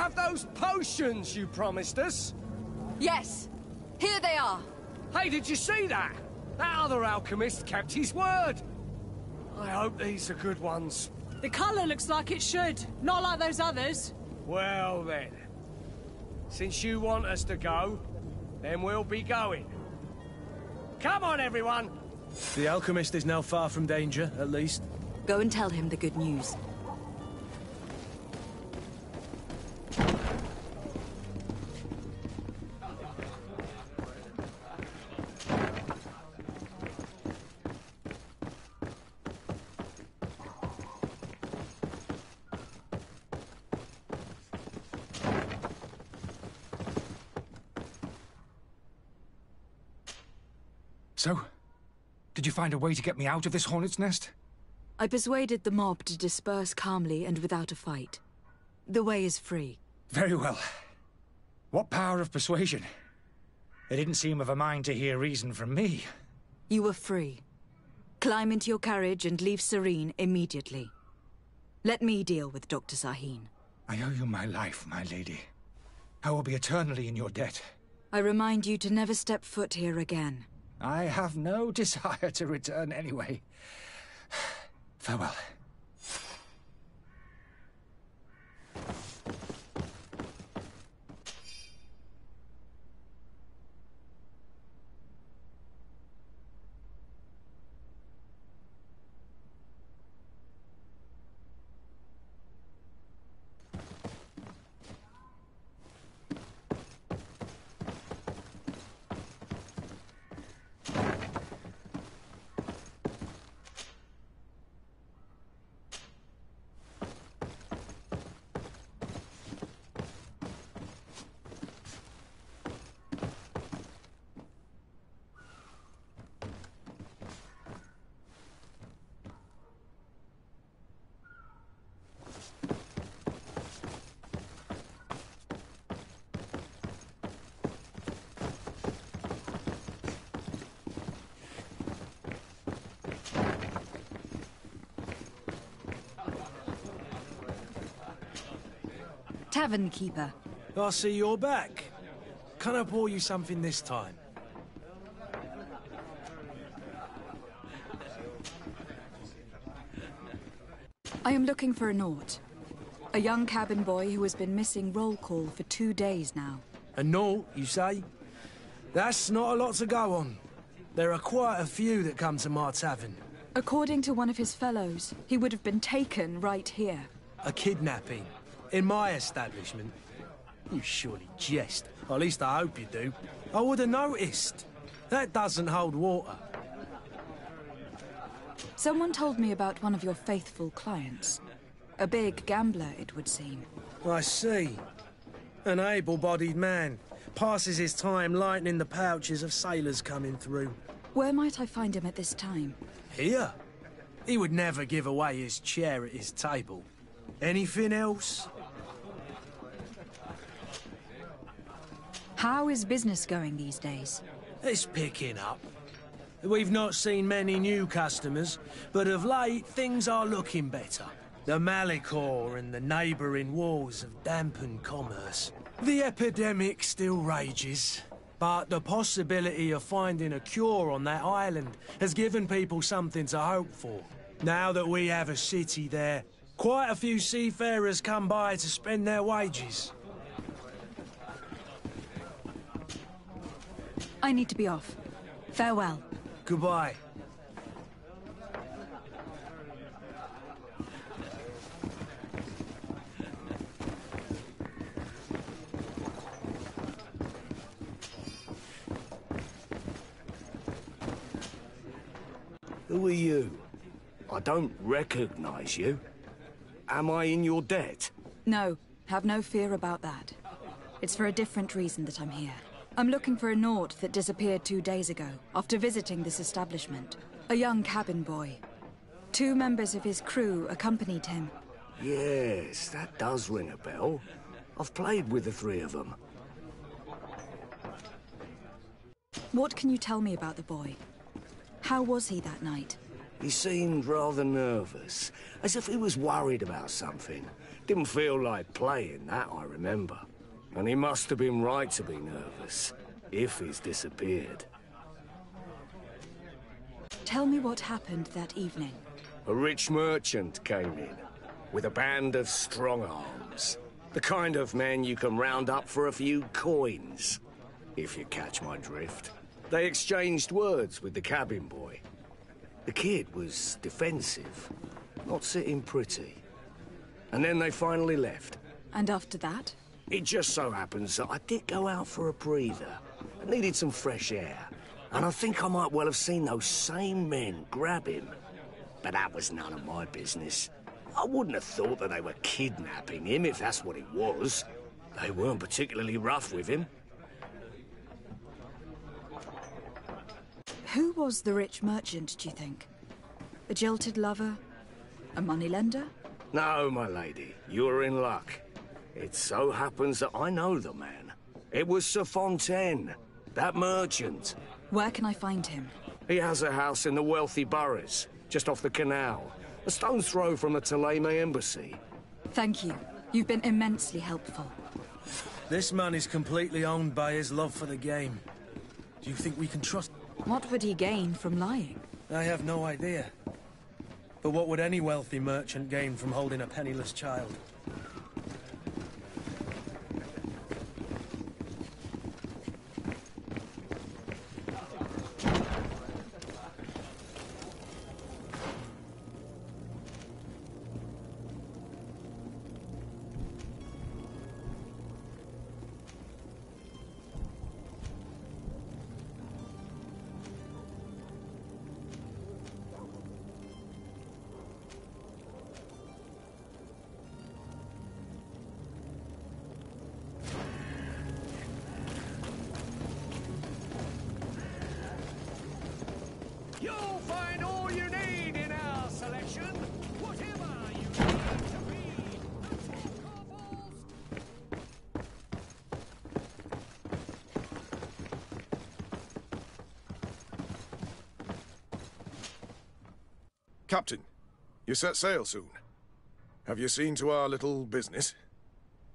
have those potions you promised us? Yes. Here they are. Hey, did you see that? That other alchemist kept his word. I hope these are good ones. The colour looks like it should. Not like those others. Well then. Since you want us to go, then we'll be going. Come on, everyone! The alchemist is now far from danger, at least. Go and tell him the good news. So, did you find a way to get me out of this hornet's nest? I persuaded the mob to disperse calmly and without a fight. The way is free. Very well. What power of persuasion? They didn't seem of a mind to hear reason from me. You were free. Climb into your carriage and leave Serene immediately. Let me deal with Dr. Sahin. I owe you my life, my lady. I will be eternally in your debt. I remind you to never step foot here again. I have no desire to return anyway. Farewell. Tavern keeper. I see you're back. Can I pour you something this time? I am looking for a Naut. A young cabin boy who has been missing roll call for 2 days now. A Naut, you say? That's not a lot to go on. There are quite a few that come to my tavern. According to one of his fellows, he would have been taken right here. A kidnapping? In my establishment? You surely jest. Or at least I hope you do. I would have noticed. That doesn't hold water. Someone told me about one of your faithful clients. A big gambler, it would seem. I see. An able-bodied man. Passes his time lightening the pouches of sailors coming through. Where might I find him at this time? Here? He would never give away his chair at his table. Anything else? How is business going these days? It's picking up. We've not seen many new customers, but of late things are looking better. The Malicor and the neighbouring wars have dampened commerce. The epidemic still rages, but the possibility of finding a cure on that island has given people something to hope for. Now that we have a city there, quite a few seafarers come by to spend their wages. I need to be off. Farewell. Goodbye. Who are you? I don't recognize you. Am I in your debt? No, have no fear about that. It's for a different reason that I'm here. I'm looking for a Naut that disappeared 2 days ago, after visiting this establishment. A young cabin boy. 2 members of his crew accompanied him. Yes, that does ring a bell. I've played with the 3 of them. What can you tell me about the boy? How was he that night? He seemed rather nervous, as if he was worried about something. Didn't feel like playing, that I remember. And he must have been right to be nervous, if he's disappeared. Tell me what happened that evening. A rich merchant came in, with a band of strong arms. The kind of men you can round up for a few coins, if you catch my drift. They exchanged words with the cabin boy. The kid was defensive, not sitting pretty. And then they finally left. And after that? It just so happens that I did go out for a breather. I needed some fresh air. And I think I might well have seen those same men grab him. But that was none of my business. I wouldn't have thought that they were kidnapping him, if that's what it was. They weren't particularly rough with him. Who was the rich merchant, do you think? A jilted lover? A moneylender? No, my lady, you're in luck. It so happens that I know the man. It was Sir Fontaine, that merchant. Where can I find him? He has a house in the wealthy boroughs, just off the canal. A stone's throw from the Theleme embassy. Thank you. You've been immensely helpful. This man is completely owned by his love for the game. Do you think we can trust... What would he gain from lying? I have no idea. But what would any wealthy merchant gain from holding a penniless child? You'll find all you need in our selection. Whatever you need to be. Captain, you set sail soon. Have you seen to our little business?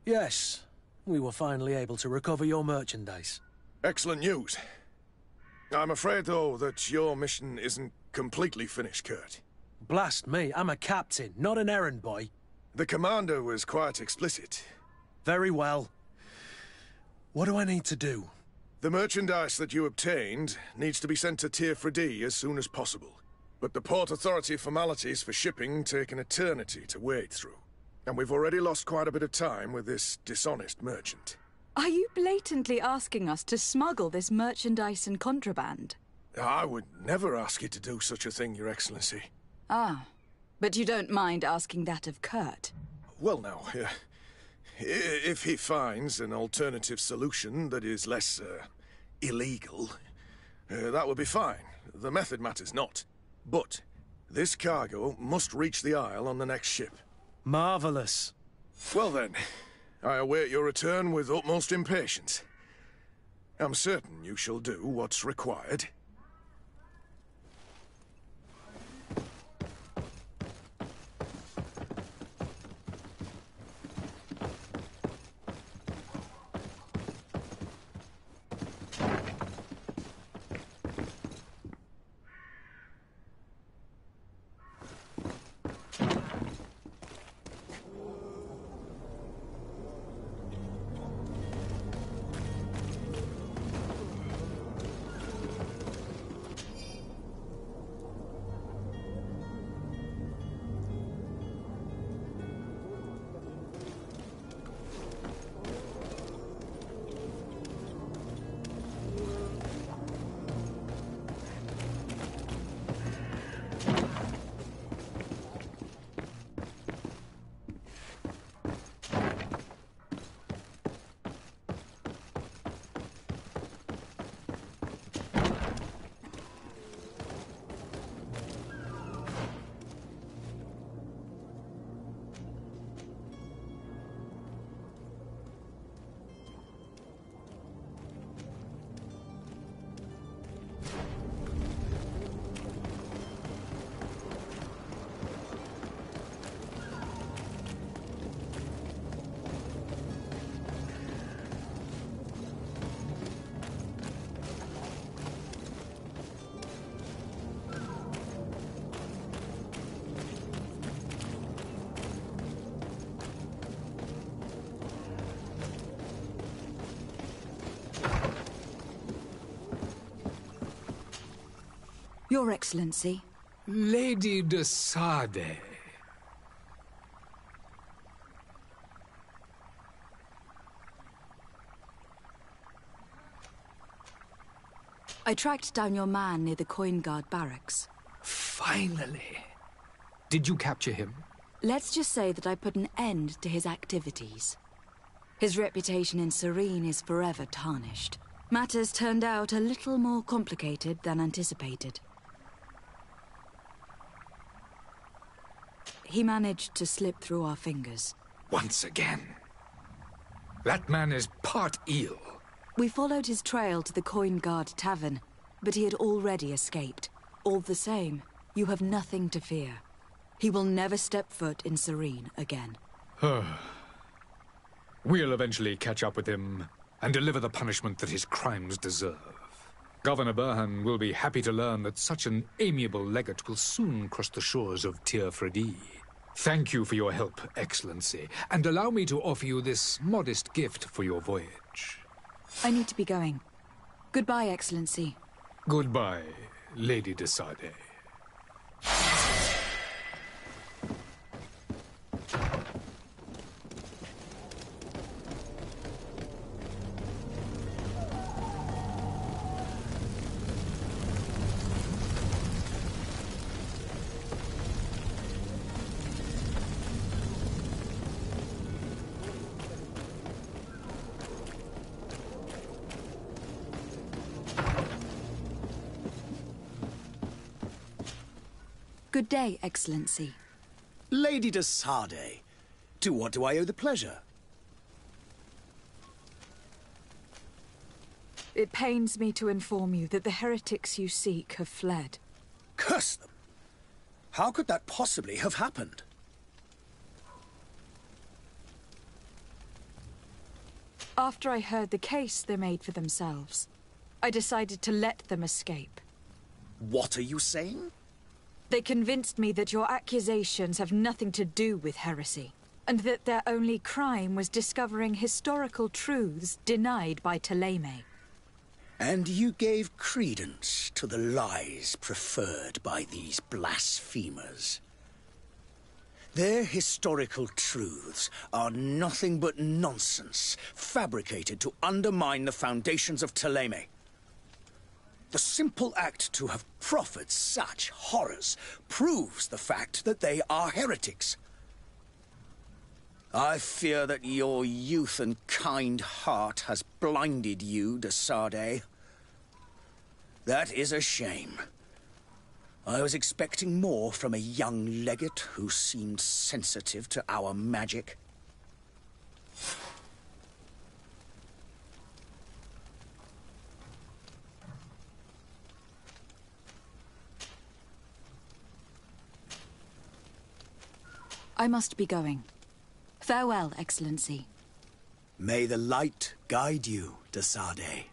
Yes. We were finally able to recover your merchandise. Excellent news. I'm afraid, though, that your mission isn't completely finished, Kurt. Blast me, I'm a captain, not an errand boy. The commander was quite explicit. Very well. What do I need to do? The merchandise that you obtained needs to be sent to Tier 3D as soon as possible. But the Port Authority formalities for shipping take an eternity to wade through. And we've already lost quite a bit of time with this dishonest merchant. Are you blatantly asking us to smuggle this merchandise and contraband? I would never ask you to do such a thing, Your Excellency. Ah, but you don't mind asking that of Kurt? Well, now, if he finds an alternative solution that is less, illegal, that would be fine. The method matters not. But this cargo must reach the Isle on the next ship. Marvelous. Well then, I await your return with utmost impatience. I'm certain you shall do what's required. Your Excellency. Lady de Sade. I tracked down your man near the Coin Guard barracks. Finally. Did you capture him? Let's just say that I put an end to his activities. His reputation in Serene is forever tarnished. Matters turned out a little more complicated than anticipated. He managed to slip through our fingers. Once again. That man is part eel. We followed his trail to the Coin Guard Tavern, but he had already escaped. All the same, you have nothing to fear. He will never step foot in Serene again. We'll eventually catch up with him and deliver the punishment that his crimes deserve. Governor Burhan will be happy to learn that such an amiable legate will soon cross the shores of Tir-Fredi. Thank you for your help, Excellency, and allow me to offer you this modest gift for your voyage. I need to be going. Goodbye, Excellency. Goodbye, Lady de Sade. Good day, Excellency. Lady de Sade, to what do I owe the pleasure? It pains me to inform you that the heretics you seek have fled. Curse them! How could that possibly have happened? After I heard the case they made for themselves, I decided to let them escape. What are you saying? They convinced me that your accusations have nothing to do with heresy, and that their only crime was discovering historical truths denied by Ptolemy. And you gave credence to the lies preferred by these blasphemers. Their historical truths are nothing but nonsense, fabricated to undermine the foundations of Ptolemy. The simple act to have proffered such horrors proves the fact that they are heretics. I fear that your youth and kind heart has blinded you, de Sade. That is a shame. I was expecting more from a young legate who seemed sensitive to our magic. I must be going. Farewell, Excellency. May the light guide you, de Sade.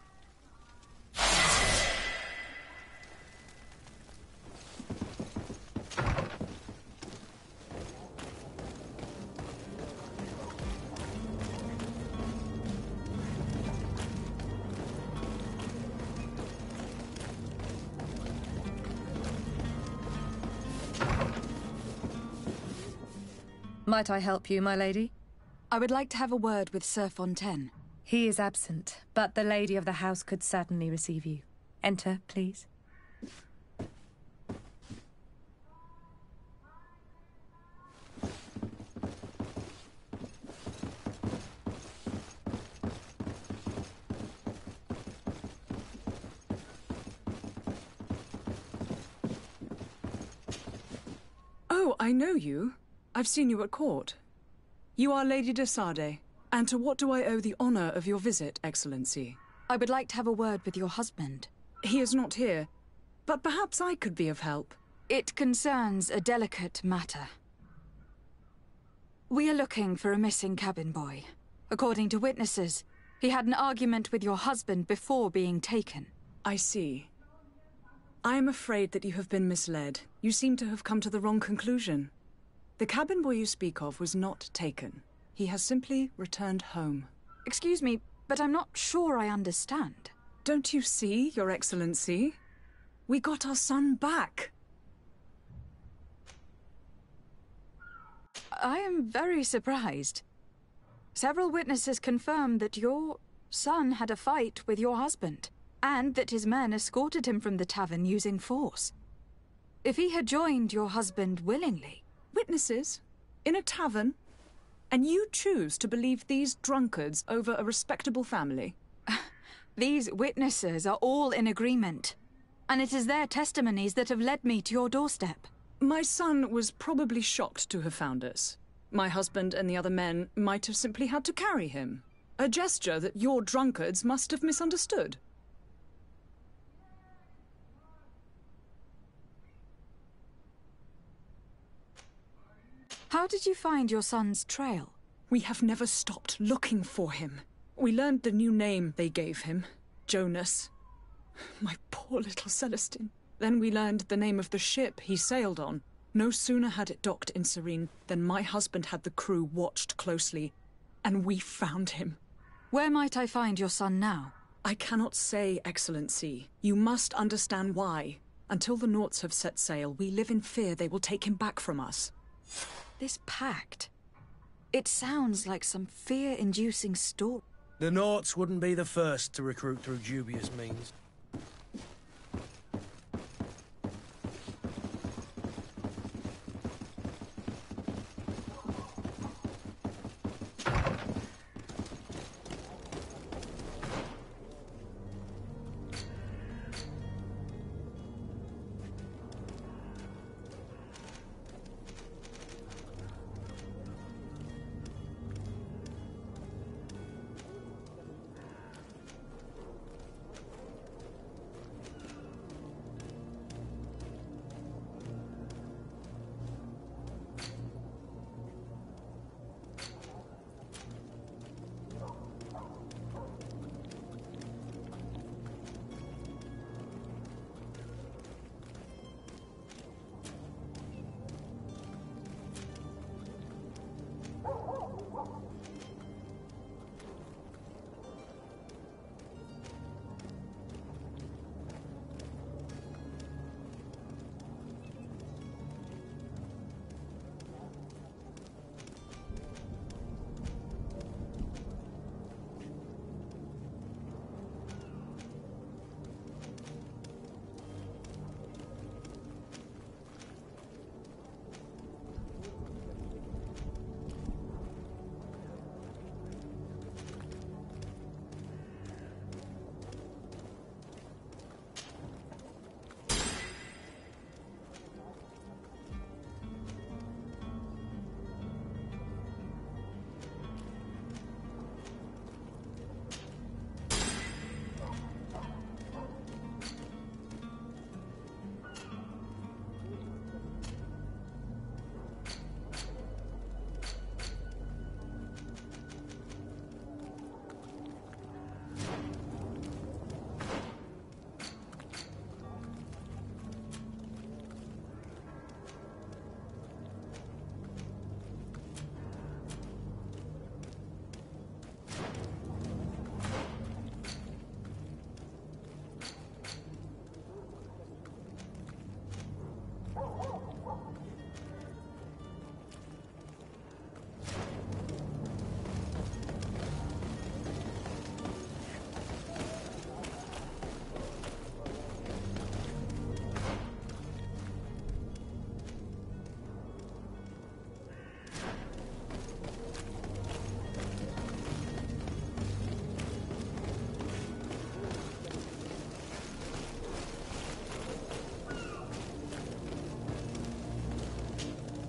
Might I help you, my lady? I would like to have a word with Sir Fontaine. He is absent, but the lady of the house could certainly receive you. Enter, please. Oh, I know you. I've seen you at court. You are Lady de Sade. And to what do I owe the honor of your visit, Excellency? I would like to have a word with your husband. He is not here, but perhaps I could be of help. It concerns a delicate matter. We are looking for a missing cabin boy. According to witnesses, he had an argument with your husband before being taken. I see. I am afraid that you have been misled. You seem to have come to the wrong conclusion. The cabin boy you speak of was not taken. He has simply returned home. Excuse me, but I'm not sure I understand. Don't you see, Your Excellency? We got our son back. I am very surprised. Several witnesses confirmed that your son had a fight with your husband, and that his men escorted him from the tavern using force. If he had joined your husband willingly... Witnesses? In a tavern? And you choose to believe these drunkards over a respectable family? These witnesses are all in agreement, and it is their testimonies that have led me to your doorstep. My son was probably shocked to have found us. My husband and the other men might have simply had to carry him. A gesture that your drunkards must have misunderstood. How did you find your son's trail? We have never stopped looking for him. We learned the new name they gave him, Jonas. My poor little Celestine. Then we learned the name of the ship he sailed on. No sooner had it docked in Serene than my husband had the crew watched closely, and we found him. Where might I find your son now? I cannot say, Excellency. You must understand why. Until the Naughts have set sail, we live in fear they will take him back from us. This pact... It sounds like some fear-inducing story. The Naughts wouldn't be the first to recruit through dubious means.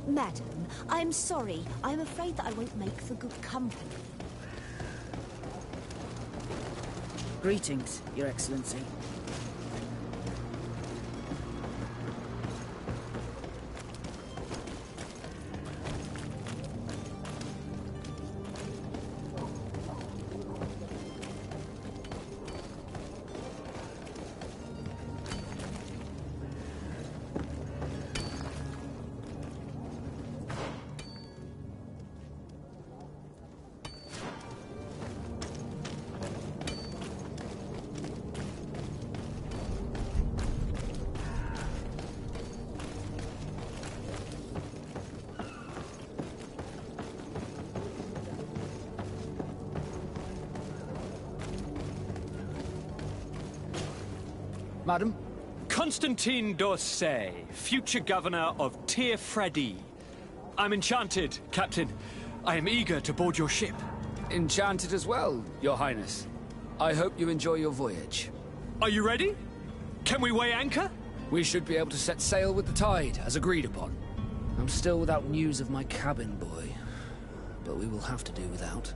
Madam, I'm sorry. I'm afraid that I won't make for good company. Greetings, Your Excellency. Madam? Constantine d'Orsay, future governor of Tir-Fredi. I'm enchanted, Captain. I am eager to board your ship. Enchanted as well, Your Highness. I hope you enjoy your voyage. Are you ready? Can we weigh anchor? We should be able to set sail with the tide, as agreed upon. I'm still without news of my cabin boy, but we will have to do without.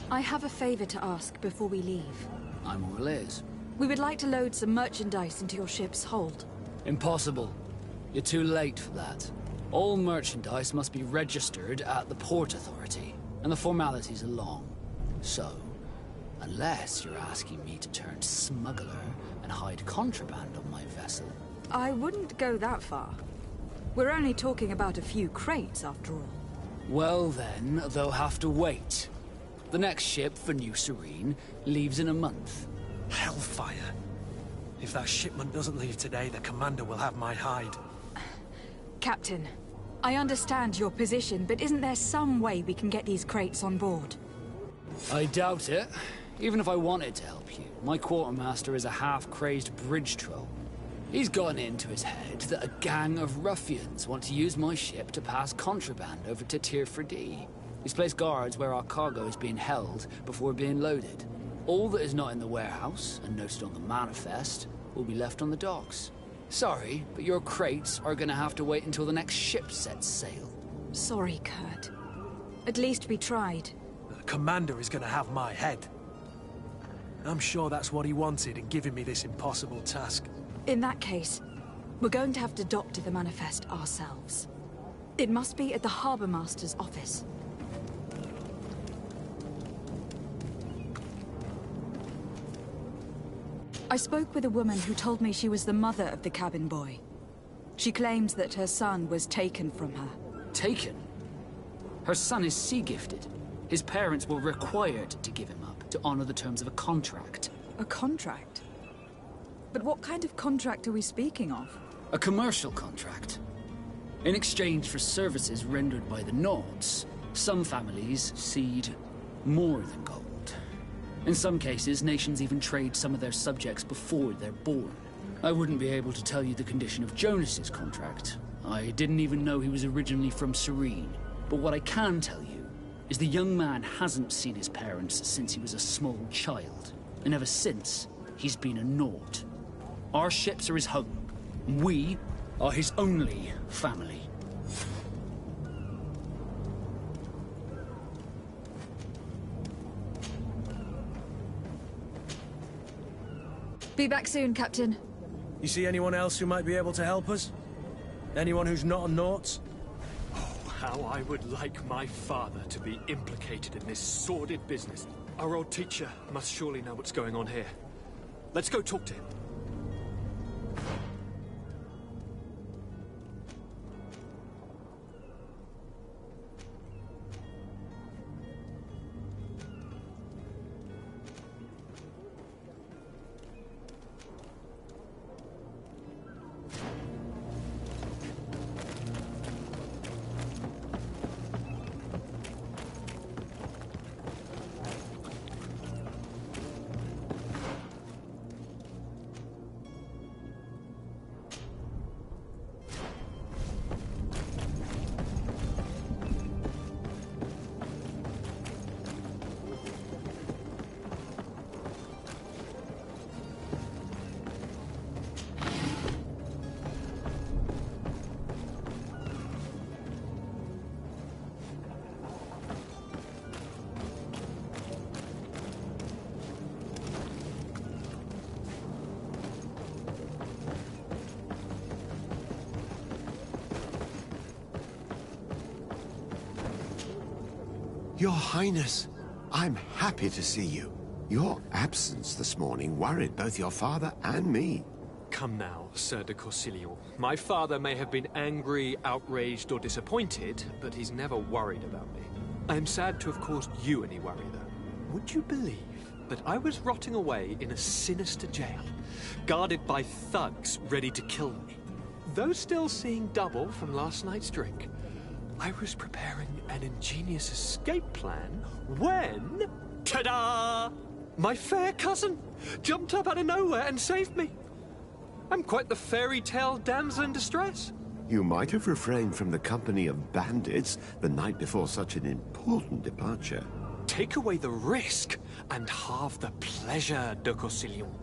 I have a favor to ask before we leave. I'm all ears. We would like to load some merchandise into your ship's hold. Impossible. You're too late for that. All merchandise must be registered at the Port Authority, and the formalities are long. So, unless you're asking me to turn smuggler and hide contraband on my vessel... I wouldn't go that far. We're only talking about a few crates, after all. Well then, they'll have to wait. The next ship for New Serene leaves in a month. Hellfire. If that shipment doesn't leave today, the commander will have my hide. Captain, I understand your position, but isn't there some way we can get these crates on board? I doubt it. Even if I wanted to help you, my quartermaster is a half-crazed bridge troll. He's gotten into his head that a gang of ruffians want to use my ship to pass contraband over to Tir-Fredi. He's placed guards where our cargo is being held before being loaded. All that is not in the warehouse, and noted on the manifest, will be left on the docks. Sorry, but your crates are gonna have to wait until the next ship sets sail. Sorry, Kurt. At least we tried. The commander is gonna have my head. I'm sure that's what he wanted in giving me this impossible task. In that case, we're going to have to doctor the manifest ourselves. It must be at the Harbour Master's office. I spoke with a woman who told me she was the mother of the cabin boy. She claims that her son was taken from her. Taken? Her son is sea-gifted. His parents were required to give him up to honor the terms of a contract. A contract? But what kind of contract are we speaking of? A commercial contract. In exchange for services rendered by the Nords, some families cede more than gold. In some cases, nations even trade some of their subjects before they're born. I wouldn't be able to tell you the condition of Jonas's contract. I didn't even know he was originally from Serene. But what I can tell you is the young man hasn't seen his parents since he was a small child. And ever since, he's been a Nord. Our ships are his home. We are his only family. Be back soon, Captain. You see anyone else who might be able to help us? Anyone who's not a Naut? Oh, how I would like my father to be implicated in this sordid business. Our old teacher must surely know what's going on here. Let's go talk to him. Your Highness, I'm happy to see you. Your absence this morning worried both your father and me. Come now, Sir de Corsilio. My father may have been angry, outraged, or disappointed, but he's never worried about me. I am sad to have caused you any worry, though. Would you believe that I was rotting away in a sinister jail, guarded by thugs ready to kill me? Though still seeing double from last night's drink, I was preparing an ingenious escape plan when... Ta-da! My fair cousin jumped up out of nowhere and saved me. I'm quite the fairy tale damsel in distress. You might have refrained from the company of bandits the night before such an important departure. Take away the risk and halve the pleasure, de Corsillon.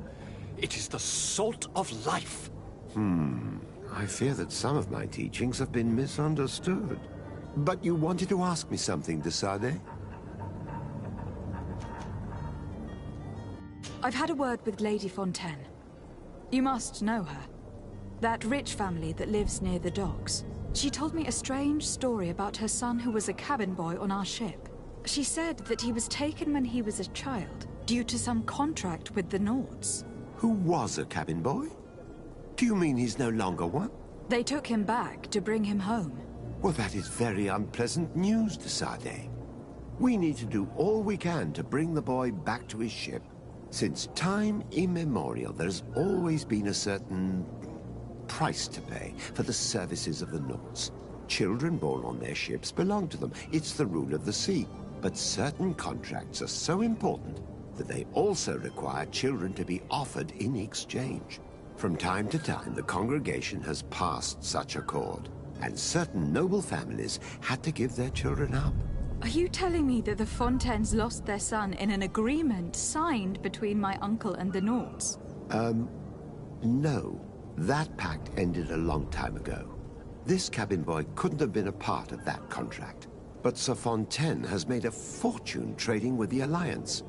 It is the salt of life. I fear that some of my teachings have been misunderstood. But you wanted to ask me something, de Sade? I've had a word with Lady Fontaine. You must know her. That rich family that lives near the docks. She told me a strange story about her son who was a cabin boy on our ship. She said that he was taken when he was a child, due to some contract with the Nords. Who was a cabin boy? Do you mean he's no longer one? They took him back to bring him home. Well, that is very unpleasant news, de Sade. We need to do all we can to bring the boy back to his ship. Since time immemorial, there's always been a certain price to pay for the services of the Nords. Children born on their ships belong to them. It's the rule of the sea. But certain contracts are so important that they also require children to be offered in exchange. From time to time, the congregation has passed such accord, and certain noble families had to give their children up. Are you telling me that the Fontaines lost their son in an agreement signed between my uncle and the Nords? No. That pact ended a long time ago. This cabin boy couldn't have been a part of that contract. But Sir Fontaine has made a fortune trading with the Alliance,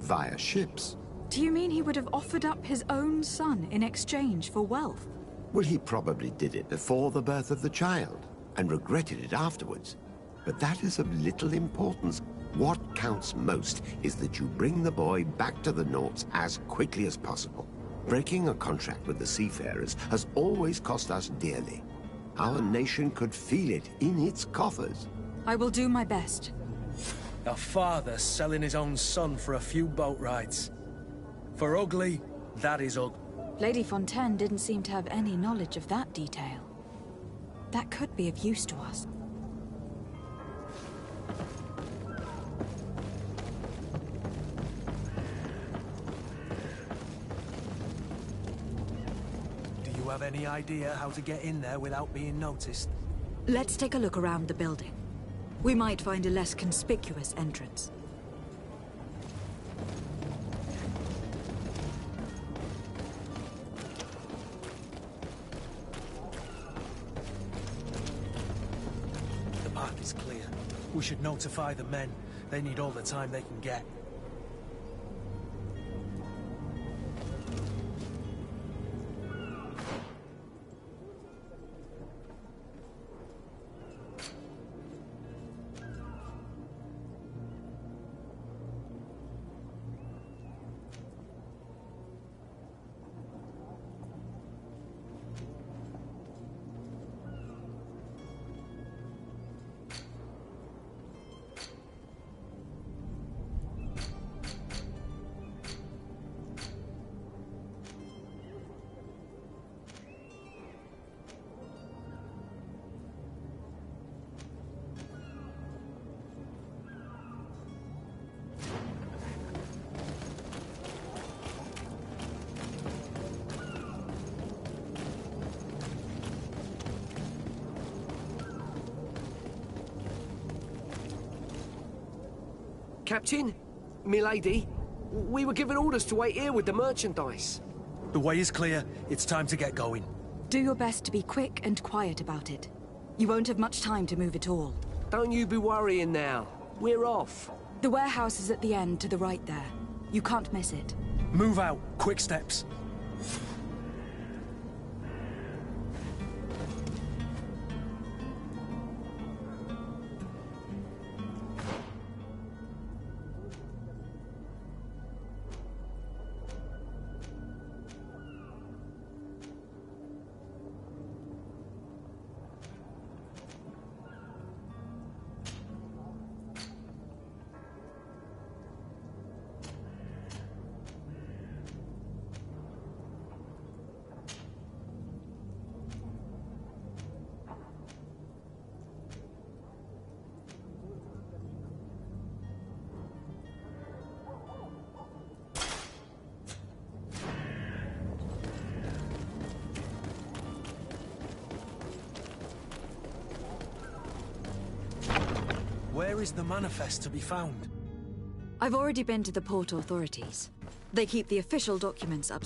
via ships. Do you mean he would have offered up his own son in exchange for wealth? Well, he probably did it before the birth of the child, and regretted it afterwards. But that is of little importance. What counts most is that you bring the boy back to the Nords as quickly as possible. Breaking a contract with the seafarers has always cost us dearly. Our nation could feel it in its coffers. I will do my best. A father selling his own son for a few boat rides. For ugly, that is ugly. Lady Fontaine didn't seem to have any knowledge of that detail. That could be of use to us. Do you have any idea how to get in there without being noticed? Let's take a look around the building. We might find a less conspicuous entrance. The path is clear. We should notify the men. They need all the time they can get. Captain, milady, we were given orders to wait here with the merchandise. The way is clear. It's time to get going. Do your best to be quick and quiet about it. You won't have much time to move at all. Don't you be worrying now. We're off. The warehouse is at the end to the right there. You can't miss it. Move out. Quick steps. Where is the manifest to be found? I've already been to the port authorities. They keep the official documents up.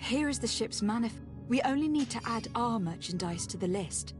Here is the ship's manifest. We only need to add our merchandise to the list.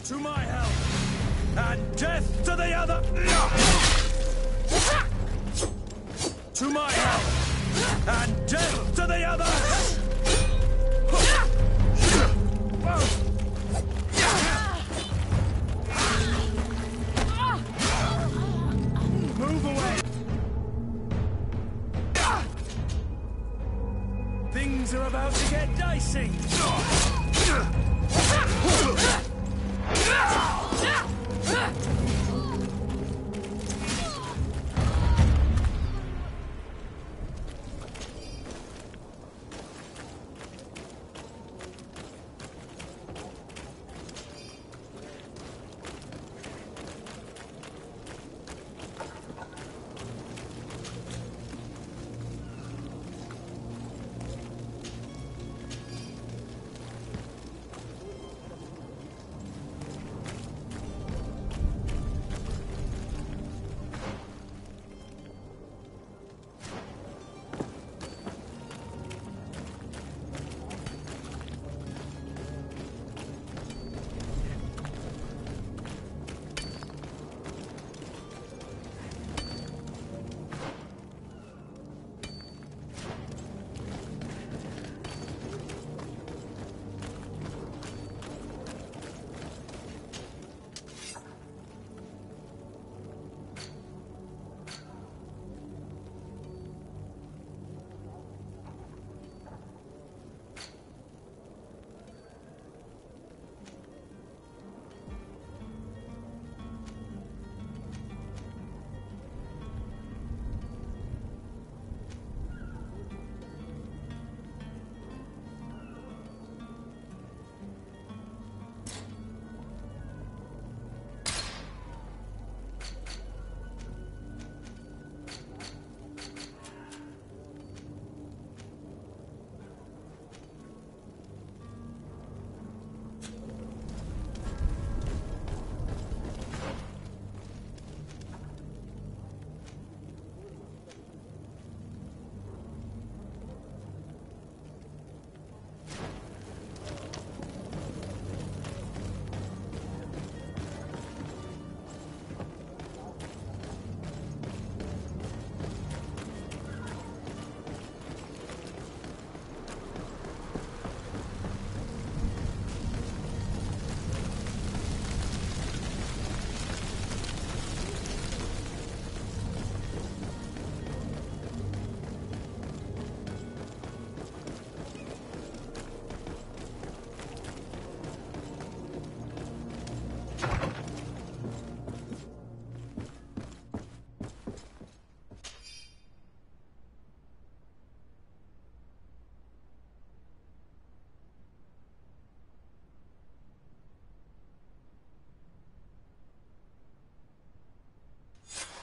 To my help, and death to the other! To my help, and death to the other! Move away! Things are about to get dicey!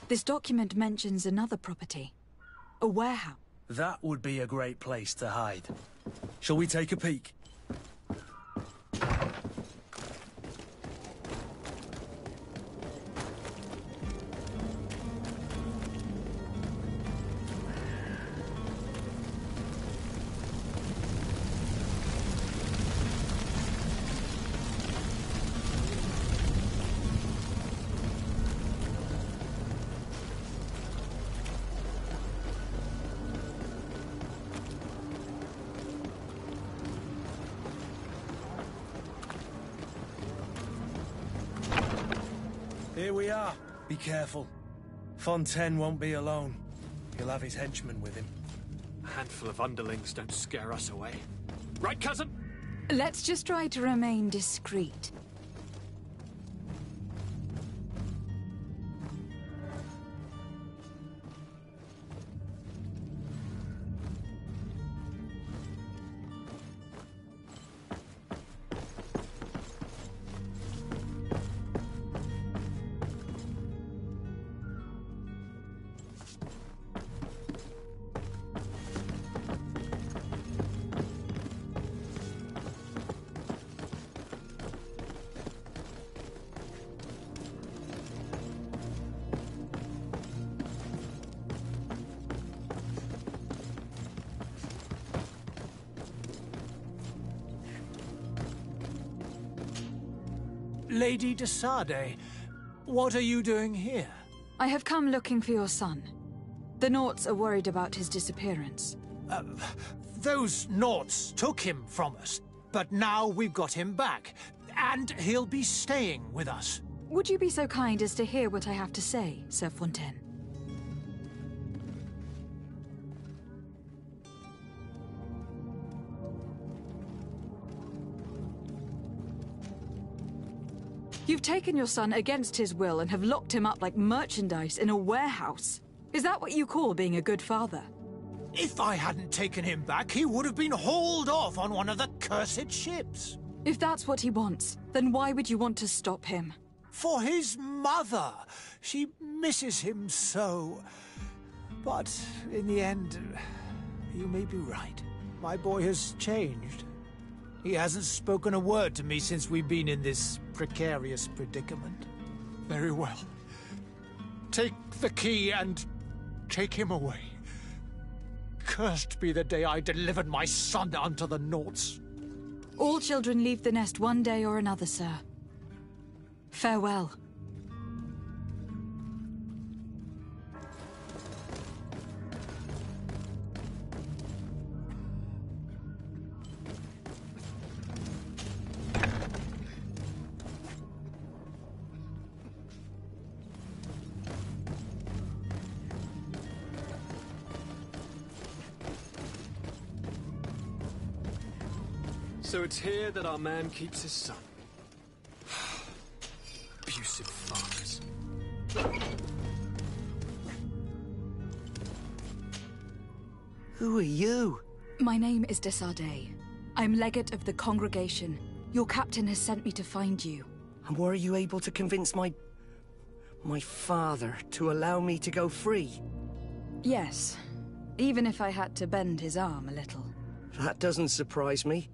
This document mentions another property. A warehouse. That would be a great place to hide. Shall we take a peek? Here we are. Be careful. Fontaine won't be alone. He'll have his henchmen with him. A handful of underlings don't scare us away. Right, cousin? Let's just try to remain discreet. Lady de Sade, what are you doing here? I have come looking for your son. The Naughts are worried about his disappearance. Those Naughts took him from us, but now we've got him back, and he'll be staying with us. Would you be so kind as to hear what I have to say, Sir Fontaine? You've taken your son against his will and have locked him up like merchandise in a warehouse. Is that what you call being a good father? If I hadn't taken him back, he would have been hauled off on one of the cursed ships. If that's what he wants, then why would you want to stop him? For his mother. She misses him so. But in the end, you may be right. My boy has changed. He hasn't spoken a word to me since we've been in this precarious predicament. Very well. Take the key and take him away. Cursed be the day I delivered my son unto the Naughts. All children leave the nest one day or another, sir. Farewell. So it's here that our man keeps his son. Abusive fathers. Who are you? My name is de Sade. I'm legate of the congregation. Your captain has sent me to find you. And were you able to convince my father to allow me to go free? Yes. Even if I had to bend his arm a little. That doesn't surprise me.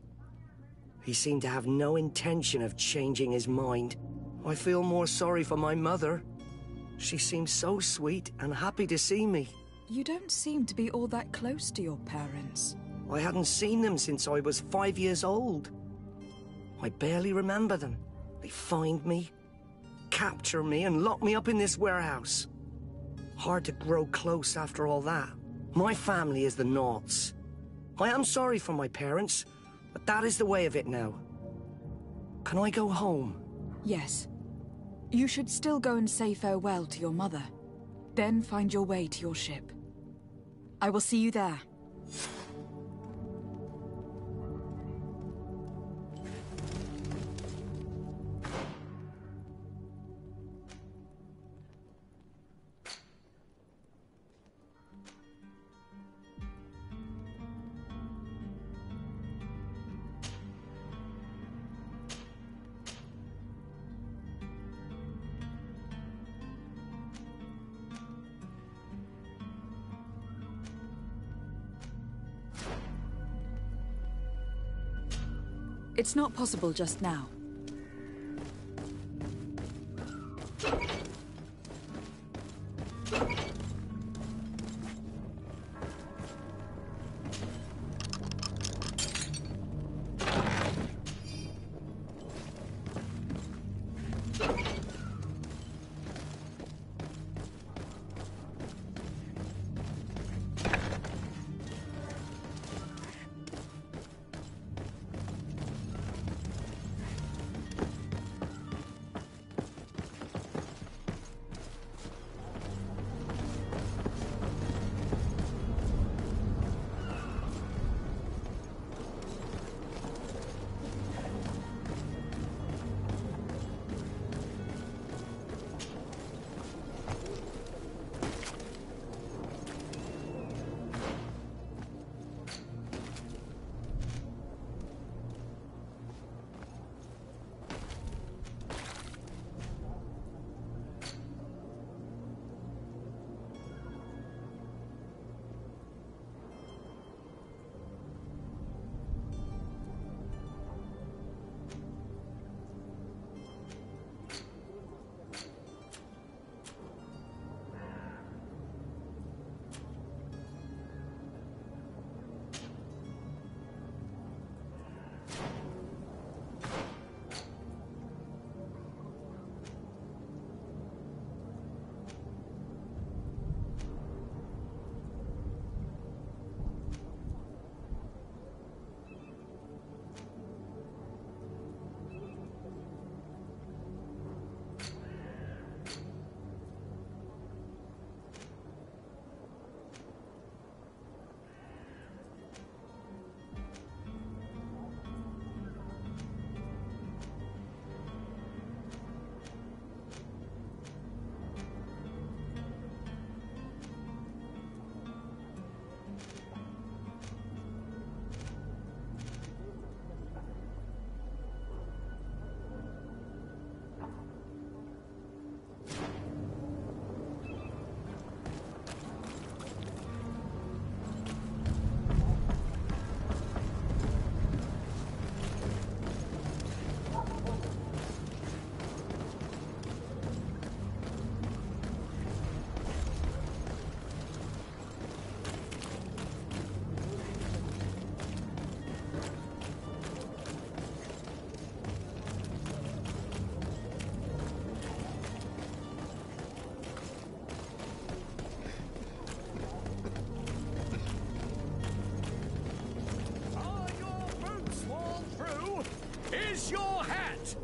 He seemed to have no intention of changing his mind. I feel more sorry for my mother. She seemed so sweet and happy to see me. You don't seem to be all that close to your parents. I hadn't seen them since I was 5 years old. I barely remember them. They find me, capture me, and lock me up in this warehouse. Hard to grow close after all that. My family is the Naughts. I am sorry for my parents, but that is the way of it now. Can I go home? Yes. You should still go and say farewell to your mother. Then find your way to your ship. I will see you there. It's not possible just now.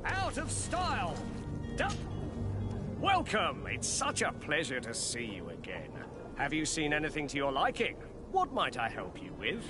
Out of style! Welcome! It's such a pleasure to see you again. Have you seen anything to your liking? What might I help you with?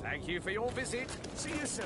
Thank you for your visit. See you soon.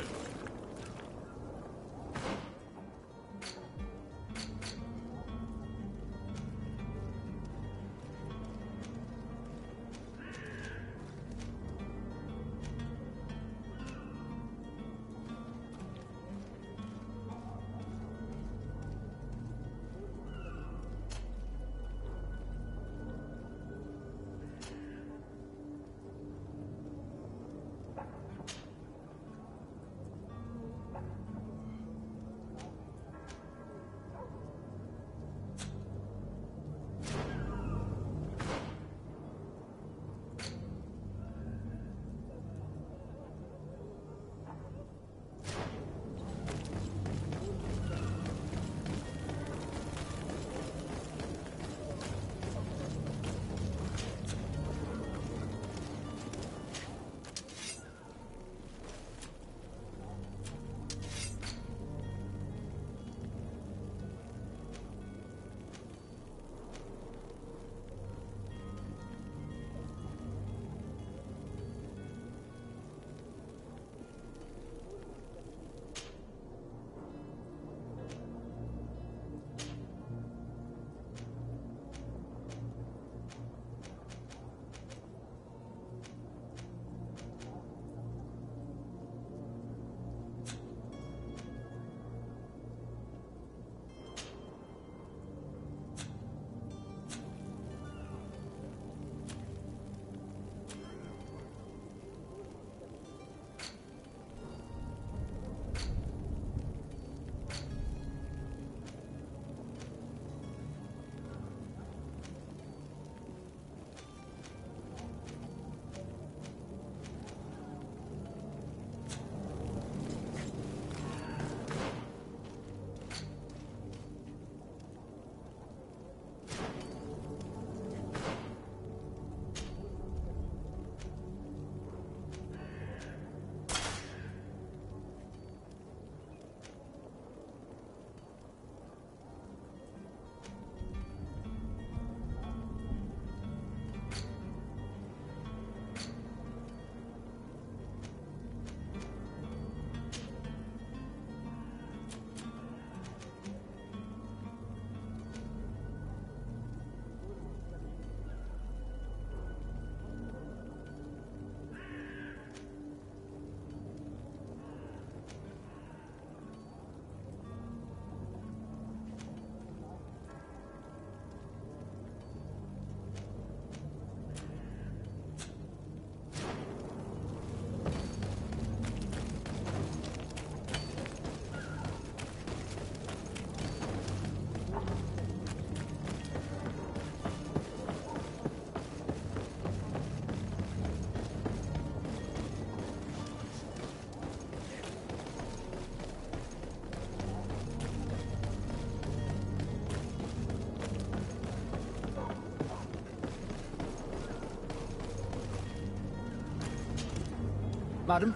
Madam?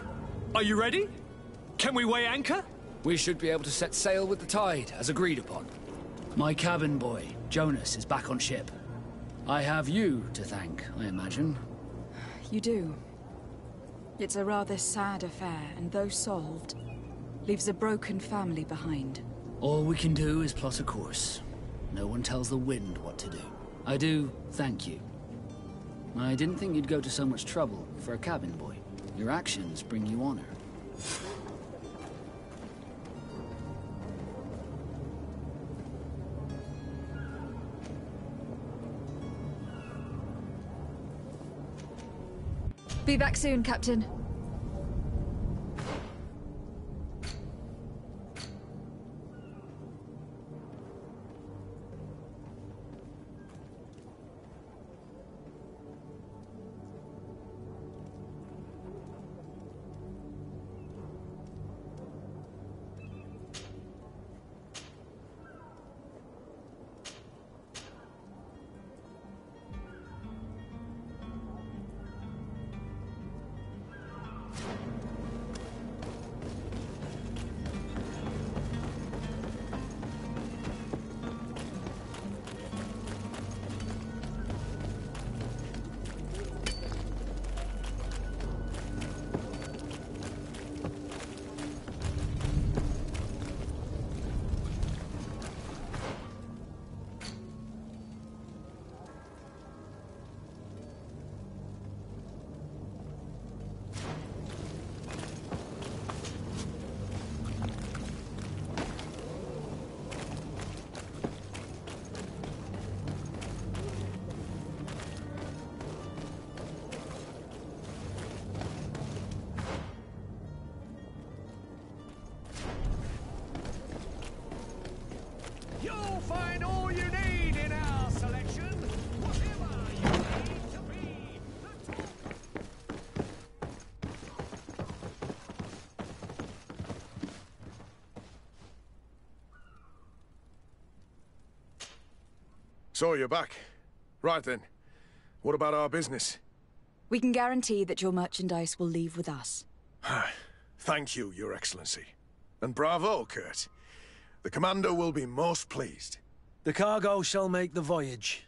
Are you ready? Can we weigh anchor? We should be able to set sail with the tide, as agreed upon. My cabin boy, Jonas, is back on ship. I have you to thank, I imagine. You do. It's a rather sad affair, and though solved, leaves a broken family behind. All we can do is plot a course. No one tells the wind what to do. I do thank you. I didn't think you'd go to so much trouble for a cabin boy. Your actions bring you honor. Be back soon, Captain. You'll find all you need in our selection. Whatever you need to be. So you're back. Right then. What about our business? We can guarantee that your merchandise will leave with us. Thank you, Your Excellency. And bravo, Kurt. The Commander will be most pleased. The cargo shall make the voyage.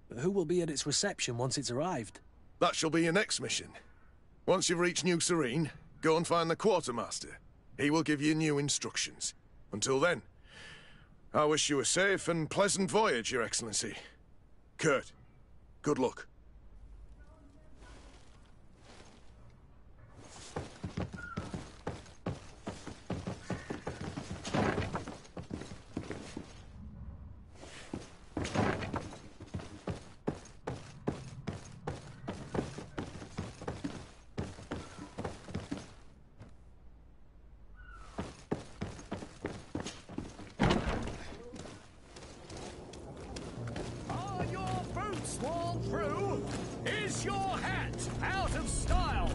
But who will be at its reception once it's arrived? That shall be your next mission. Once you've reached New Serene, go and find the Quartermaster. He will give you new instructions. Until then, I wish you a safe and pleasant voyage, Your Excellency. Kurt, good luck. Are your boots worn through? Is your hat out of style?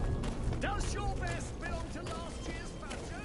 Does your vest belong to last year's fashion?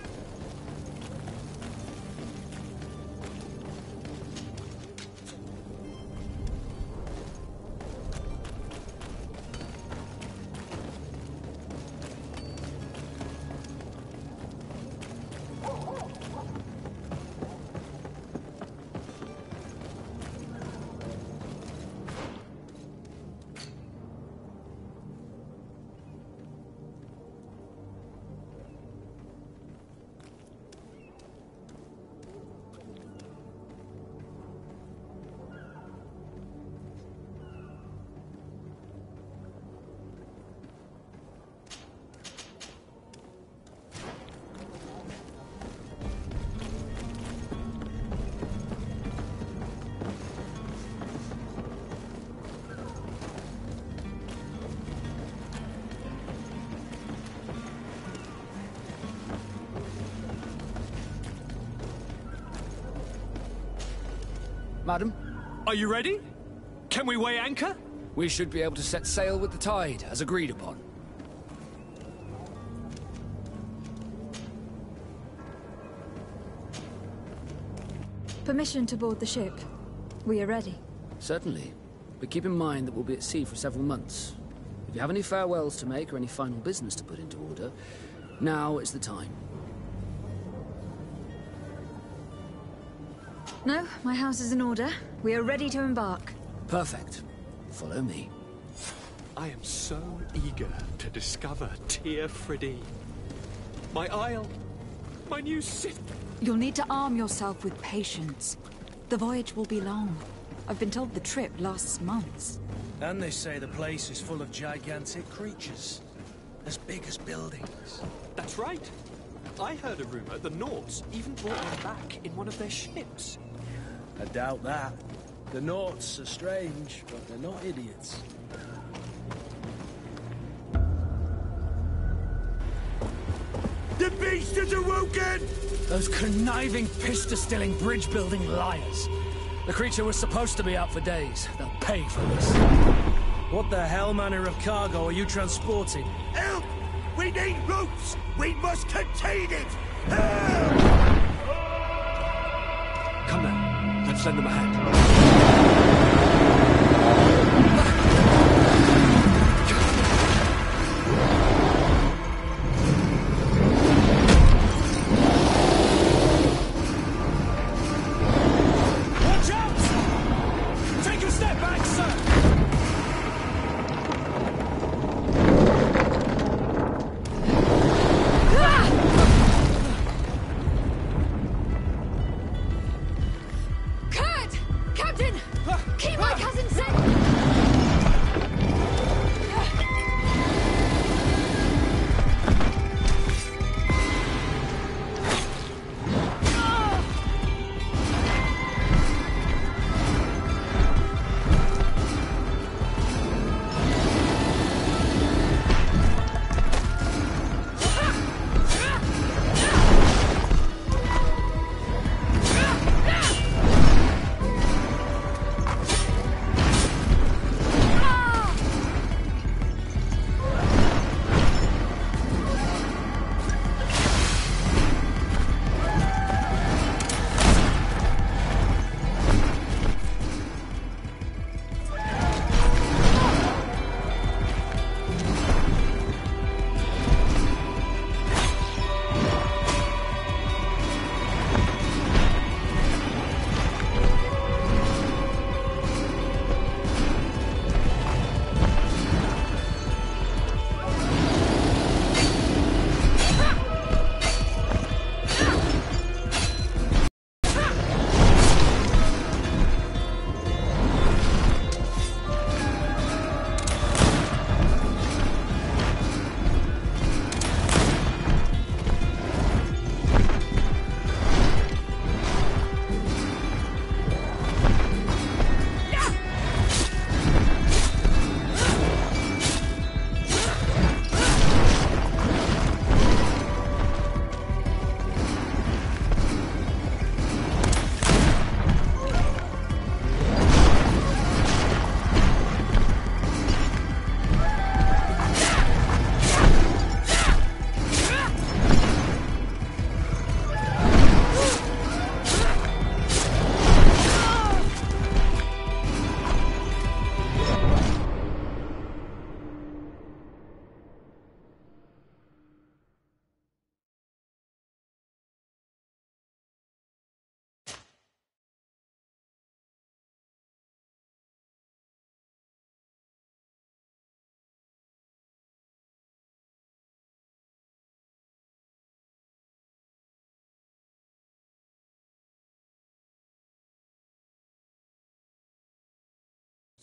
Madam? Are you ready? Can we weigh anchor? We should be able to set sail with the tide, as agreed upon. Permission to board the ship. We are ready. Certainly. But keep in mind that we'll be at sea for several months. If you have any farewells to make or any final business to put into order, now is the time. No, my house is in order. We are ready to embark. Perfect. Follow me. I am so eager to discover Tear Freddy. My isle, my new city. You'll need to arm yourself with patience. The voyage will be long. I've been told the trip lasts months. And they say the place is full of gigantic creatures. As big as buildings. That's right. I heard a rumor the Nords even brought one back in one of their ships. I doubt that. The Nords are strange, but they're not idiots. The beast is awoken! Those conniving, pista-stilling, bridge-building liars. The creature was supposed to be out for days. They'll pay for this. What the hell manner of cargo are you transporting? Help! We need ropes! We must contain it! Help! Come now, let's lend them a hand.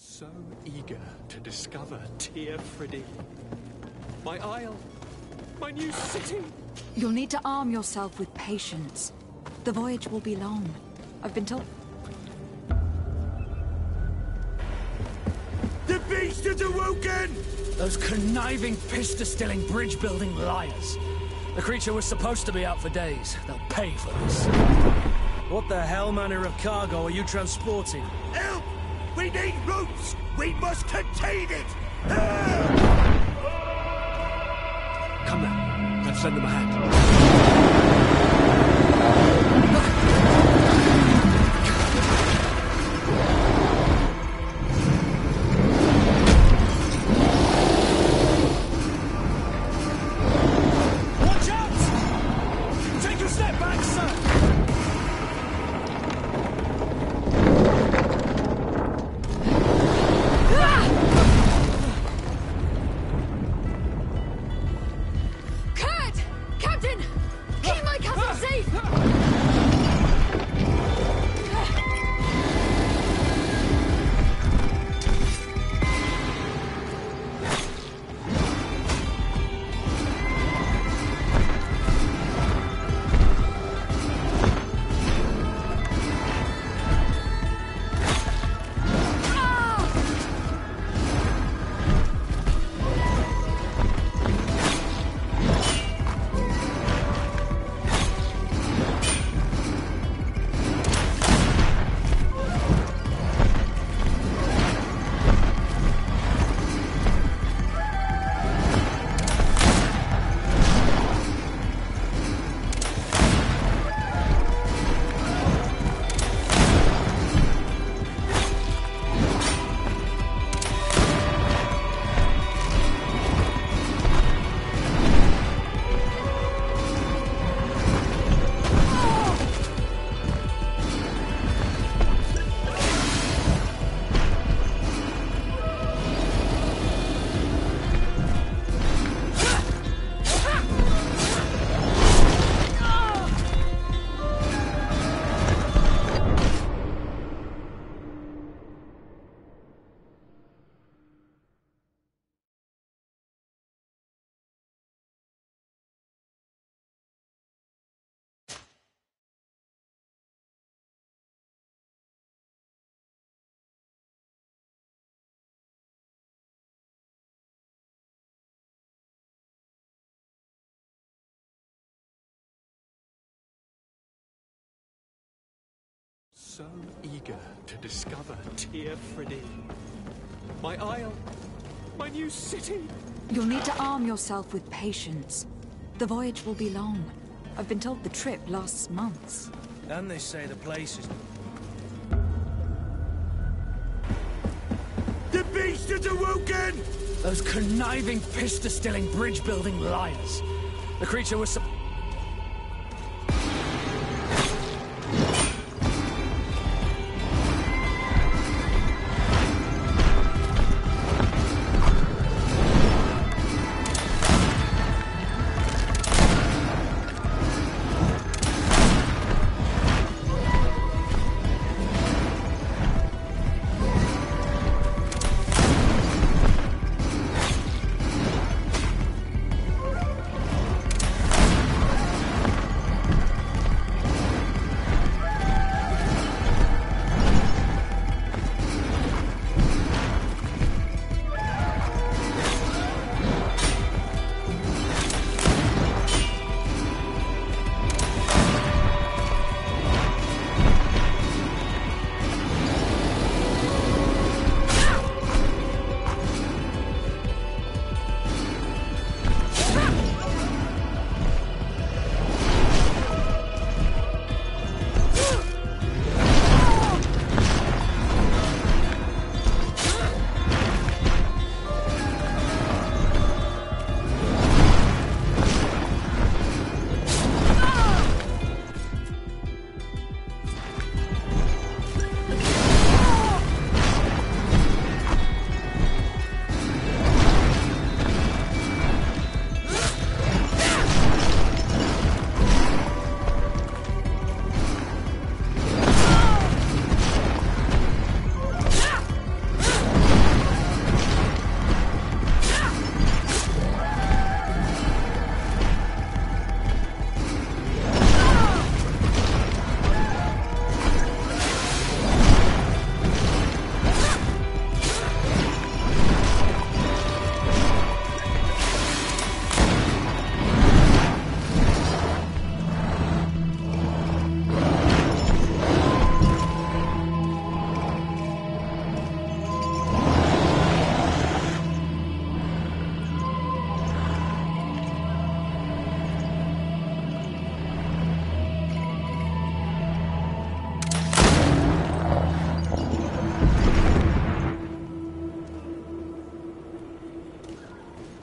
So eager to discover Tear Freddy. My isle, my new city. You'll need to arm yourself with patience. The voyage will be long. I've been told... The beast is awoken! Those conniving, pista-stilling, bridge-building liars. The creature was supposed to be out for days. They'll pay for this. What the hell manner of cargo are you transporting? Help! We need ropes! We must contain it! Help! Come now, let's lend them a hand. so eager to discover Tear-Freddy. My isle, my new city. You'll need to arm yourself with patience. The voyage will be long. I've been told the trip lasts months. And they say the place is... The beast is awoken! Those conniving, pista-stilling, bridge-building liars. The creature was...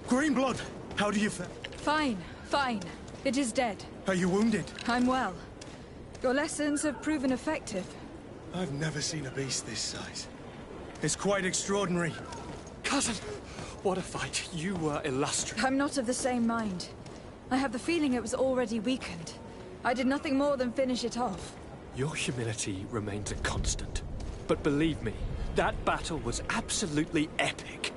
Greenblood, how do you feel? Fine, fine. It is dead. Are you wounded? I'm well. Your lessons have proven effective. I've never seen a beast this size. It's quite extraordinary. Cousin, what a fight. You were illustrious. I'm not of the same mind. I have the feeling it was already weakened. I did nothing more than finish it off. Your humility remains a constant. But believe me, that battle was absolutely epic.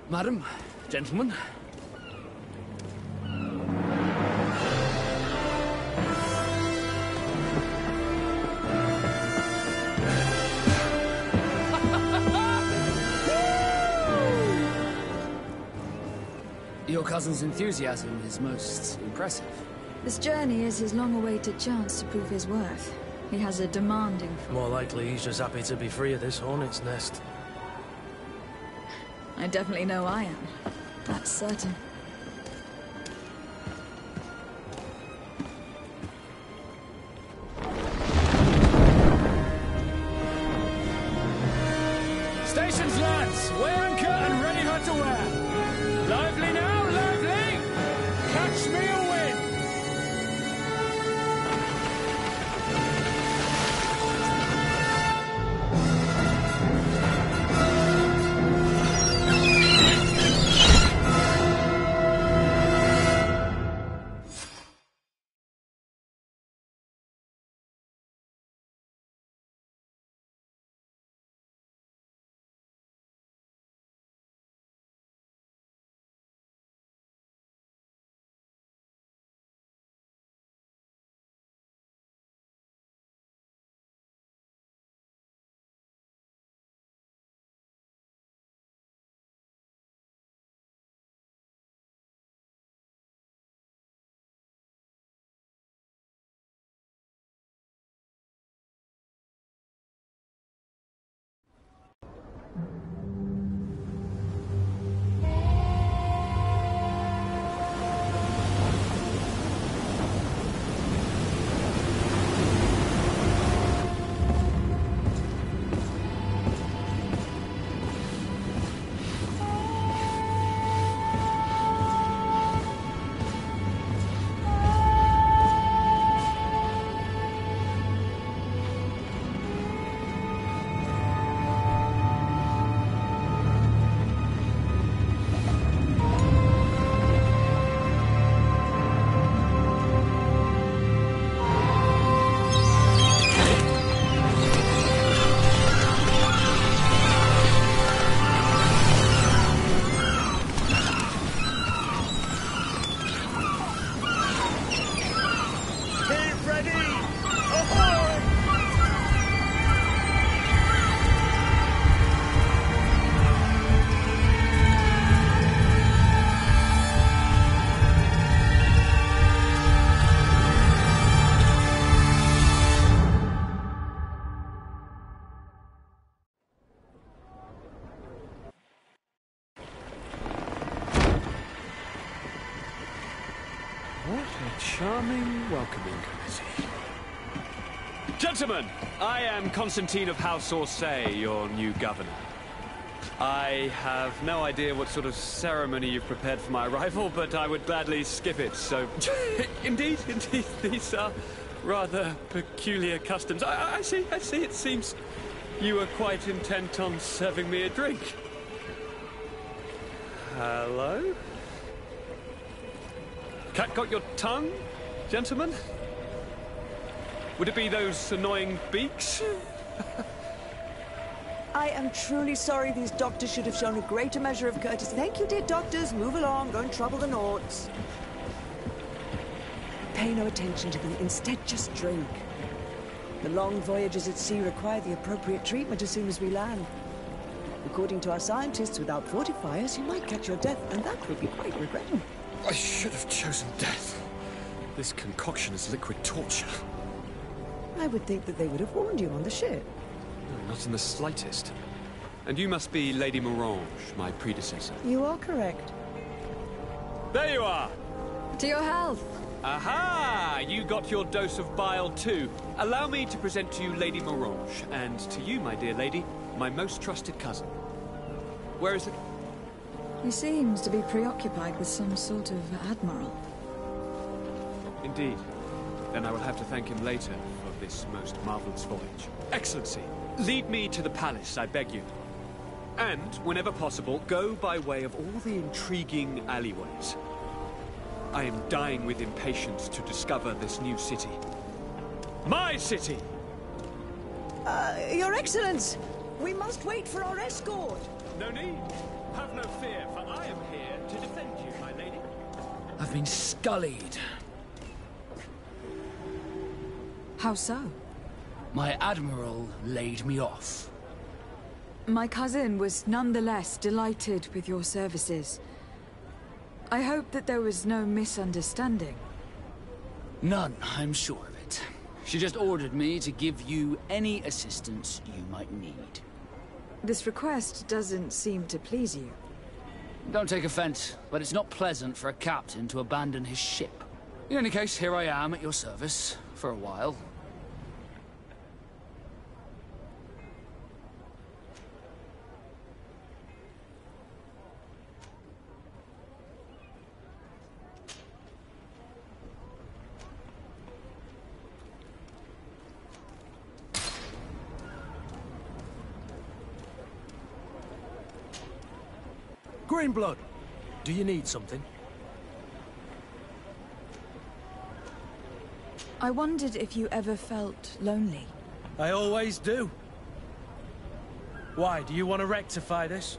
Madam, gentlemen. Your cousin's enthusiasm is most impressive. This journey is his long-awaited chance to prove his worth. He has a demanding... More likely he's just happy to be free of this hornet's nest. I definitely know I am. That's certain. Stations, lads! Weigh anchor and ready her to wear! Lively now, lively! Catch me a wind! Charming welcoming committee. Gentlemen, I am Constantine of House Orsay, your new governor. I have no idea what sort of ceremony you've prepared for my arrival, but I would gladly skip it, so... Indeed, these are rather peculiar customs. I see, it seems you were quite intent on serving me a drink. Hello? Cat got your tongue, gentlemen? Would it be those annoying beaks? I am truly sorry. These doctors should have shown a greater measure of courtesy. Thank you, dear doctors. Move along. Don't trouble the Nauts. Pay no attention to them. Instead, just drink. The long voyages at sea require the appropriate treatment as soon as we land. According to our scientists, without fortifiers, you might catch your death, and that would be quite regrettable. I should have chosen death. This concoction is liquid torture. I would think that they would have warned you on the ship. No, not in the slightest. And you must be Lady Morange, my predecessor. You are correct. There you are! To your health. Aha! You got your dose of bile too. Allow me to present to you Lady Morange, and to you, my dear lady, my most trusted cousin. Where is it? He seems to be preoccupied with some sort of admiral. Indeed. Then I will have to thank him later for this most marvelous voyage. Excellency, lead me to the palace, I beg you. And, whenever possible, go by way of all the intriguing alleyways. I am dying with impatience to discover this new city. My city! Your Excellence! We must wait for our escort! No need. Have no fear, for I am here to defend you, my lady. I've been scullied. How so? My admiral laid me off. My cousin was nonetheless delighted with your services. I hope that there was no misunderstanding. None, I'm sure of it. She just ordered me to give you any assistance you might need. This request doesn't seem to please you. Don't take offense, but it's not pleasant for a captain to abandon his ship. In any case, here I am at your service, for a while. Greenblood, do you need something? I wondered if you ever felt lonely. I always do. Why, do you want to rectify this?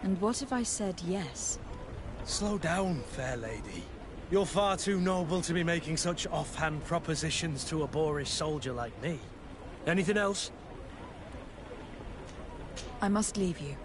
And what if I said yes? Slow down, fair lady. You're far too noble to be making such offhand propositions to a boorish soldier like me. Anything else? I must leave you.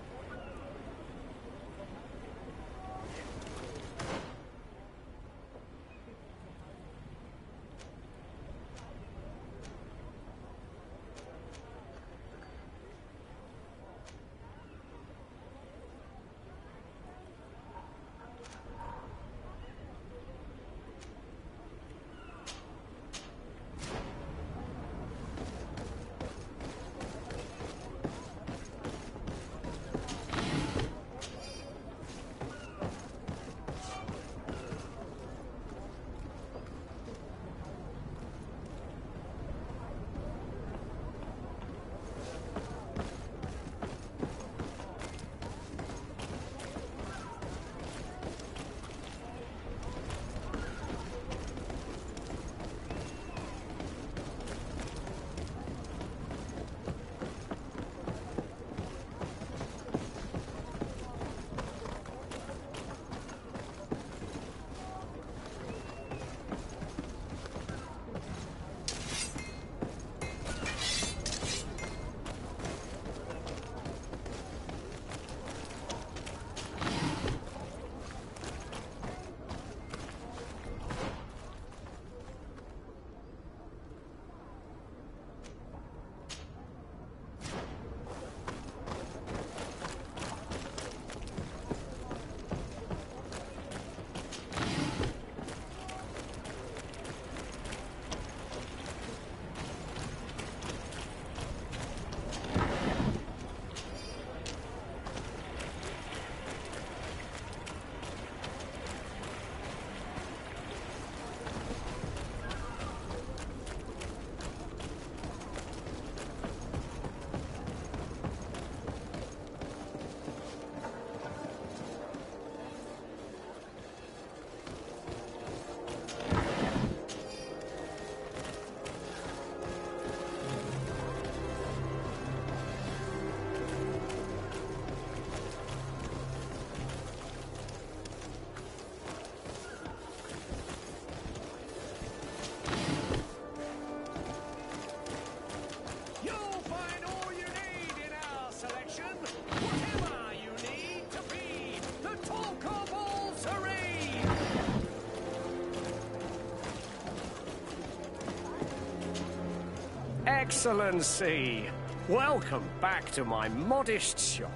Excellency, welcome back to my modest shop.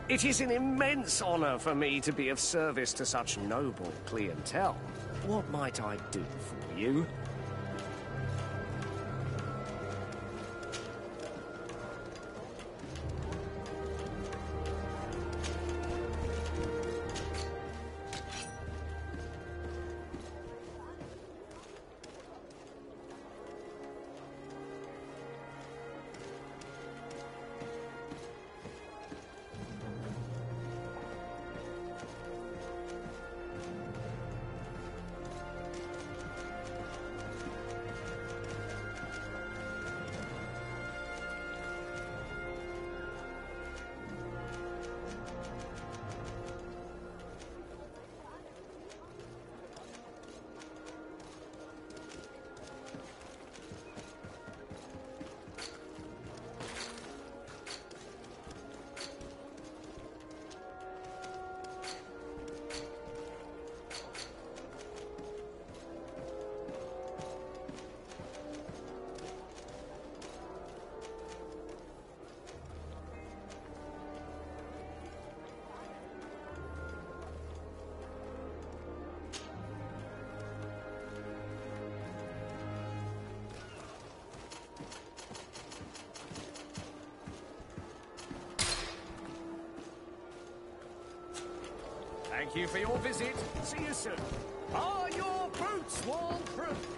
It is an immense honor for me to be of service to such noble clientele. What might I do for you? Thank you for your visit. See you soon. Are your boots wall-proof?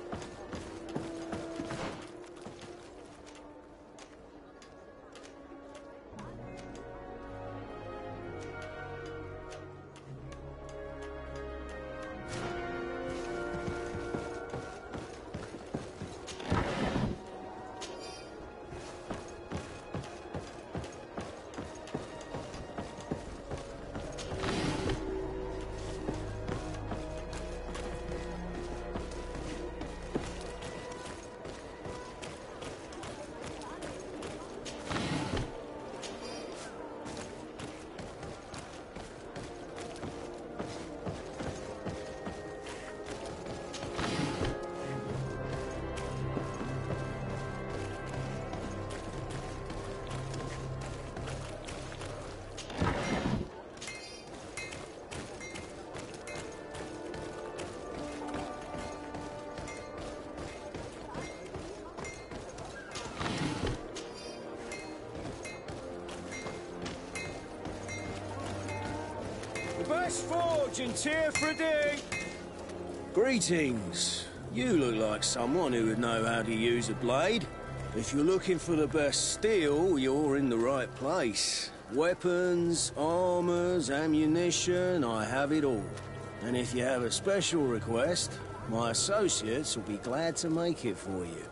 Best forge in Tier Greetings. You look like someone who would know how to use a blade. If you're looking for the best steel, you're in the right place. Weapons, armors, ammunition, I have it all. And if you have a special request, my associates will be glad to make it for you.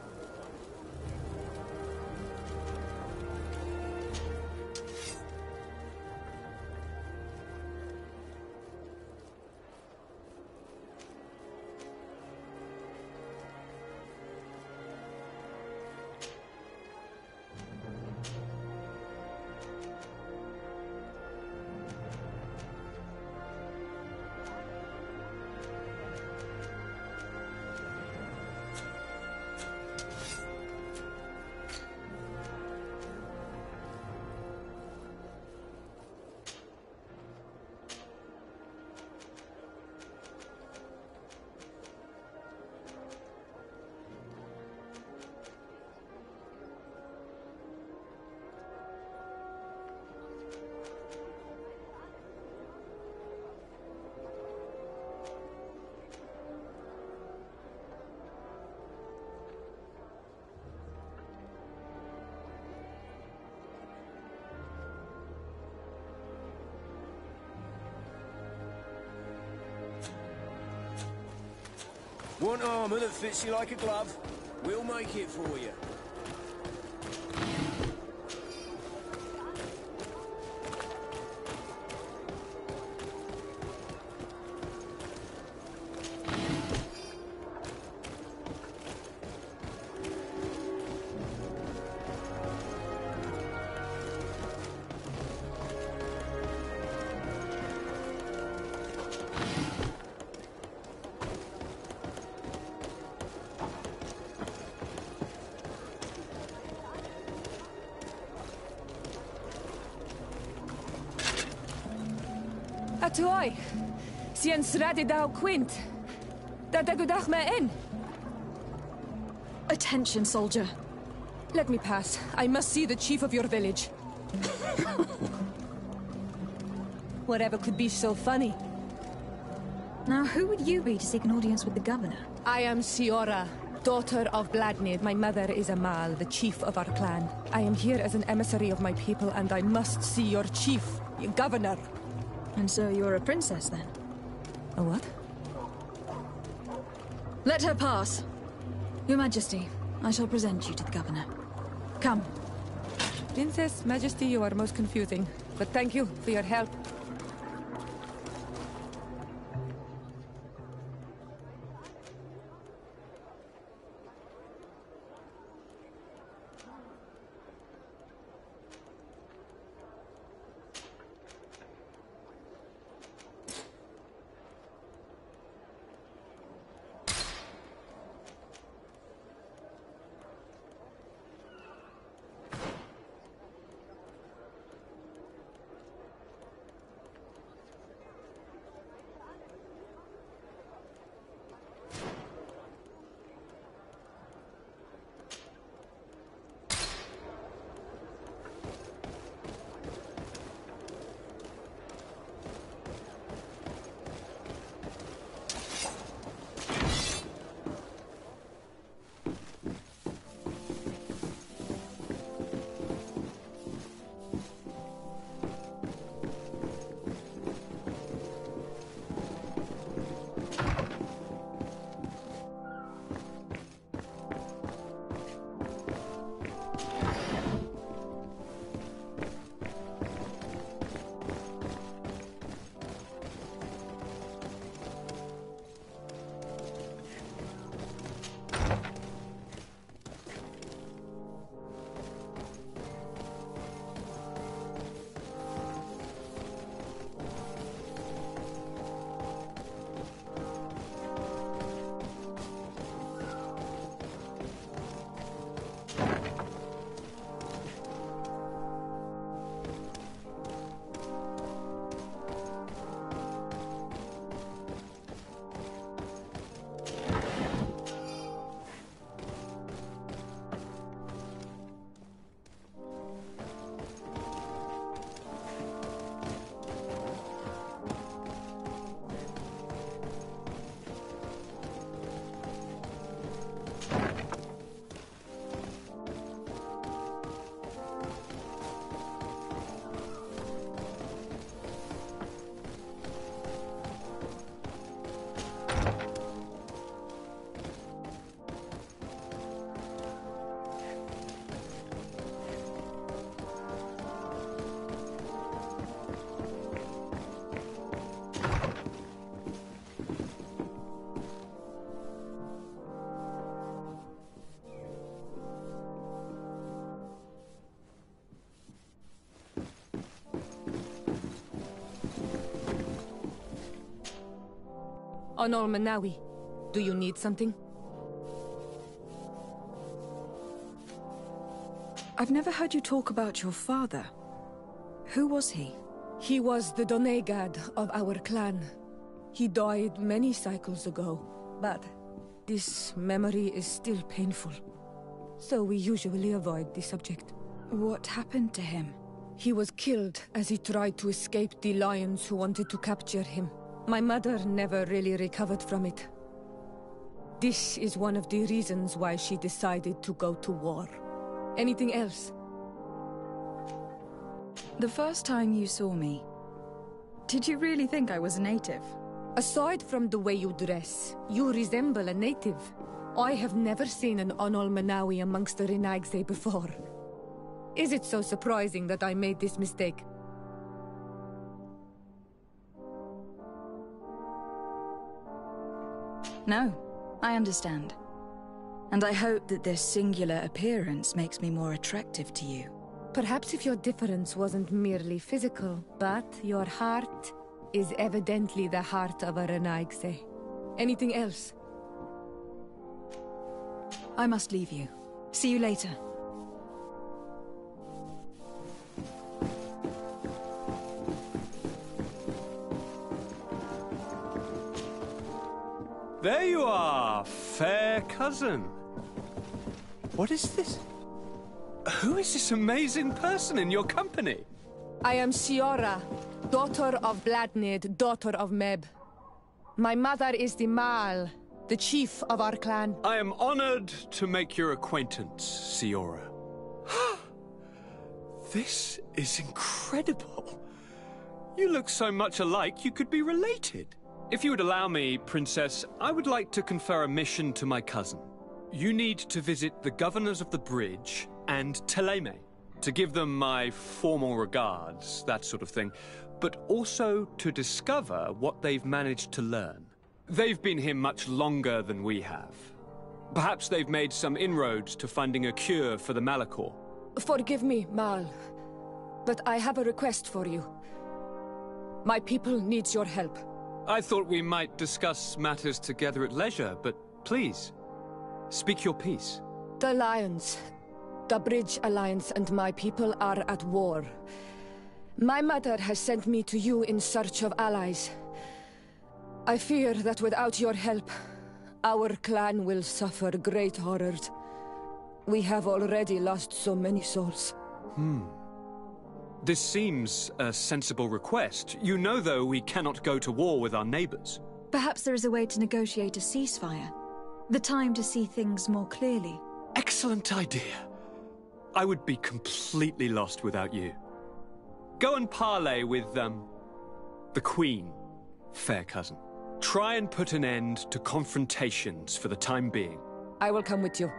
Want armor that fits you like a glove? We'll make it for you. Atoy, sien srade dau quint. Da dagudach me in. Attention, soldier. Let me pass. I must see the chief of your village. Whatever could be so funny? Now, who would you be to seek an audience with the governor? I am Siora, daughter of Vladimir. My mother is Amal, the chief of our clan. I am here as an emissary of my people, and I must see your chief, your governor. And so you're a princess, then? A what? Let her pass. Your Majesty, I shall present you to the governor. Come. Princess, Majesty, you are most confusing. But thank you for your help. Onol Manawi. Do you need something? I've never heard you talk about your father. Who was he? He was the Donegad of our clan. He died many cycles ago, but this memory is still painful. So we usually avoid the subject. What happened to him? He was killed as he tried to escape the lions who wanted to capture him. My mother never really recovered from it. This is one of the reasons why she decided to go to war. Anything else? The first time you saw me, did you really think I was a native? Aside from the way you dress, you resemble a native. I have never seen an Onol Manawi amongst the Renaigse before. Is it so surprising that I made this mistake? No, I understand. And I hope that this singular appearance makes me more attractive to you. Perhaps if your difference wasn't merely physical, but your heart is evidently the heart of a Renaigse. Anything else? I must leave you. See you later. There you are, fair cousin. What is this? Who is this amazing person in your company? I am Siora, daughter of Bladnid, daughter of Meb. My mother is the Mal, the chief of our clan. I am honored to make your acquaintance, Siora. This is incredible. You look so much alike you could be related. If you would allow me, Princess, I would like to confer a mission to my cousin. You need to visit the governors of the bridge and Teleme to give them my formal regards, that sort of thing, but also to discover what they've managed to learn. They've been here much longer than we have. Perhaps they've made some inroads to finding a cure for the Malachor. Forgive me, Mal, but I have a request for you. My people needs your help. I thought we might discuss matters together at leisure, but please, speak your piece. The Lions, the Bridge Alliance and my people are at war. My mother has sent me to you in search of allies. I fear that without your help, our clan will suffer great horrors. We have already lost so many souls. This seems a sensible request. You know, though, we cannot go to war with our neighbors. Perhaps there is a way to negotiate a ceasefire. The time to see things more clearly. Excellent idea. I would be completely lost without you. Go and parley with, the Queen, fair cousin. Try and put an end to confrontations for the time being. I will come with you.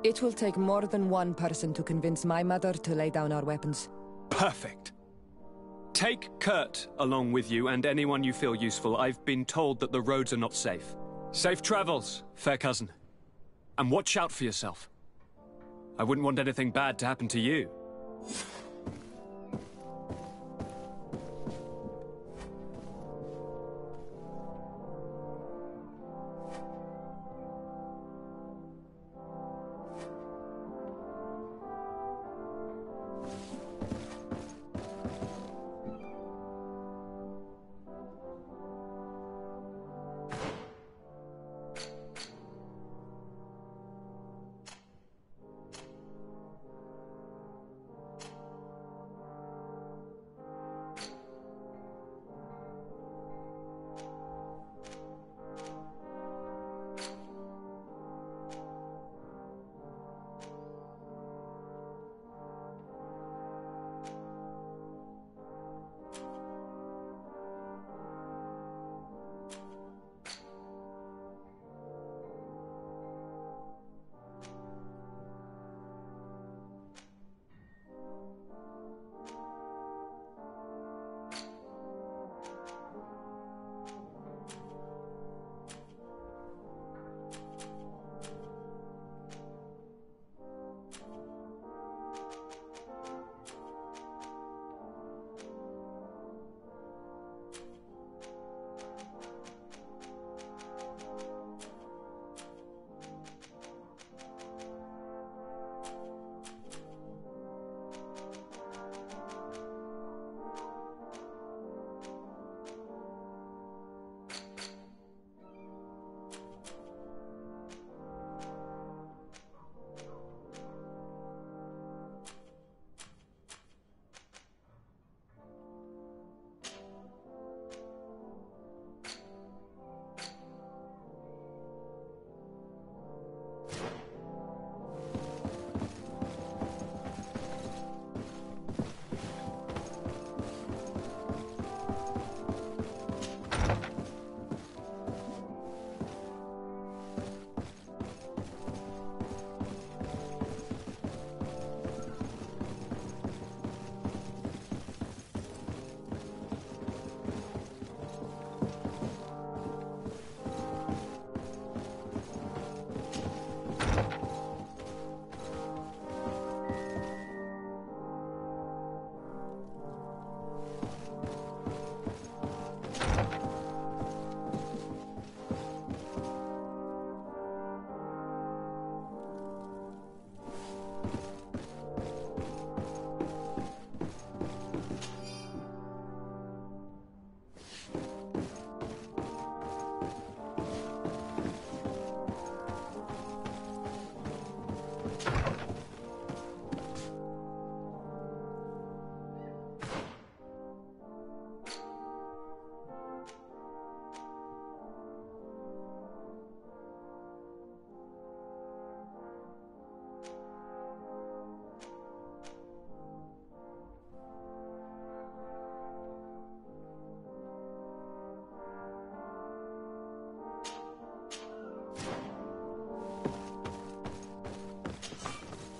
It will take more than one person to convince my mother to lay down our weapons. Perfect. Take Kurt along with you and anyone you feel useful. I've been told that the roads are not safe. Safe travels, fair cousin. And watch out for yourself. I wouldn't want anything bad to happen to you.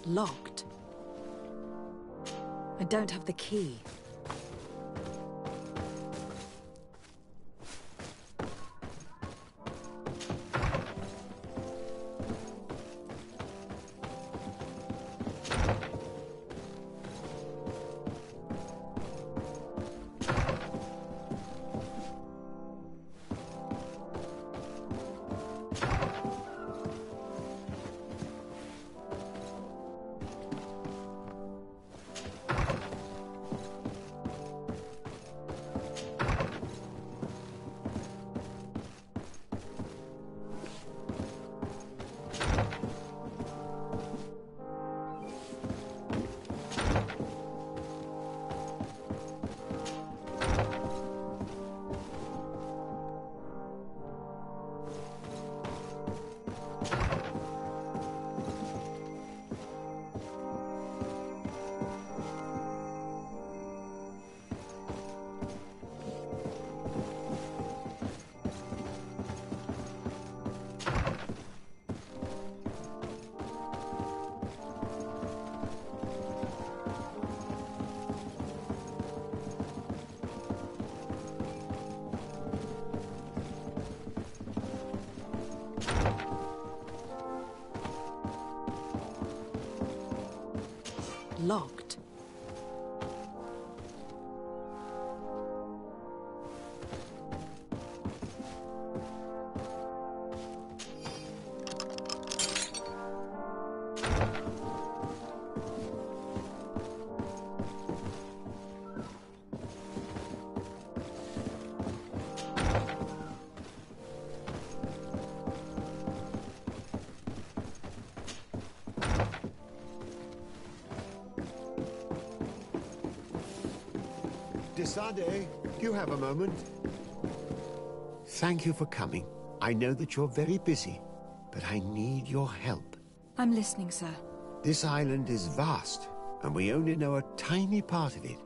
Locked. I don't have the key. Locked. Desade, do you have a moment? Thank you for coming. I know that you're very busy, but I need your help. I'm listening, sir. This island is vast, and we only know a tiny part of it.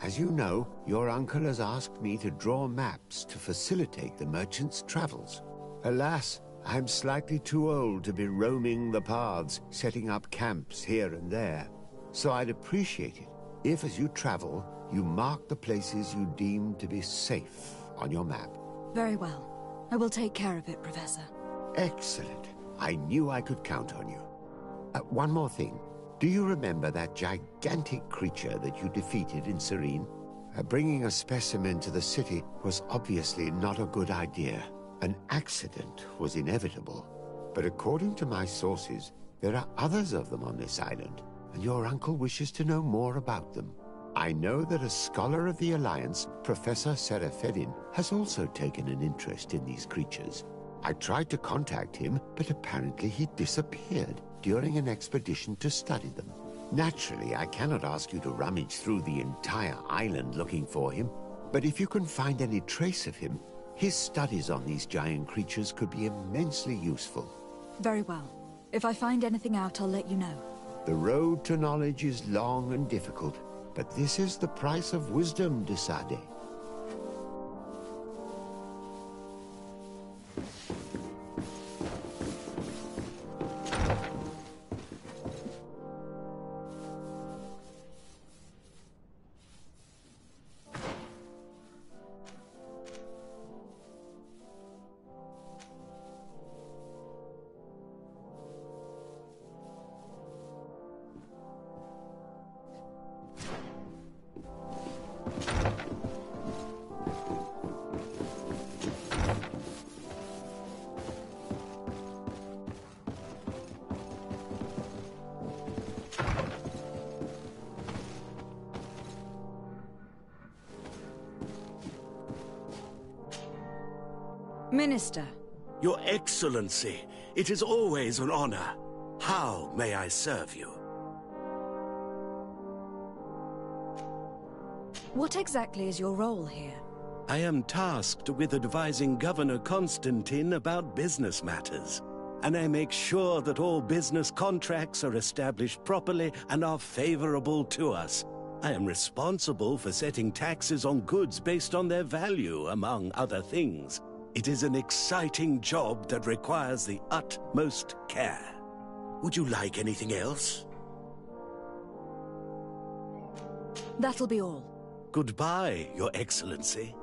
As you know, your uncle has asked me to draw maps to facilitate the merchant's travels. Alas, I'm slightly too old to be roaming the paths, setting up camps here and there. So I'd appreciate it if, as you travel, you mark the places you deem to be safe on your map. Very well. I will take care of it, Professor. Excellent. I knew I could count on you. One more thing. Do you remember that gigantic creature that you defeated in Serene? Bringing a specimen to the city was obviously not a good idea. An accident was inevitable. But according to my sources, there are others of them on this island, and your uncle wishes to know more about them. I know that a scholar of the Alliance, Professor Serafedin, has also taken an interest in these creatures. I tried to contact him, but apparently he disappeared during an expedition to study them. Naturally, I cannot ask you to rummage through the entire island looking for him, but if you can find any trace of him, his studies on these giant creatures could be immensely useful. Very well. If I find anything out, I'll let you know. The road to knowledge is long and difficult, but this is the price of wisdom, Desade. Minister. Your Excellency, it is always an honor. How may I serve you? What exactly is your role here? I am tasked with advising Governor Constantine about business matters, and I make sure that all business contracts are established properly and are favorable to us. I am responsible for setting taxes on goods based on their value, among other things. It is an exciting job that requires the utmost care. Would you like anything else? That'll be all. Goodbye, Your Excellency.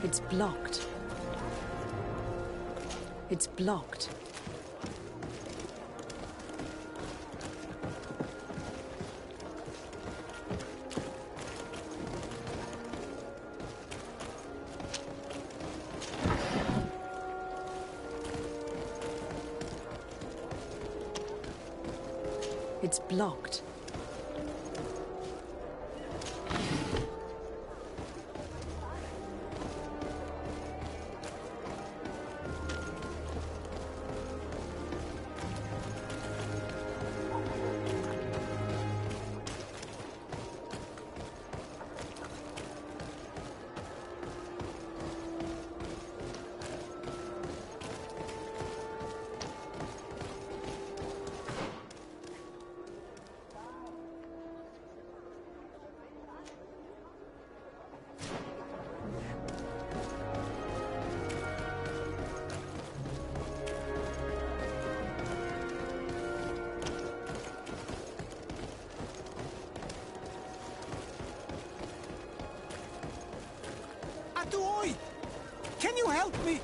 It's blocked. It's blocked. It's blocked. Atuoi! Can you help me?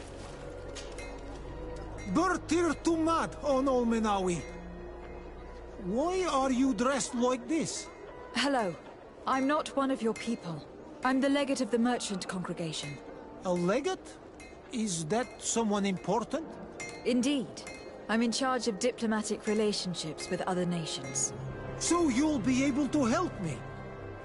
Bertir Tumad on Olmenawi. Why are you dressed like this? Hello. I'm not one of your people. I'm the legate of the merchant congregation. A legate? Is that someone important? Indeed. I'm in charge of diplomatic relationships with other nations. So you'll be able to help me.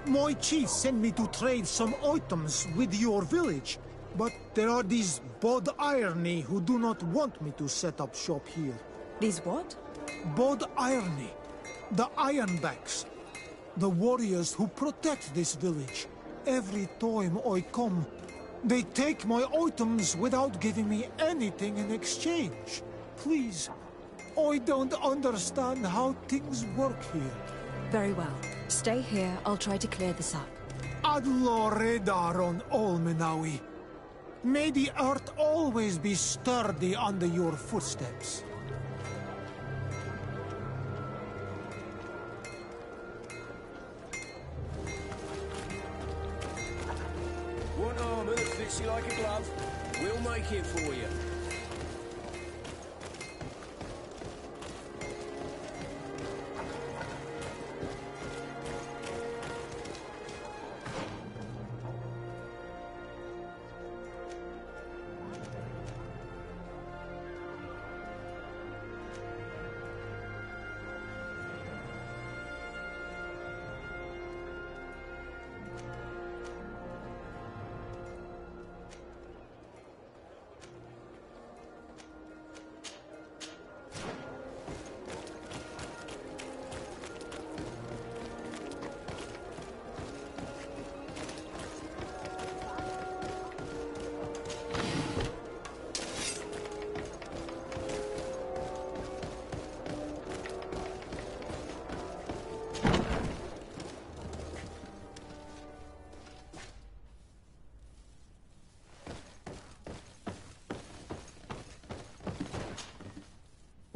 My chief sent me to trade some items with your village, but there are these Bod Irony who do not want me to set up shop here. These what? Bod Irony. The Ironbacks. The warriors who protect this village. Every time I come, they take my items without giving me anything in exchange. Please, I don't understand how things work here. Very well. Stay here. I'll try to clear this up. Adlo Redar on Olmenawi. May the earth always be sturdy under your footsteps. Want armor that fits you like a glove? We'll make it for you.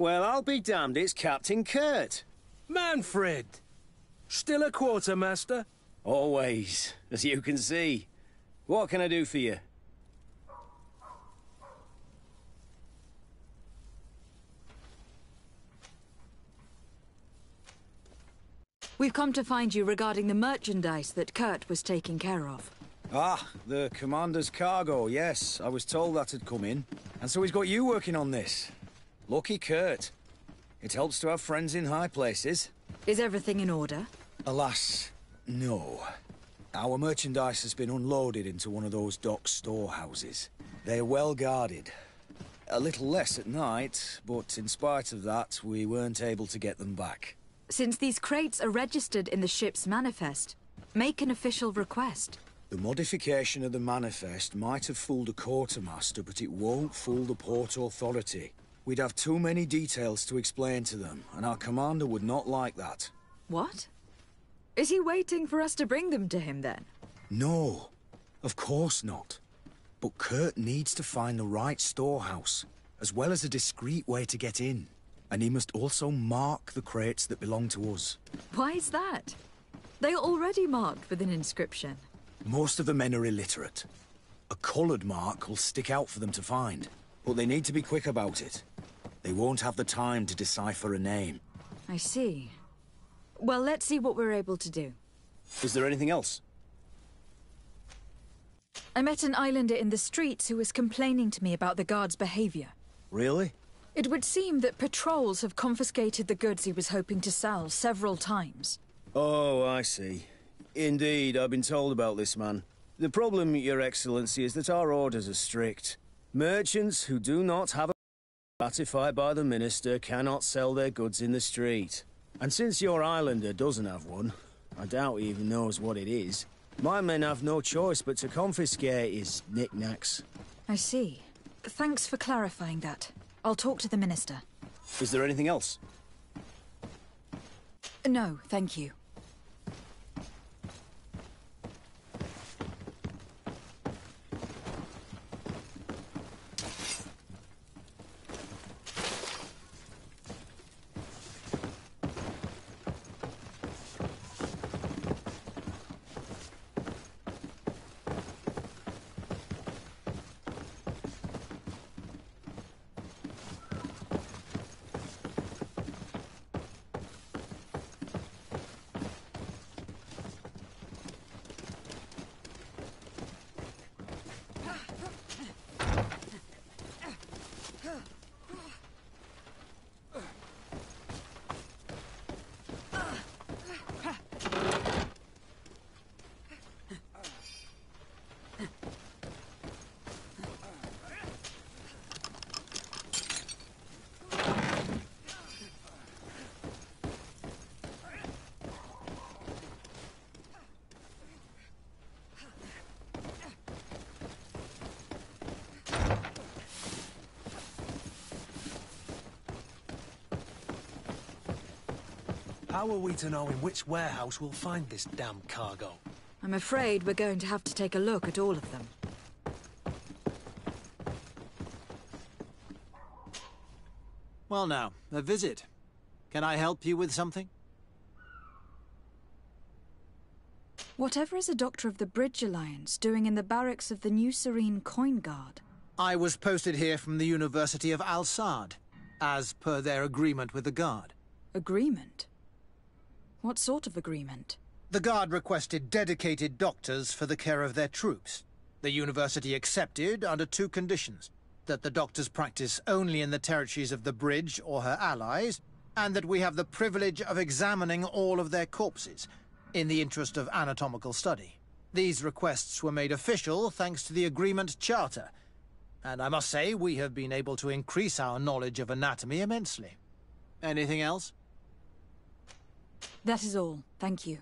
Well, I'll be damned, it's Captain Kurt. Manfred! Still a quartermaster? Always, as you can see. What can I do for you? We've come to find you regarding the merchandise that Kurt was taking care of. Ah, the commander's cargo, yes. I was told that had come in. And so he's got you working on this. Lucky Kurt. It helps to have friends in high places. Is everything in order? Alas, no. Our merchandise has been unloaded into one of those dock storehouses. They're well guarded. A little less at night, but in spite of that, we weren't able to get them back. Since these crates are registered in the ship's manifest, make an official request. The modification of the manifest might have fooled a quartermaster, but it won't fool the Port Authority. We'd have too many details to explain to them, and our commander would not like that. What? Is he waiting for us to bring them to him, then? No, of course not. But Kurt needs to find the right storehouse, as well as a discreet way to get in. And he must also mark the crates that belong to us. Why is that? They are already marked with an inscription. Most of the men are illiterate. A coloured mark will stick out for them to find, but they need to be quick about it. They won't have the time to decipher a name. I see. Well, let's see what we're able to do. Is there anything else? I met an islander in the streets who was complaining to me about the guard's behavior. Really? It would seem that patrols have confiscated the goods he was hoping to sell several times. Oh, I see. Indeed, I've been told about this man. The problem, Your Excellency, is that our orders are strict. Merchants who do not have a ratified by the Minister cannot sell their goods in the street. And since your islander doesn't have one, I doubt he even knows what it is, my men have no choice but to confiscate his knickknacks. I see. Thanks for clarifying that. I'll talk to the Minister. Is there anything else? No, thank you. How are we to know in which warehouse we'll find this damn cargo? I'm afraid we're going to have to take a look at all of them. Well now, a visit. Can I help you with something? Whatever is a doctor of the Bridge Alliance doing in the barracks of the New Serene Coin Guard? I was posted here from the University of Al-Sad, as per their agreement with the Guard. Agreement? What sort of agreement? The Guard requested dedicated doctors for the care of their troops. The University accepted under two conditions: that the doctors practice only in the territories of the Bridge or her allies, and that we have the privilege of examining all of their corpses, in the interest of anatomical study. These requests were made official thanks to the Agreement Charter, and I must say we have been able to increase our knowledge of anatomy immensely. Anything else? That is all, thank you.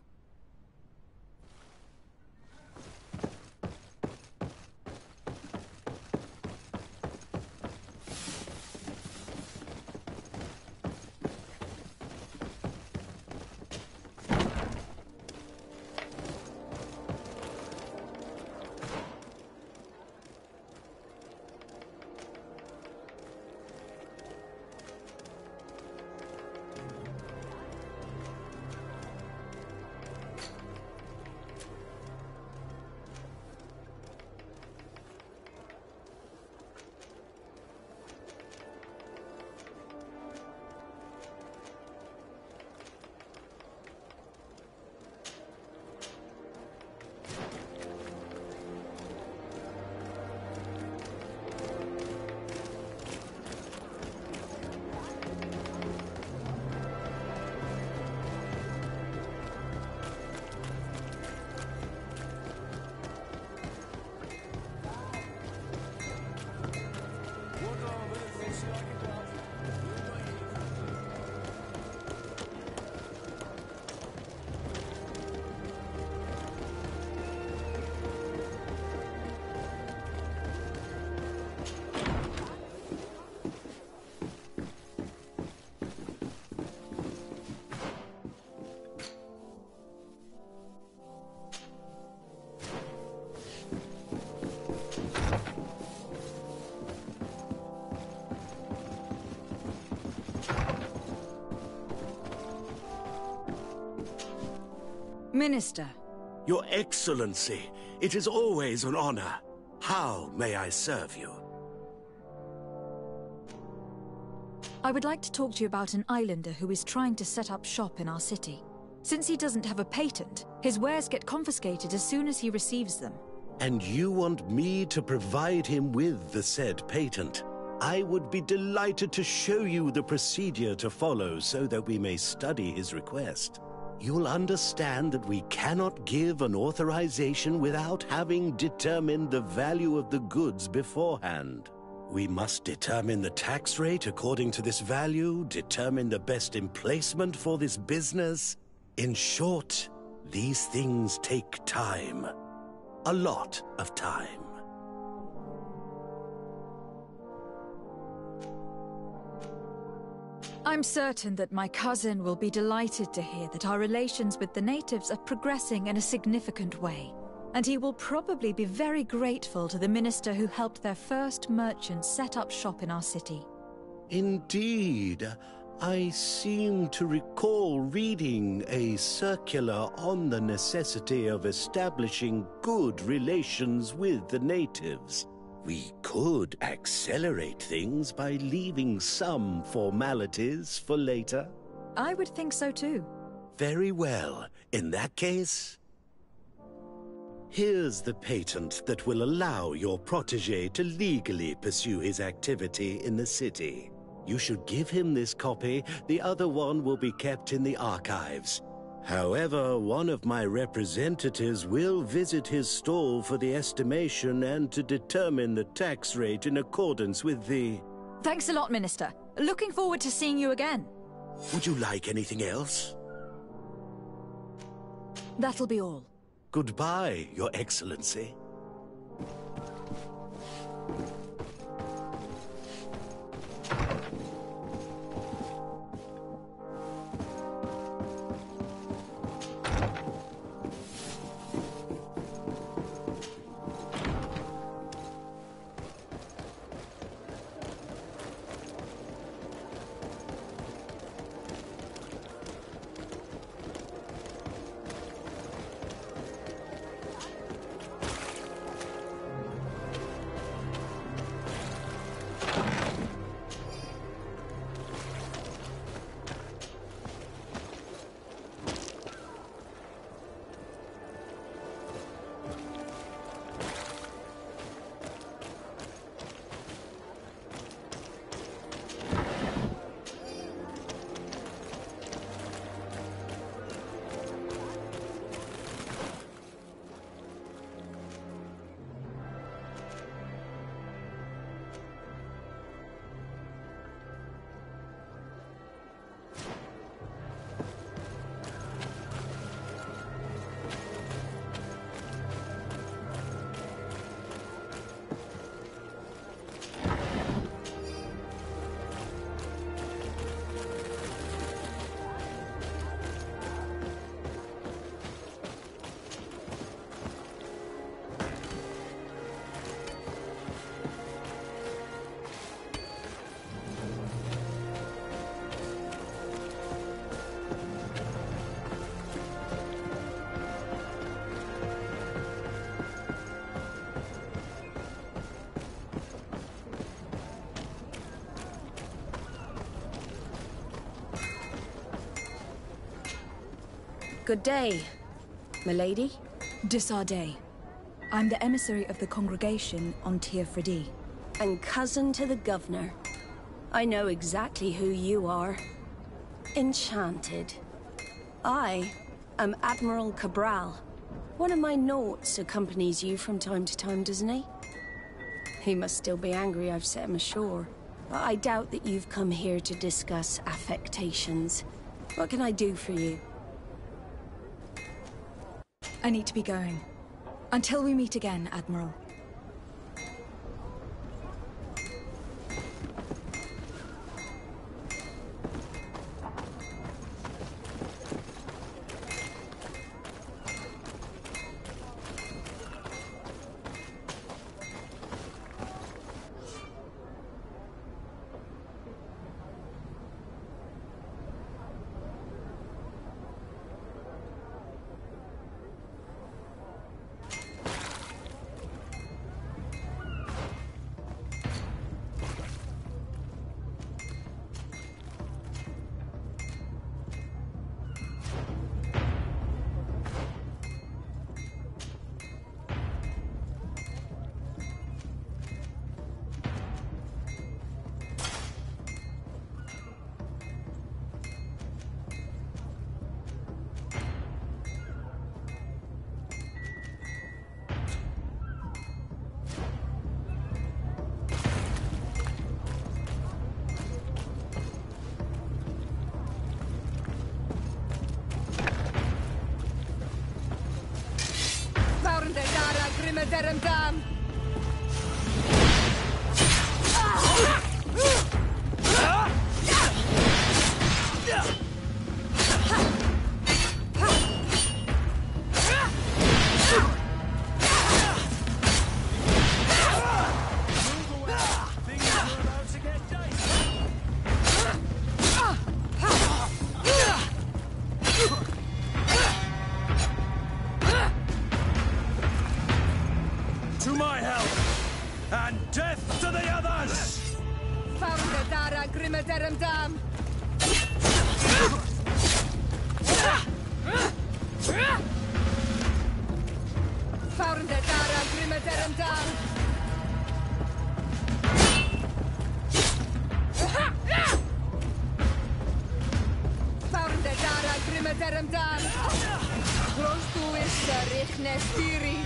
Minister. Your Excellency, it is always an honor. How may I serve you? I would like to talk to you about an islander who is trying to set up shop in our city. Since he doesn't have a patent, his wares get confiscated as soon as he receives them. And you want me to provide him with the said patent? I would be delighted to show you the procedure to follow so that we may study his request. You'll understand that we cannot give an authorization without having determined the value of the goods beforehand. We must determine the tax rate according to this value, determine the best emplacement for this business. In short, these things take time. A lot of time. I'm certain that my cousin will be delighted to hear that our relations with the natives are progressing in a significant way. And he will probably be very grateful to the minister who helped their first merchant set up shop in our city. Indeed. I seem to recall reading a circular on the necessity of establishing good relations with the natives. We could accelerate things by leaving some formalities for later. I would think so too. Very well. In that case, here's the patent that will allow your protege to legally pursue his activity in the city. You should give him this copy. The other one will be kept in the archives. However, one of my representatives will visit his stall for the estimation and to determine the tax rate in accordance with the... Thanks a lot, Minister. Looking forward to seeing you again. Would you like anything else? That'll be all. Goodbye, Your Excellency. Good day, milady. Desardet. I'm the emissary of the congregation on Tier-Fredy. And cousin to the governor. I know exactly who you are. Enchanted. I am Admiral Cabral. One of my naughts accompanies you from time to time, doesn't he? He must still be angry I've set him ashore. But I doubt that you've come here to discuss affectations. What can I do for you? I need to be going. Until we meet again, Admiral. Grimaterum Dam! To my help! And death to the others! Found Dara Grimaterum Dam! Found Dara Grimaterum Dam! Found Dara Grimaterum Dam! Close to is Richnes Tiri!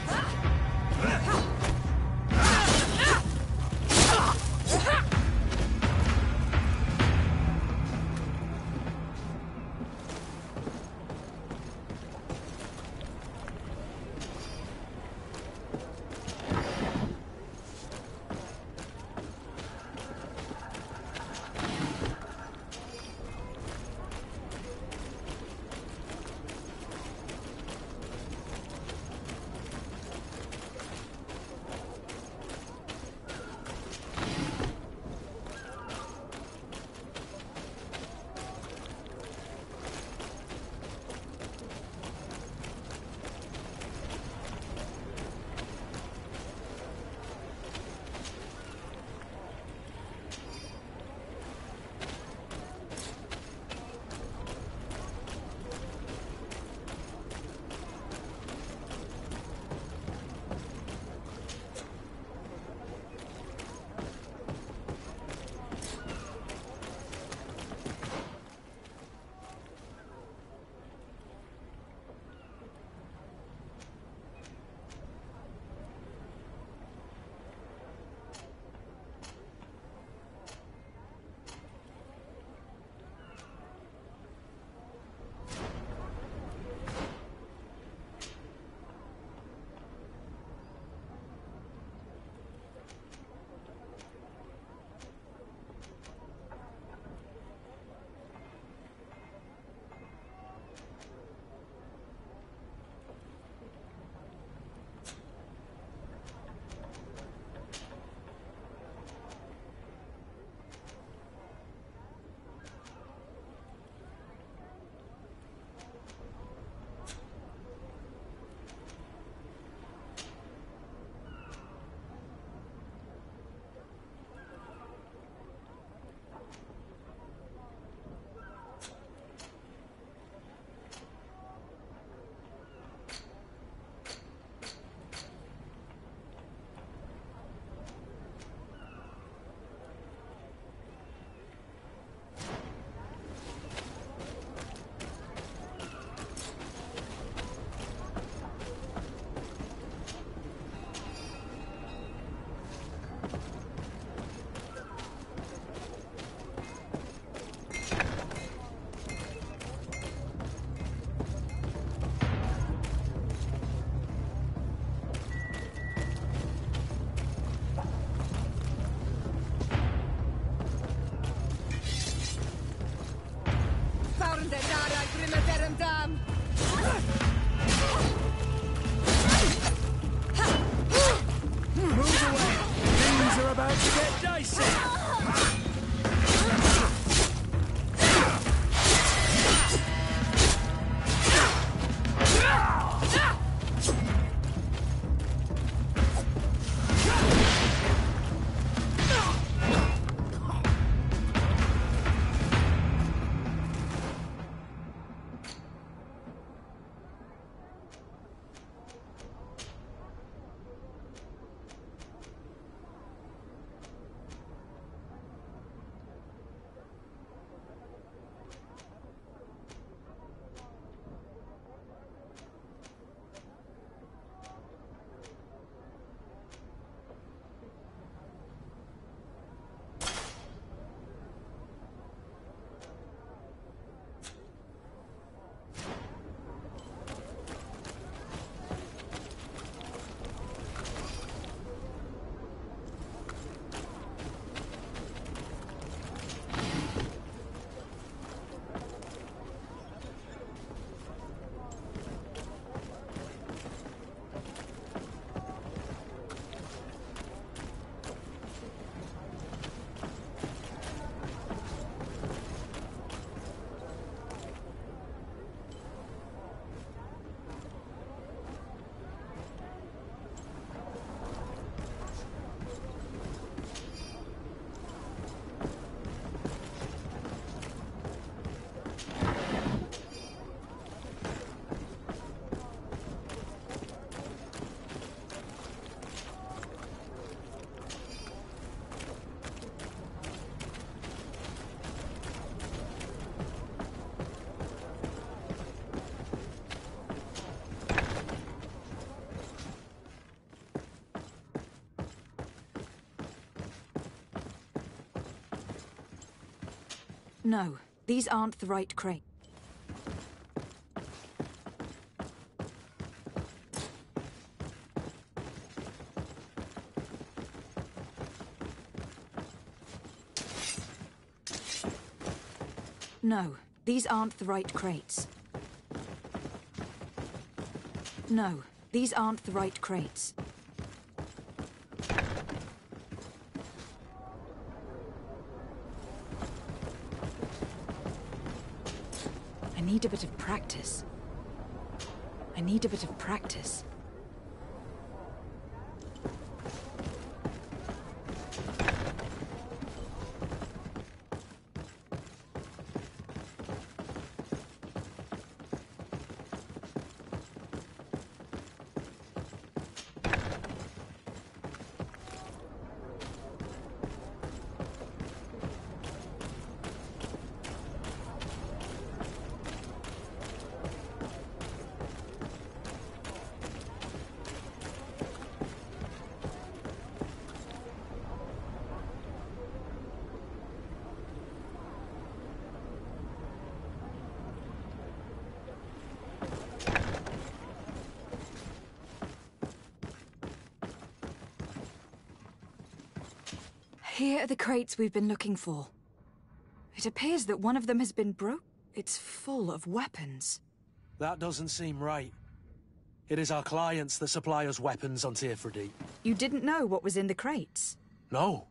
No, these aren't the right crate. No, these aren't the right crates. No, these aren't the right crates. I need a bit of practice. I need a bit of practice. Here are the crates we've been looking for. It appears that one of them has been broke. It's full of weapons. That doesn't seem right. It is our clients that supply us weapons on Tearfredy. You didn't know what was in the crates? No.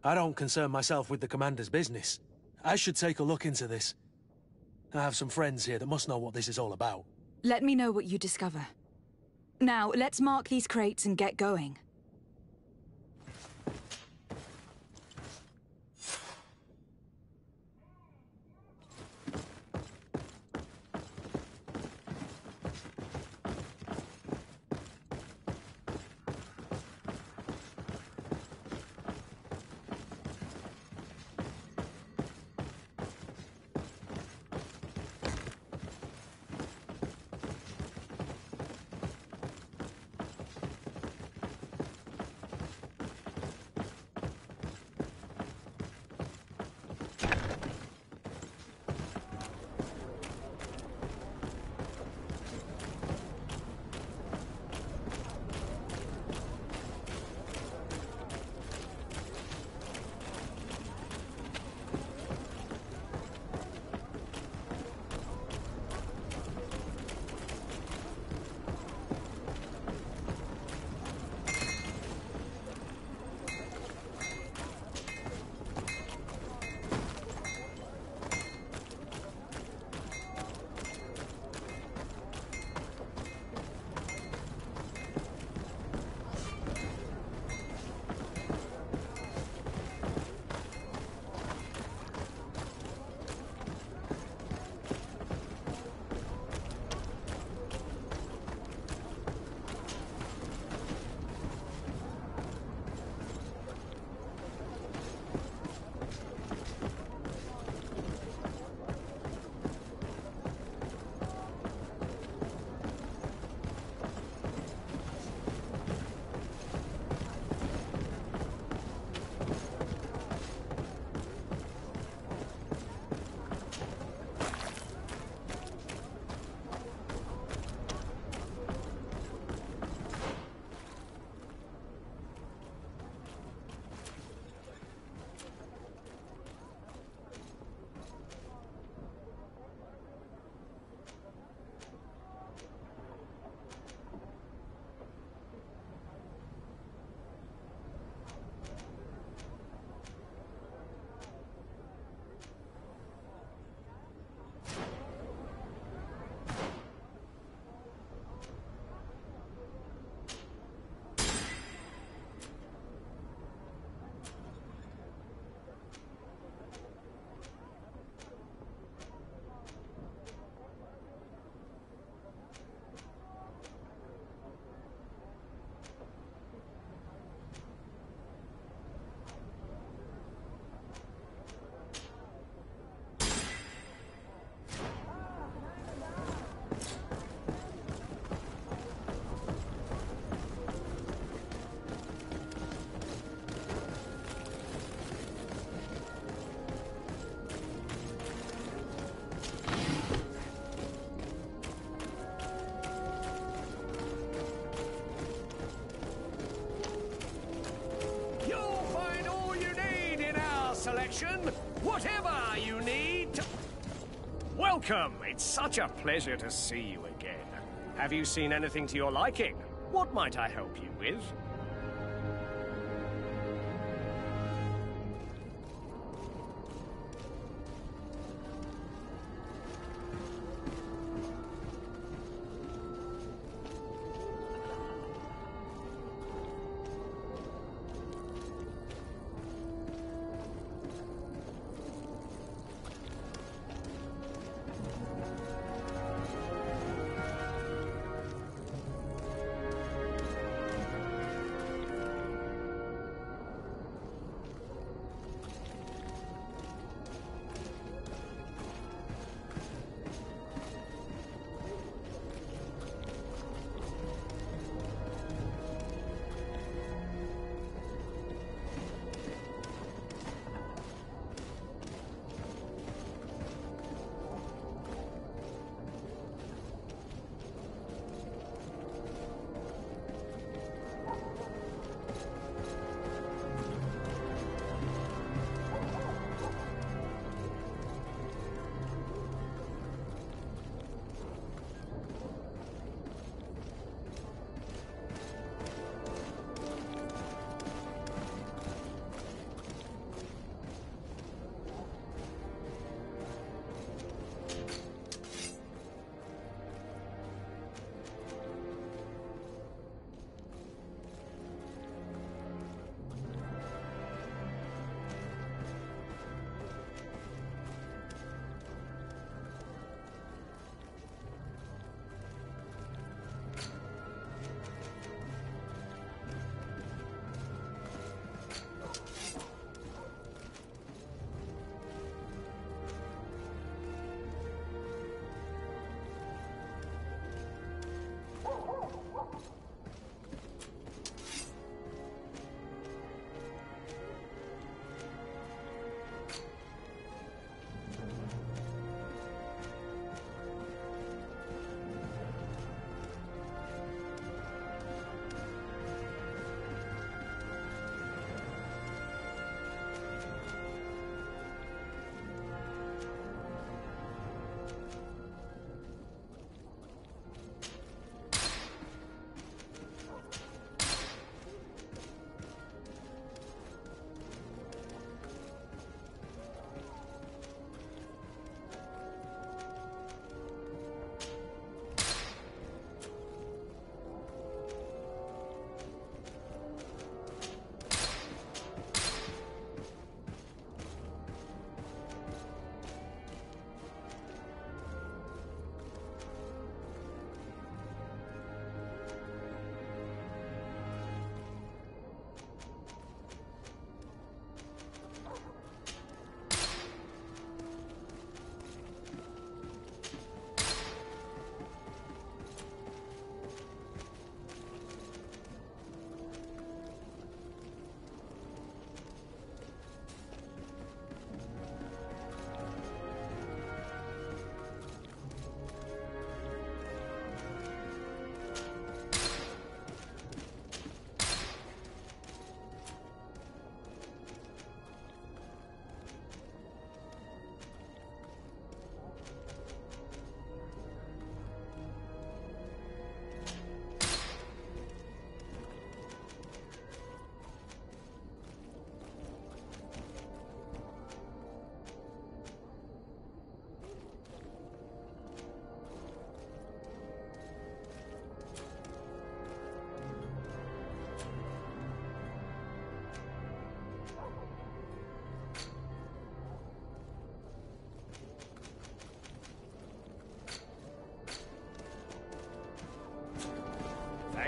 I don't concern myself with the commander's business. I should take a look into this. I have some friends here that must know what this is all about. Let me know what you discover. Now, let's mark these crates and get going. protection, whatever you need. Welcome. It's such a pleasure to see you again. Have you seen anything to your liking? What might I help you with?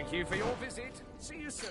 Thank you for your visit. See you soon.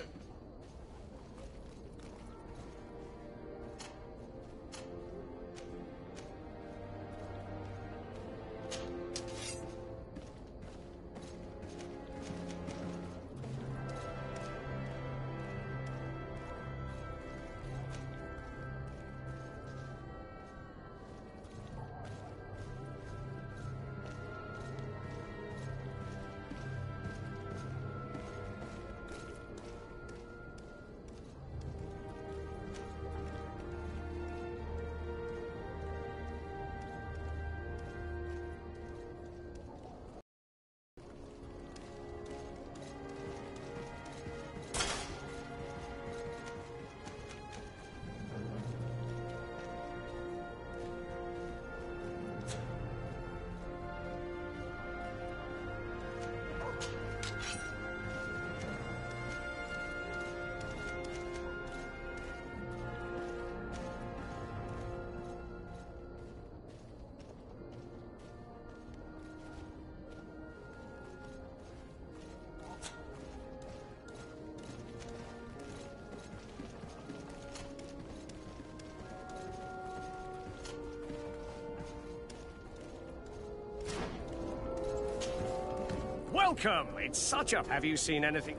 welcome. It's such a... Have you seen anything?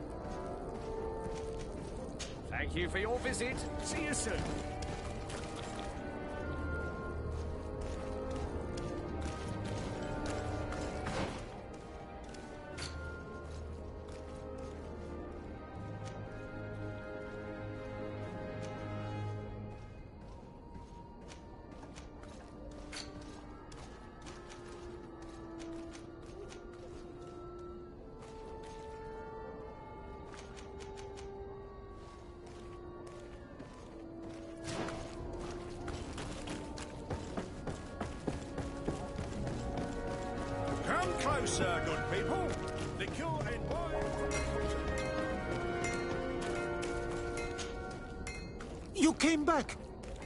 Thank you for your visit. See you soon. Come closer, good people. Liqueur and wine. You came back.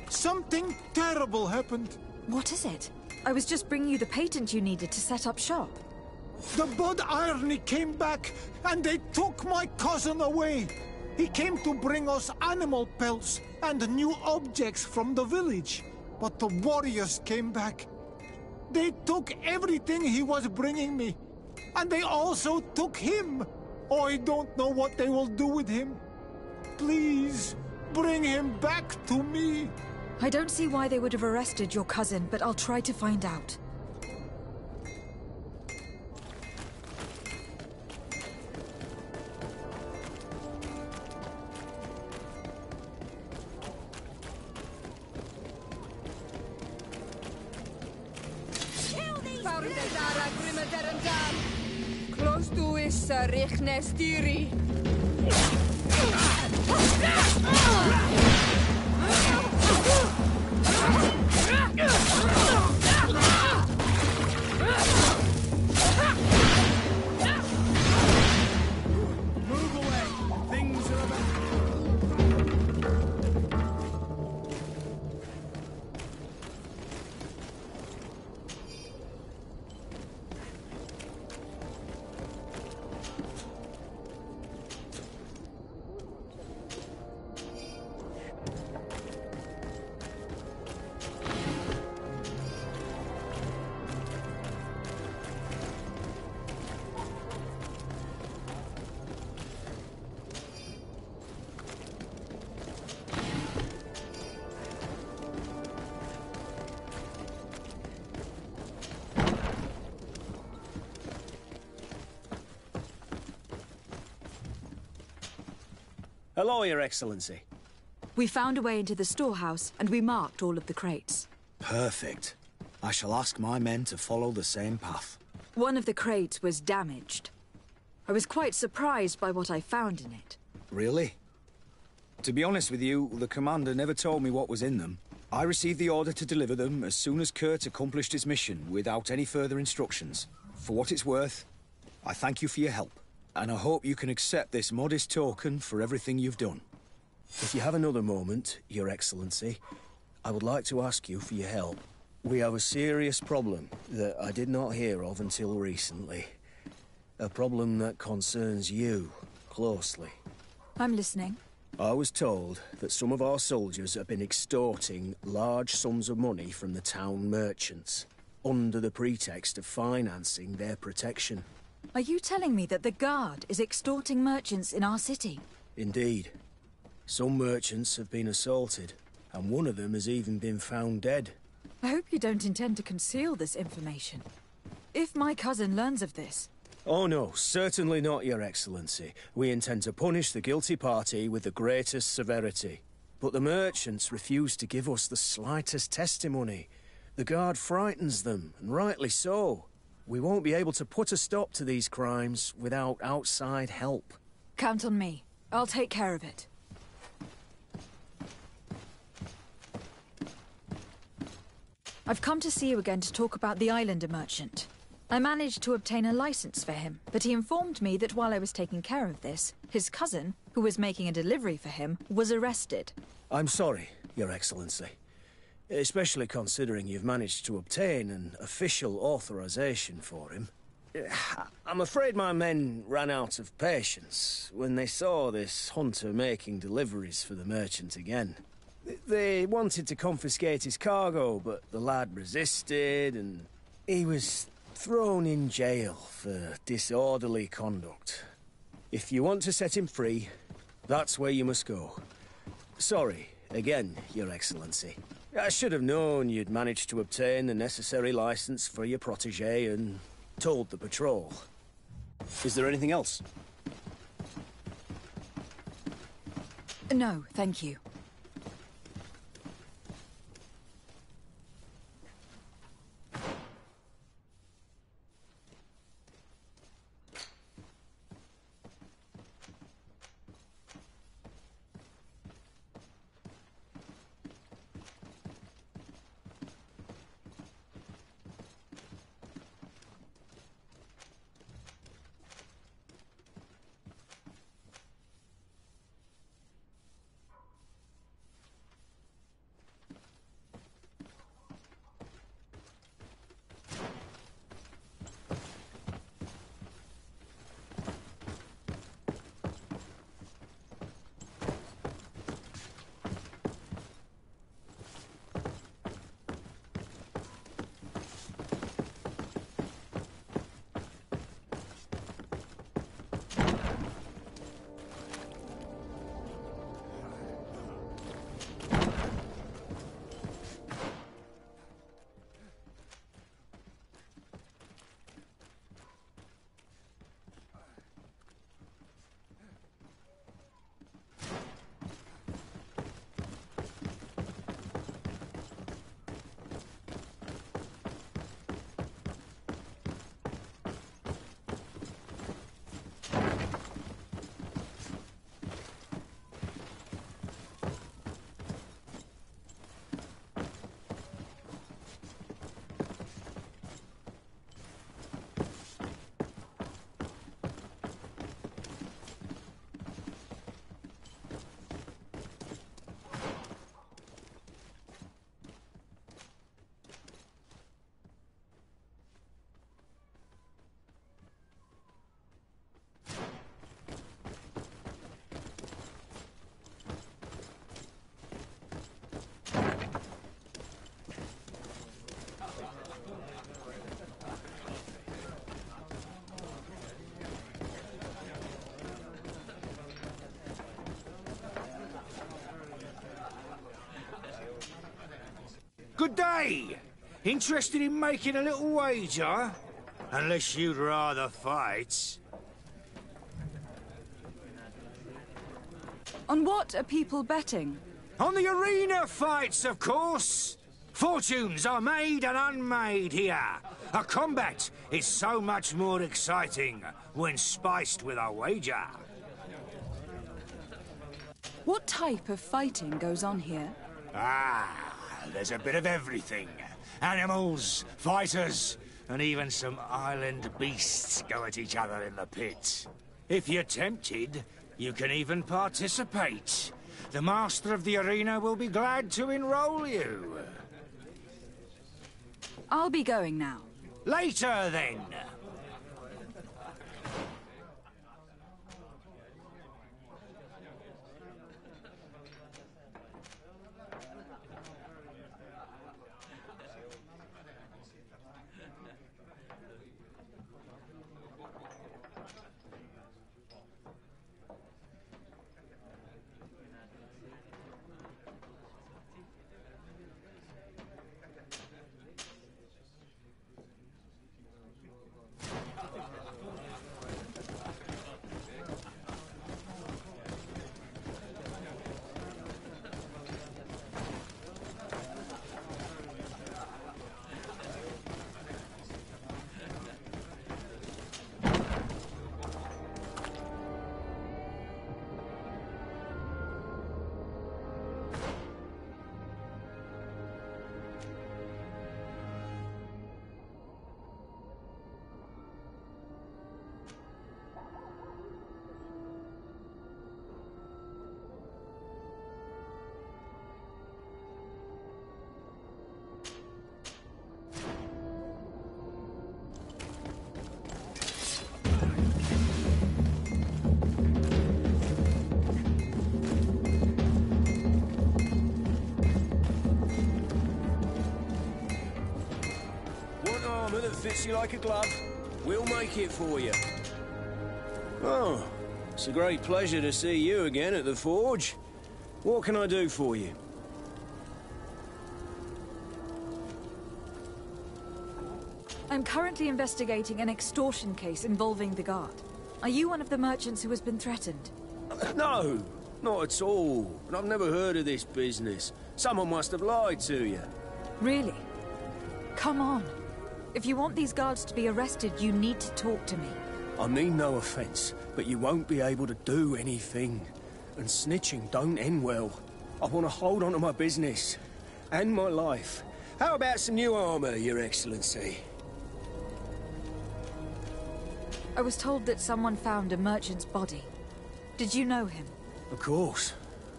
Something terrible happened. What is it? I was just bringing you the patent you needed to set up shop. The Bud Irony came back, and they took my cousin away. He came to bring us animal pelts and new objects from the village. But the warriors came back. They took everything he was bringing me. And they also took him. I don't know what they will do with him. Please, bring him back to me. I don't see why they would have arrested your cousin, but I'll try to find out. Close to is Richnes Tiri. Move away. Things are about... Hello, Your Excellency. We found a way into the storehouse, and we marked all of the crates. Perfect. I shall ask my men to follow the same path. One of the crates was damaged. I was quite surprised by what I found in it. Really? To be honest with you, the commander never told me what was in them. I received the order to deliver them as soon as Kurt accomplished his mission, without any further instructions. For what it's worth, I thank you for your help, and I hope you can accept this modest token for everything you've done. If you have another moment, Your Excellency, I would like to ask you for your help. We have a serious problem that I did not hear of until recently. A problem that concerns you closely. I'm listening. I was told that some of our soldiers have been extorting large sums of money from the town merchants, under the pretext of financing their protection. Are you telling me that the Guard is extorting merchants in our city? Indeed. Some merchants have been assaulted, and one of them has even been found dead. I hope you don't intend to conceal this information. If my cousin learns of this... Oh no, certainly not, Your Excellency. We intend to punish the guilty party with the greatest severity. But the merchants refuse to give us the slightest testimony. The Guard frightens them, and rightly so. We won't be able to put a stop to these crimes without outside help. Count on me. I'll take care of it. I've come to see you again to talk about the Islander merchant. I managed to obtain a license for him, but he informed me that while I was taking care of this, his cousin, who was making a delivery for him, was arrested. I'm sorry, Your Excellency. Especially considering you've managed to obtain an official authorization for him. I'm afraid my men ran out of patience when they saw this hunter making deliveries for the merchant again. They wanted to confiscate his cargo, but the lad resisted, and he was thrown in jail for disorderly conduct. If you want to set him free, that's where you must go. Sorry, again, Your Excellency. I should have known you'd managed to obtain the necessary license for your protege and told the patrol. Is there anything else? No, thank you. Good day! Interested in making a little wager? Unless you'd rather fight. On what are people betting? On the arena fights, of course! Fortunes are made and unmade here. A combat is so much more exciting when spiced with a wager. What type of fighting goes on here? There's a bit of everything. Animals, fighters, and even some island beasts go at each other in the pit. If you're tempted, you can even participate. The master of the arena will be glad to enroll you. I'll be going now. Later, then. armor that fits you like a glove. We'll make it for you. Oh, it's a great pleasure to see you again at the Forge. What can I do for you? I'm currently investigating an extortion case involving the Guard. Are you one of the merchants who has been threatened? No, not at all. But I've never heard of this business. Someone must have lied to you. Really? Come on. If you want these guards to be arrested, you need to talk to me. I mean no offense, but you won't be able to do anything. And snitching don't end well. I want to hold on to my business. And my life. How about some new armor, Your Excellency? I was told that someone found a merchant's body. Did you know him? Of course.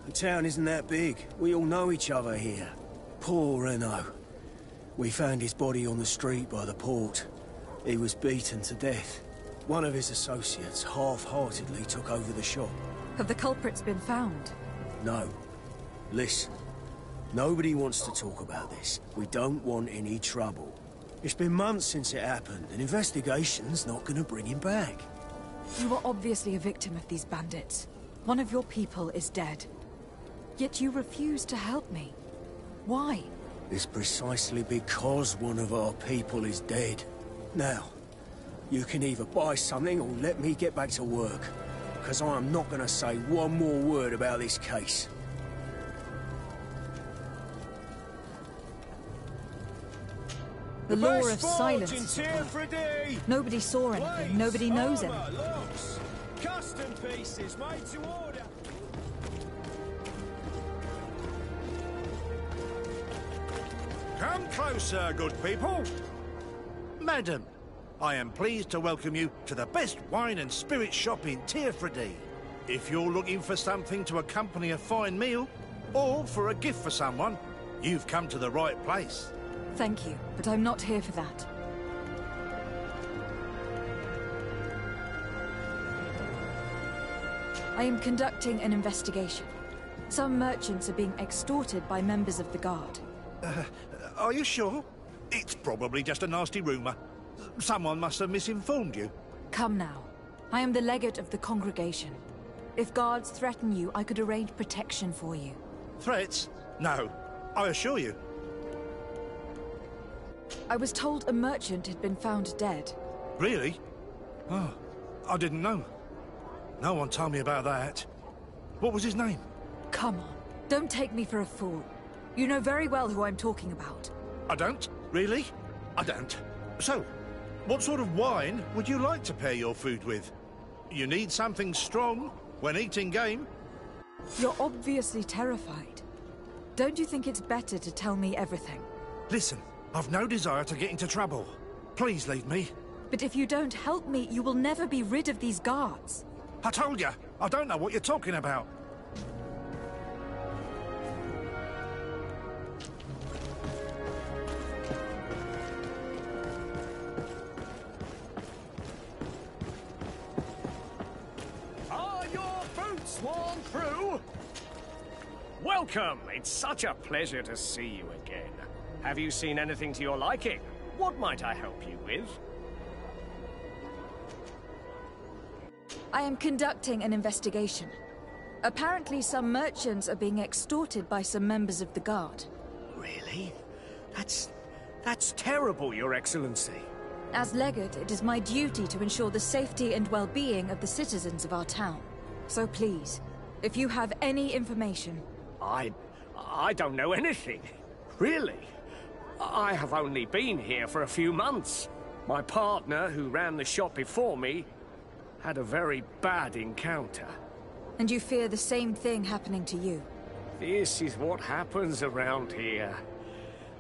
The town isn't that big. We all know each other here. Poor Renault. We found his body on the street by the port. He was beaten to death. One of his associates half-heartedly took over the shop. Have the culprits been found? No. Listen. Nobody wants to talk about this. We don't want any trouble. It's been months since it happened. An investigation's not gonna bring him back. You were obviously a victim of these bandits. One of your people is dead. Yet you refuse to help me. Why? It's precisely because one of our people is dead. Now, you can either buy something or let me get back to work. Because I'm not gonna say one more word about this case. The law of silence. Nobody saw anything, nobody knows anything. Custom pieces made to order. Come closer, good people. Madam, I am pleased to welcome you to the best wine and spirit shop in Tirfredy. If you're looking for something to accompany a fine meal, or for a gift for someone, you've come to the right place. Thank you, but I'm not here for that. I am conducting an investigation. Some merchants are being extorted by members of the Guard. Are you sure? It's probably just a nasty rumor. Someone must have misinformed you. Come now. I am the legate of the congregation. If guards threaten you, I could arrange protection for you. Threats? No, I assure you. I was told a merchant had been found dead. Really? Oh, I didn't know. No one told me about that. What was his name? Come on, don't take me for a fool. You know very well who I'm talking about. I don't? Really? I don't. So, what sort of wine would you like to pair your food with? You need something strong when eating game. You're obviously terrified. Don't you think it's better to tell me everything? Listen, I've no desire to get into trouble. Please leave me. But if you don't help me, you will never be rid of these guards. I told you, I don't know what you're talking about. Are your boots worn through? Welcome! It's such a pleasure to see you again. Have you seen anything to your liking? What might I help you with? I am conducting an investigation. Apparently some merchants are being extorted by some members of the Guard. Really? That's terrible, Your Excellency. As legate, it is my duty to ensure the safety and well-being of the citizens of our town. So please, if you have any information... I don't know anything. Really? I have only been here for a few months. My partner, who ran the shop before me, had a very bad encounter. And you fear the same thing happening to you? This is what happens around here.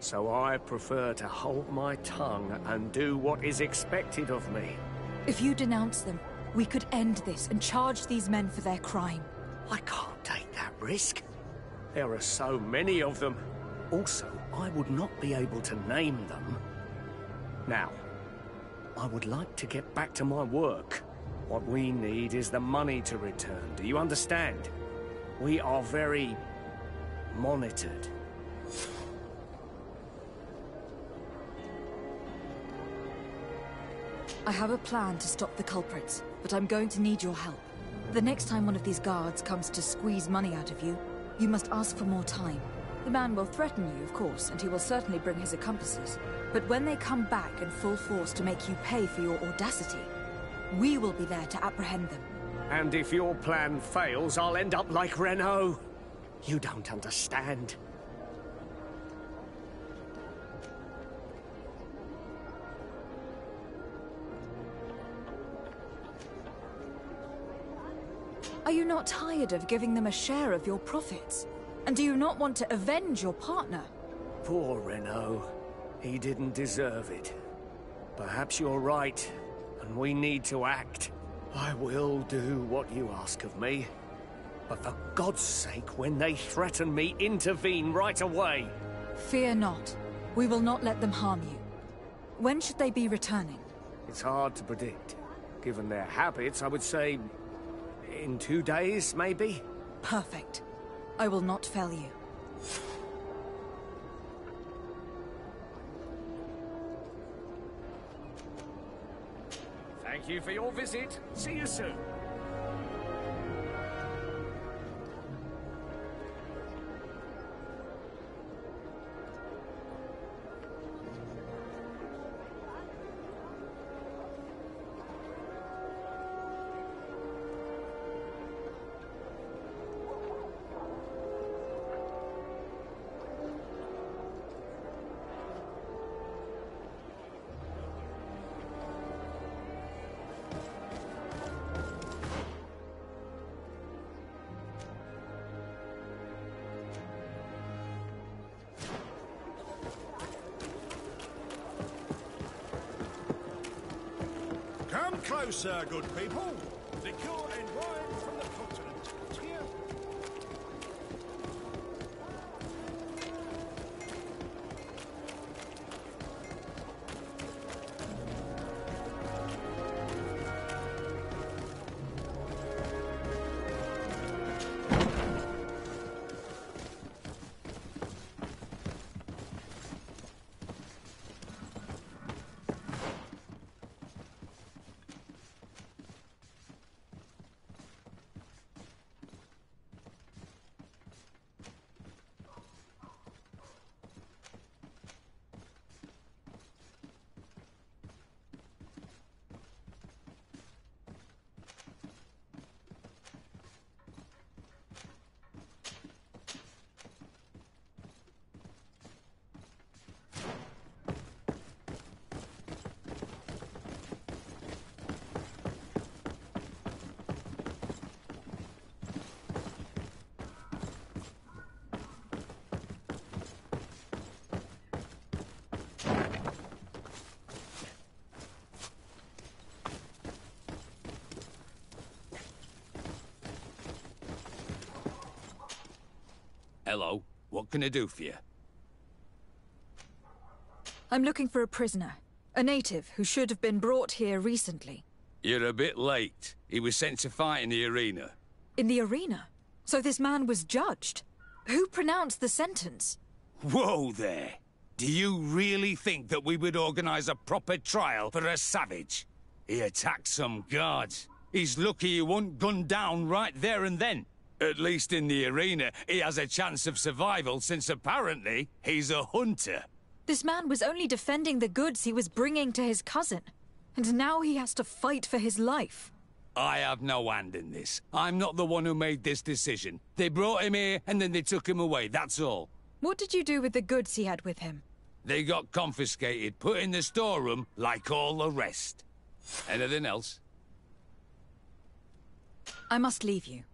So I prefer to hold my tongue and do what is expected of me. If you denounce them, we could end this and charge these men for their crime. I can't take that risk. There are so many of them. Also, I would not be able to name them. Now, I would like to get back to my work. What we need is the money to return. Do you understand? We are very monitored. I have a plan to stop the culprits, but I'm going to need your help. The next time one of these guards comes to squeeze money out of you, you must ask for more time. The man will threaten you, of course, and he will certainly bring his accomplices. But when they come back in full force to make you pay for your audacity, we will be there to apprehend them. And if your plan fails, I'll end up like Renault. You don't understand. Are you not tired of giving them a share of your profits? And do you not want to avenge your partner? Poor Renault. He didn't deserve it. Perhaps you're right, and we need to act. I will do what you ask of me. But for God's sake, when they threaten me, intervene right away. Fear not. We will not let them harm you. When should they be returning? It's hard to predict. Given their habits, I would say... in 2 days, maybe? Perfect. I will not fail you. Thank you for your visit. See you soon. Come closer, good people. Liqueur and wine from the continent. Here. Hello. What can I do for you? I'm looking for a prisoner. A native who should have been brought here recently. You're a bit late. He was sent to fight in the arena. In the arena? So this man was judged? Who pronounced the sentence? Whoa there! Do you really think that we would organize a proper trial for a savage? He attacked some guards. He's lucky he wasn't gunned down right there and then. At least in the arena, he has a chance of survival since apparently he's a hunter. This man was only defending the goods he was bringing to his cousin. And now he has to fight for his life. I have no hand in this. I'm not the one who made this decision. They brought him here and then they took him away, that's all. What did you do with the goods he had with him? They got confiscated, put in the storeroom like all the rest. Anything else? I must leave you.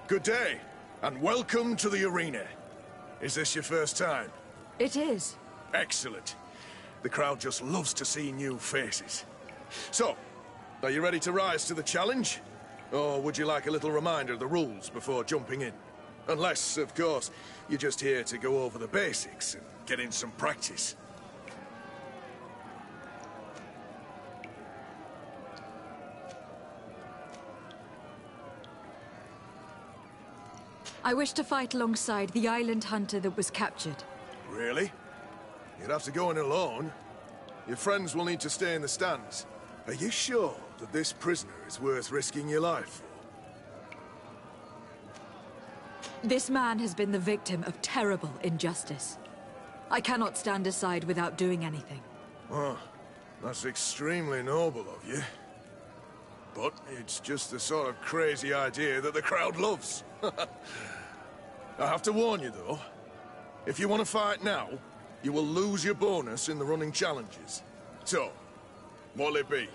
Good day, and welcome to the arena. Is this your first time? It is. Excellent. The crowd just loves to see new faces. So, are you ready to rise to the challenge? Or would you like a little reminder of the rules before jumping in? Unless, of course, you're just here to go over the basics and get in some practice. I wish to fight alongside the island hunter that was captured. Really? You'd have to go in alone. Your friends will need to stay in the stands. Are you sure that this prisoner is worth risking your life for? This man has been the victim of terrible injustice. I cannot stand aside without doing anything. Oh, that's extremely noble of you. But it's just the sort of crazy idea that the crowd loves. I have to warn you, though. If you want to fight now, you will lose your bonus in the running challenges. So, what'll it be?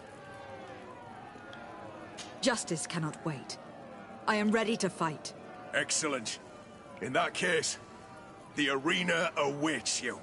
Justice cannot wait. I am ready to fight. Excellent. In that case, the arena awaits you.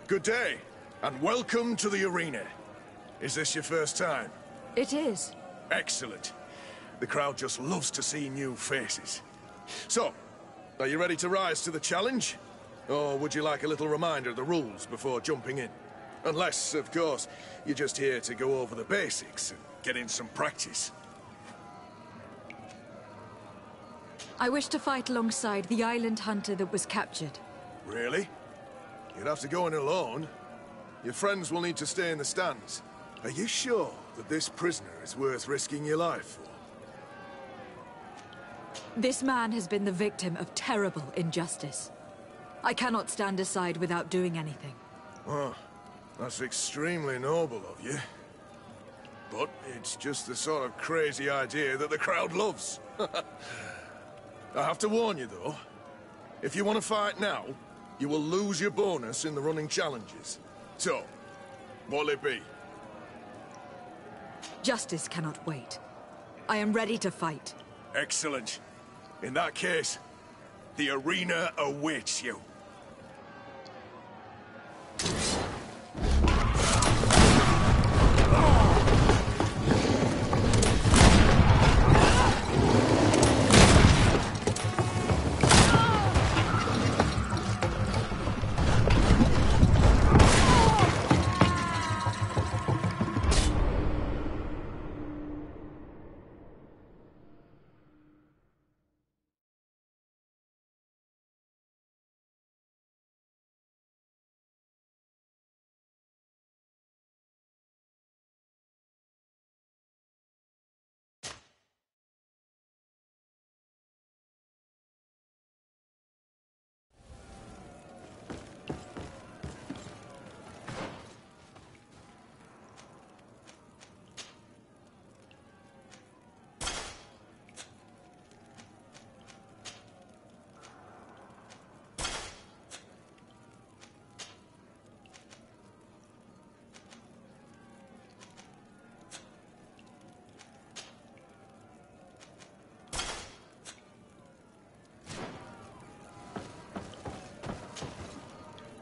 Good day, and welcome to the arena. Is this your first time? It is. Excellent. The crowd just loves to see new faces. So, are you ready to rise to the challenge? Or would you like a little reminder of the rules before jumping in? Unless, of course, you're just here to go over the basics and get in some practice. I wish to fight alongside the island hunter that was captured. Really? You'd have to go in alone. Your friends will need to stay in the stands. Are you sure that this prisoner is worth risking your life for? This man has been the victim of terrible injustice. I cannot stand aside without doing anything. Oh, that's extremely noble of you. But it's just the sort of crazy idea that the crowd loves. I have to warn you, though. If you want to fight now, you will lose your bonus in the running challenges. So, what'll it be? Justice cannot wait. I am ready to fight. Excellent. In that case, the arena awaits you.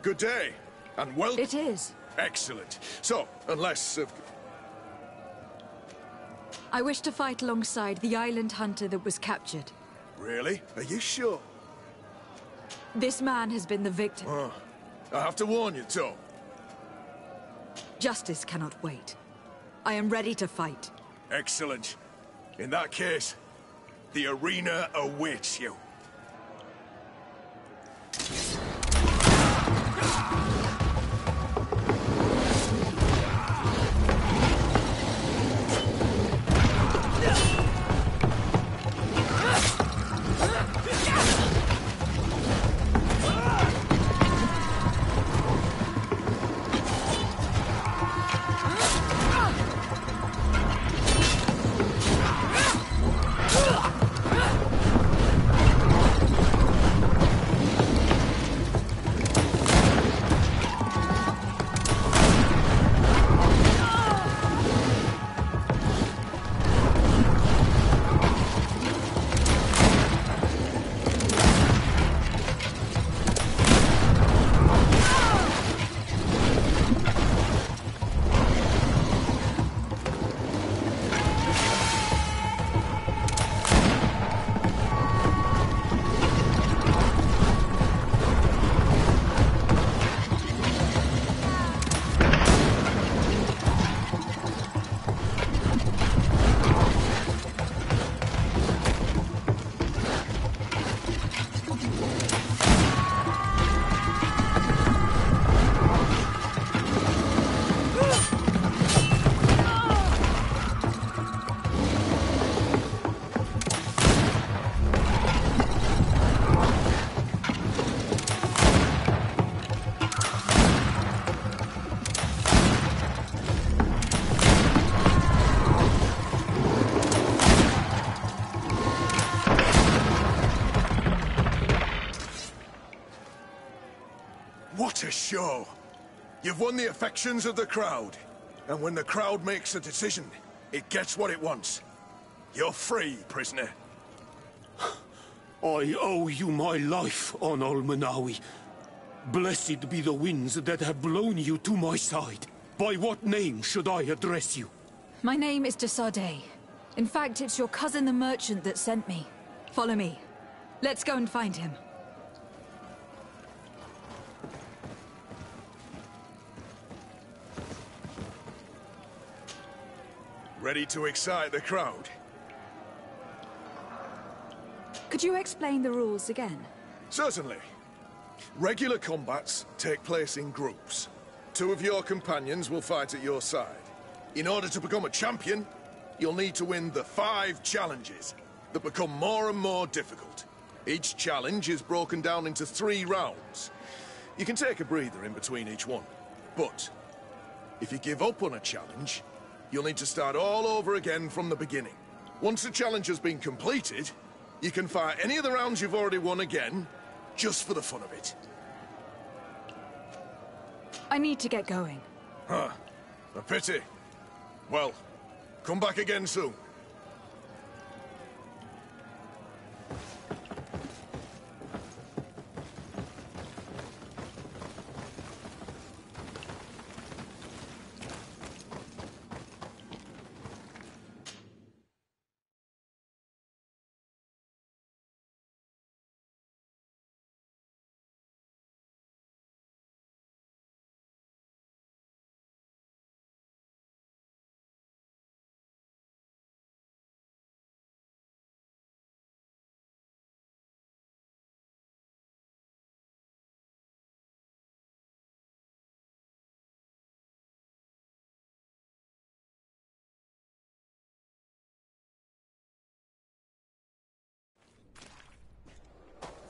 Good day, and welcome. It is. Excellent. So, unless... I wish to fight alongside the island hunter that was captured. Really? Are you sure? This man has been the victim. Oh, I have to warn you, Tom. Justice cannot wait. I am ready to fight. Excellent. In that case, the arena awaits you. What a show! You've won the affections of the crowd. And when the crowd makes a decision, it gets what it wants. You're free, prisoner. I owe you my life, Onol Manawi. Blessed be the winds that have blown you to my side. By what name should I address you? My name is Desade. In fact, it's your cousin the merchant that sent me. Follow me. Let's go and find him. Ready to excite the crowd? Could you explain the rules again? Certainly. Regular combats take place in groups. 2 of your companions will fight at your side. In order to become a champion, you'll need to win the 5 challenges that become more and more difficult. Each challenge is broken down into 3 rounds. You can take a breather in between each one. But if you give up on a challenge, you'll need to start all over again from the beginning. Once the challenge has been completed, you can fire any of the rounds you've already won again, just for the fun of it. I need to get going. Huh. A pity. Well, come back again soon.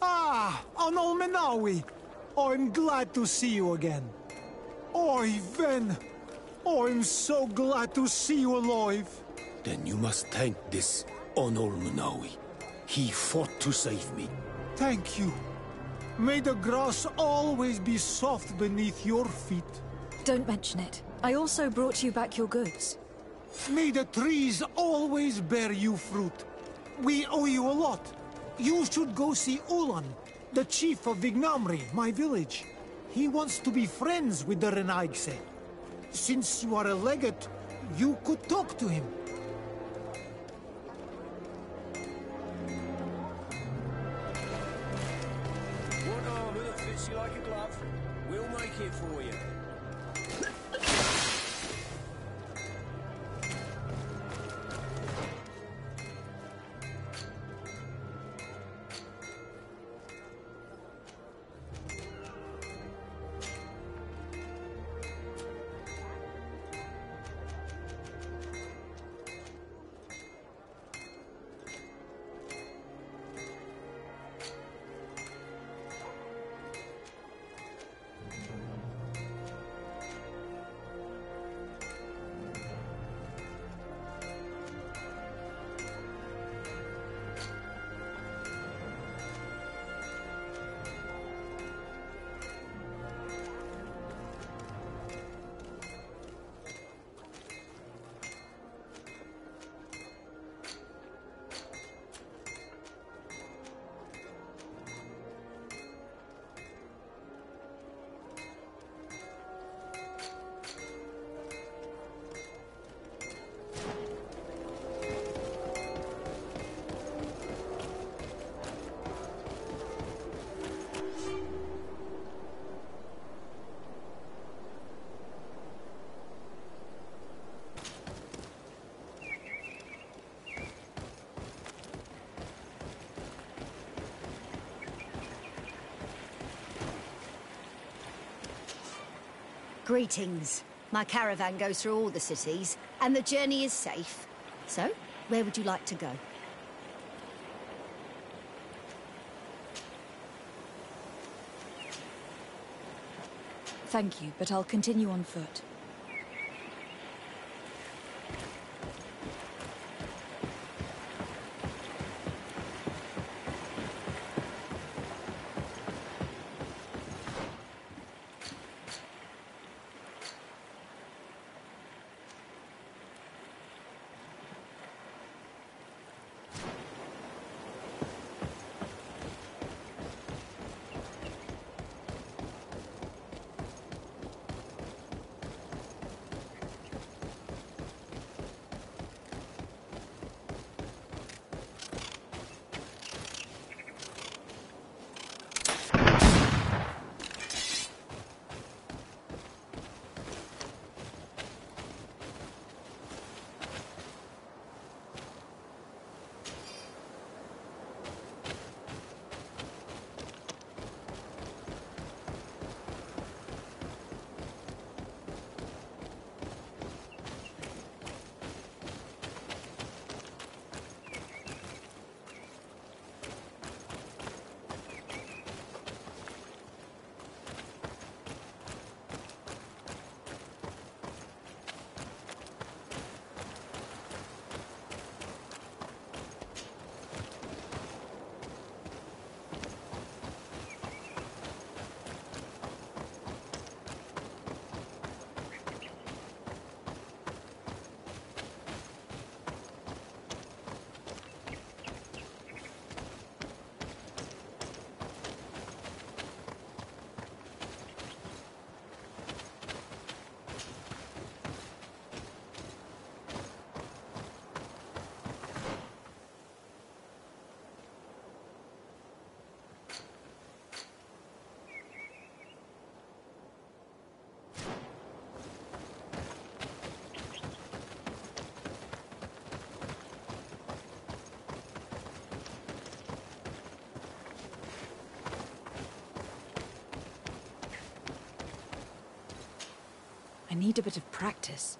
Ah, Anol Menawi. I'm glad to see you again. Oi, Ven. I'm so glad to see you alive. Then you must thank this Onol Munawi. He fought to save me. Thank you. May the grass always be soft beneath your feet. Don't mention it. I also brought you back your goods. May the trees always bear you fruit. We owe you a lot. You should go see Ulan, the chief of Vignamri, my village. He wants to be friends with the Renaigse. Since you are a legate, you could talk to him. One armor that fits you like a glove. We'll make it for you. Greetings. My caravan goes through all the cities, and the journey is safe. So, where would you like to go? Thank you, but I'll continue on foot. need a bit of practice.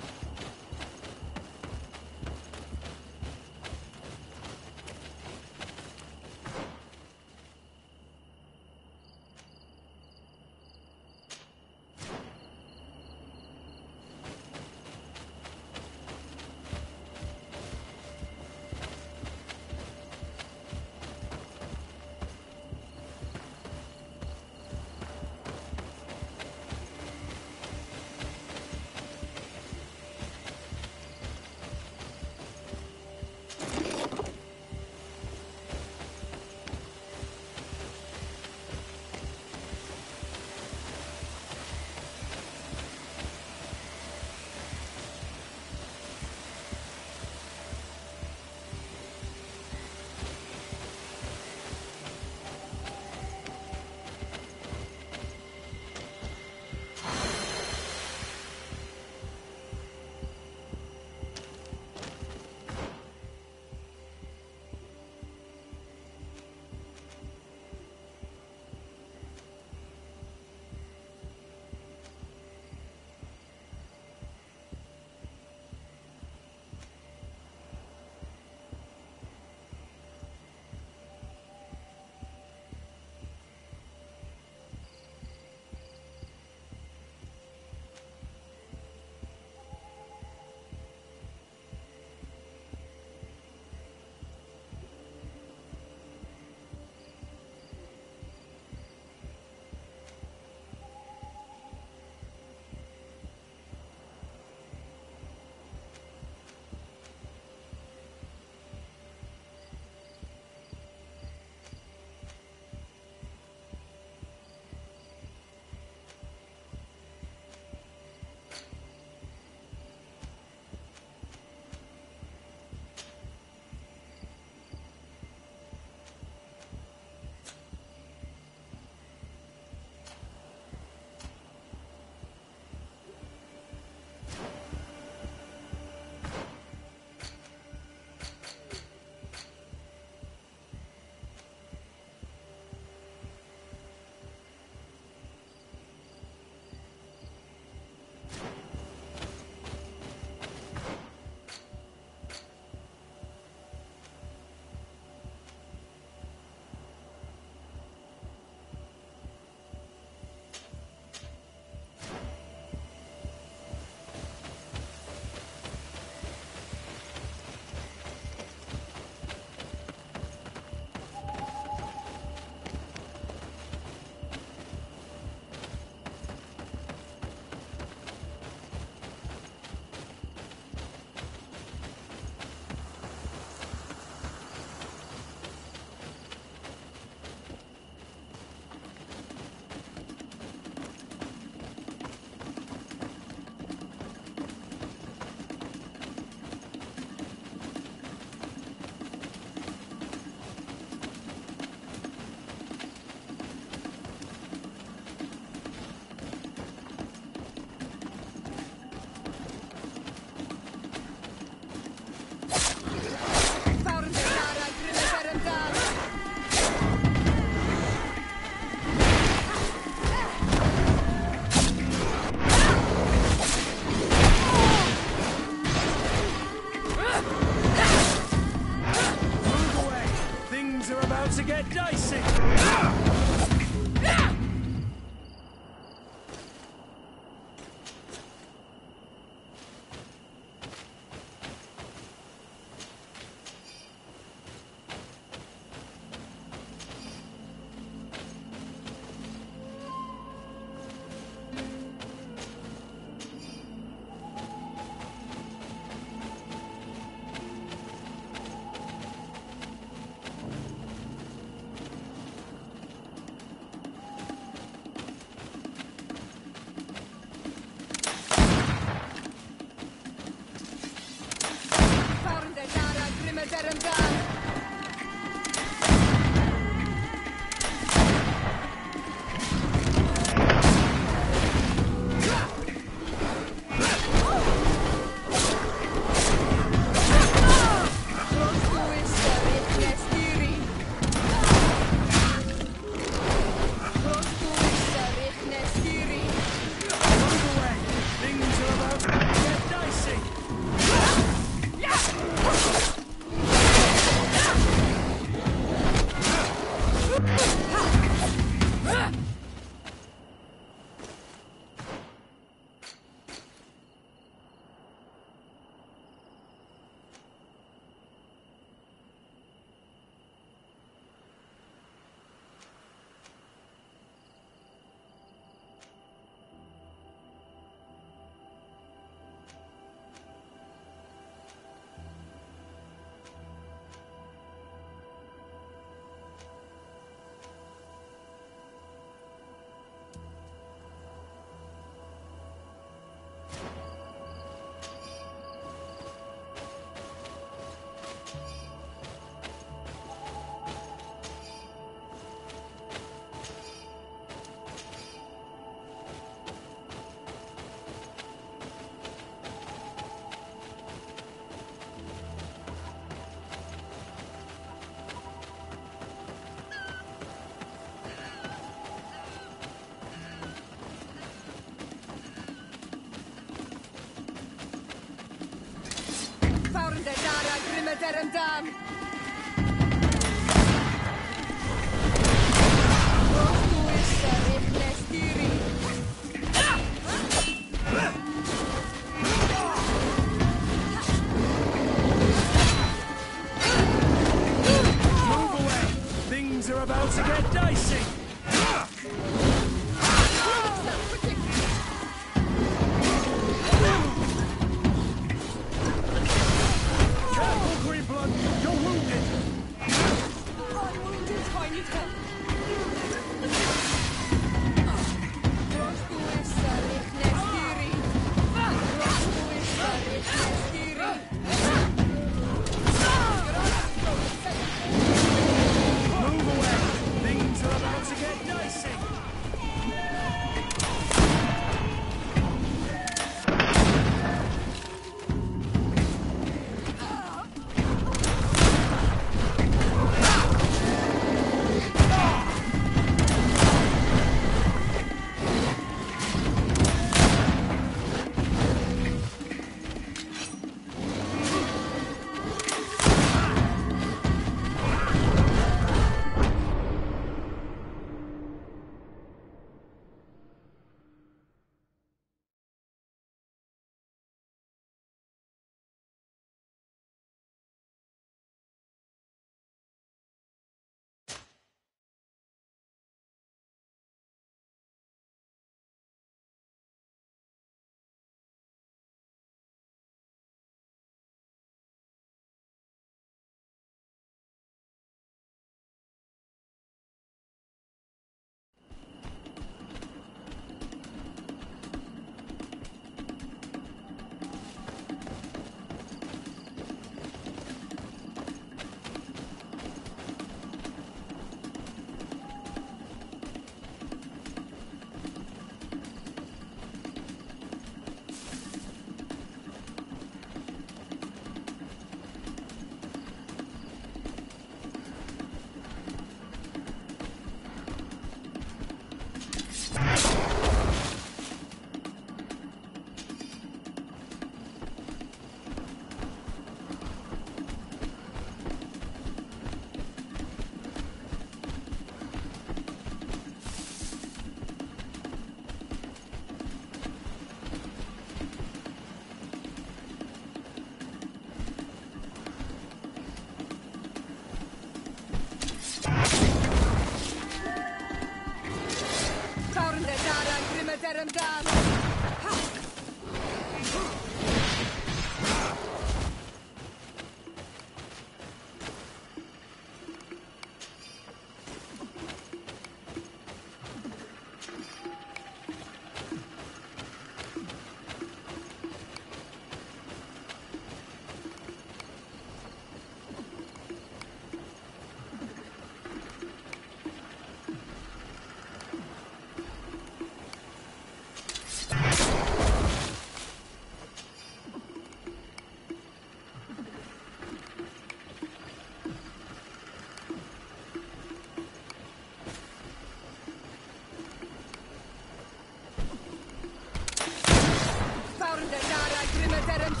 Move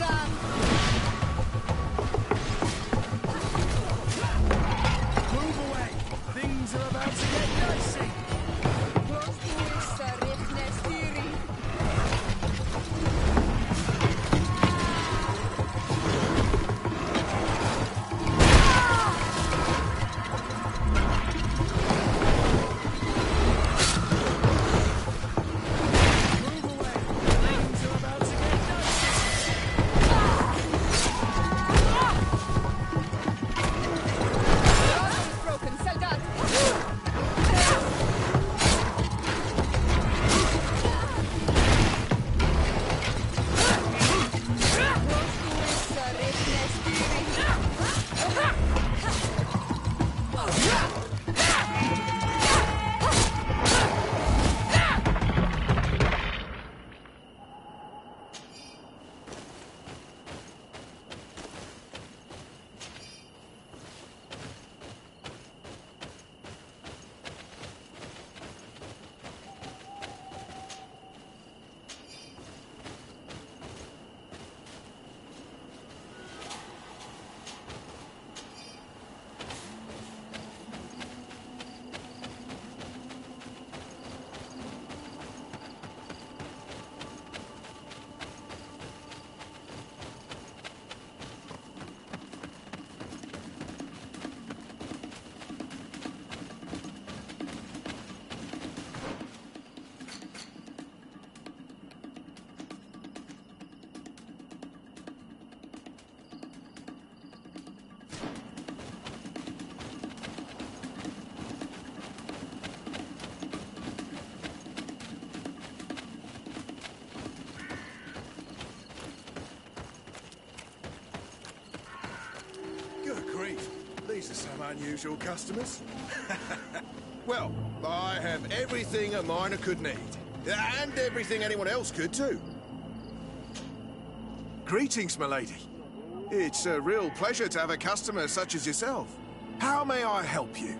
away! Things are about to get dicey! These are some unusual customers. Well, I have everything a miner could need. And everything anyone else could, too. Greetings, milady. It's a real pleasure to have a customer such as yourself. How may I help you?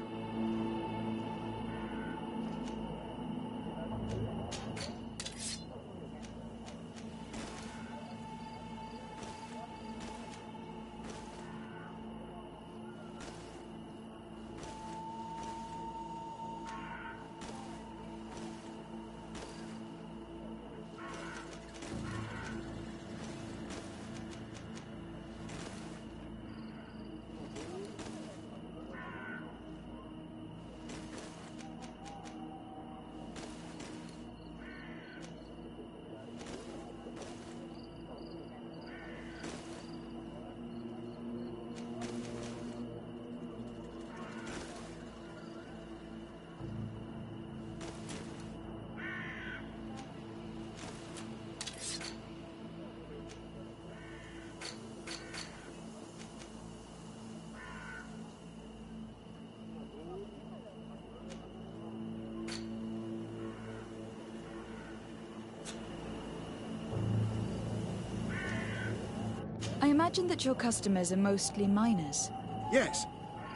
I imagine that your customers are mostly miners. Yes.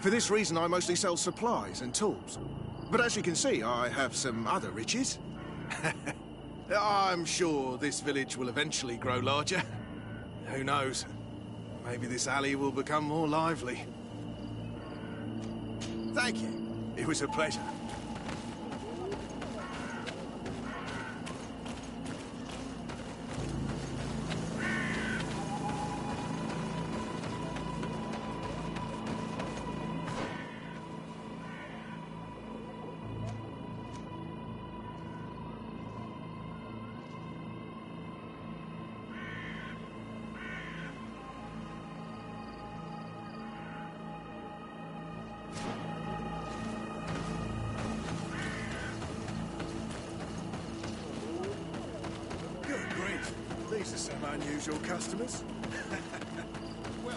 For this reason, I mostly sell supplies and tools. But as you can see, I have some other riches. I'm sure this village will eventually grow larger. Who knows? Maybe this alley will become more lively. Thank you. It was a pleasure. These are some unusual customers. Well,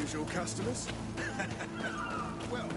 usual customers? Well,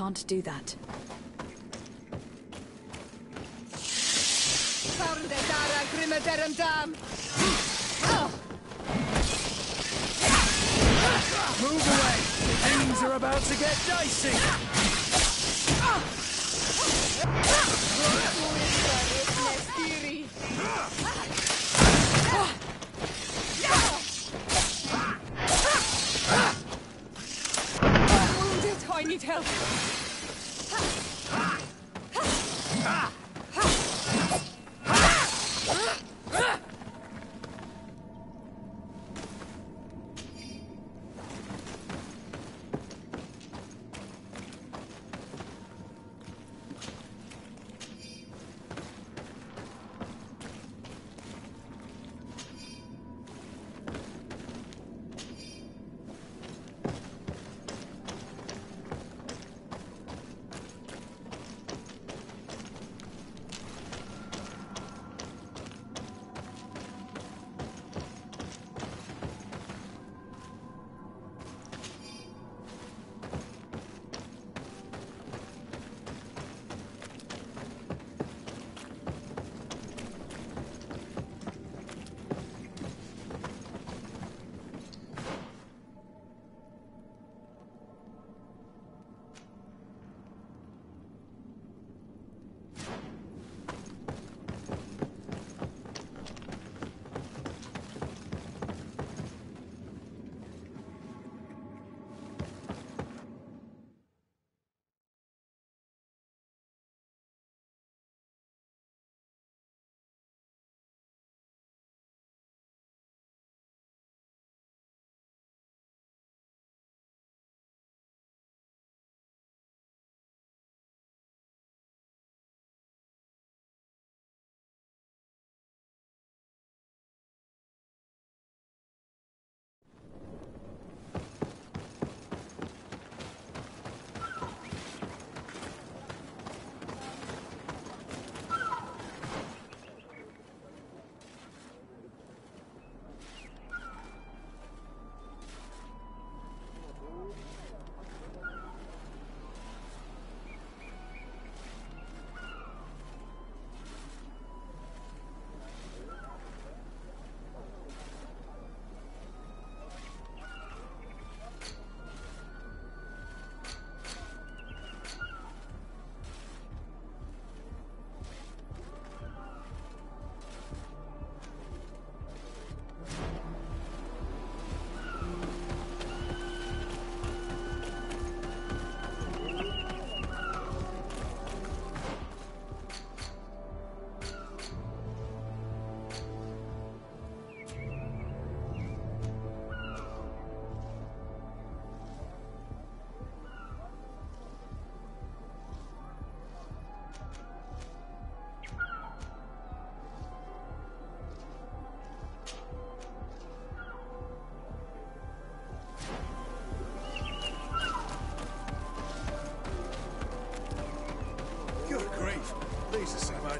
Can't do that. Move away! Things are about to get dicey! I'm wounded. I need help.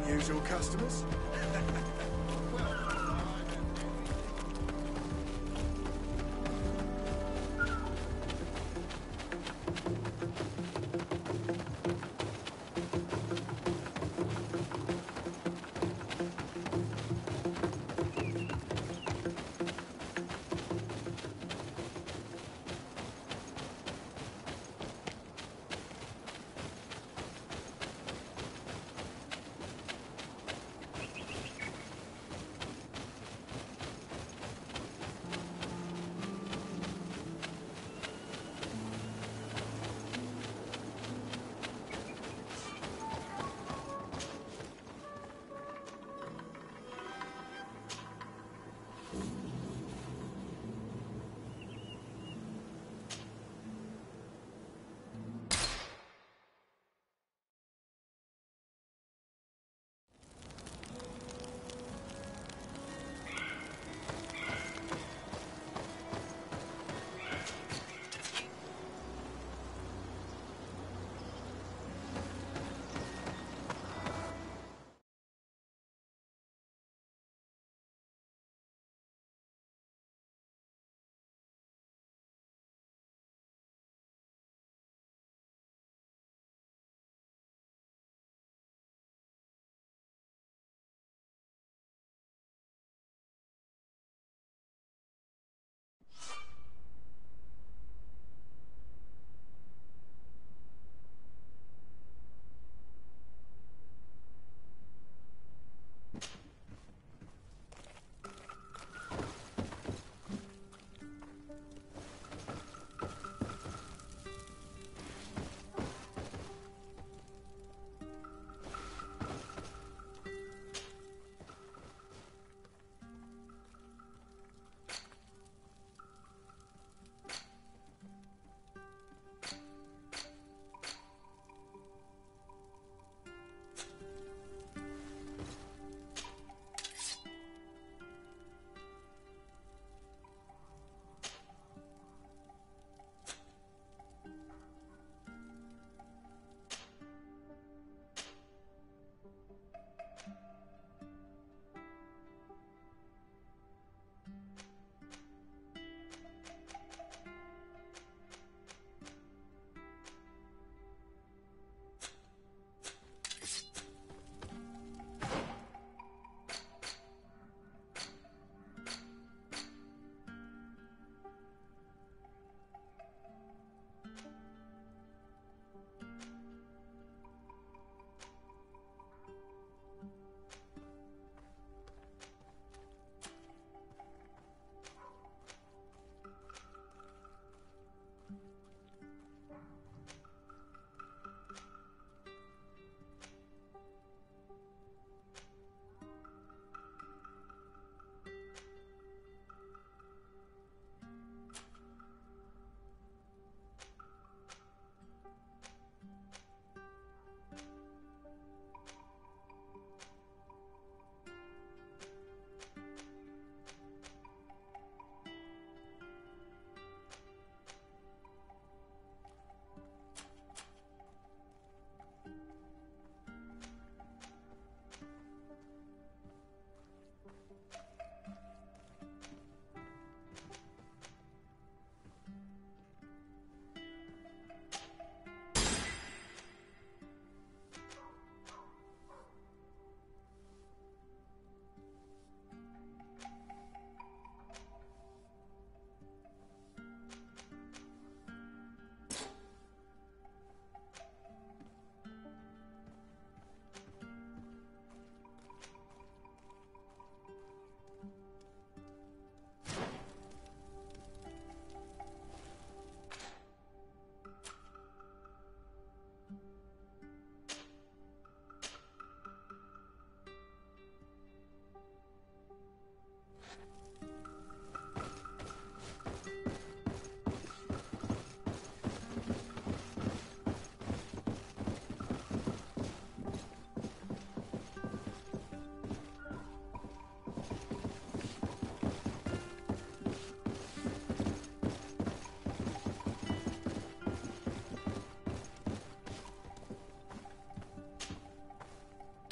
Unusual customers?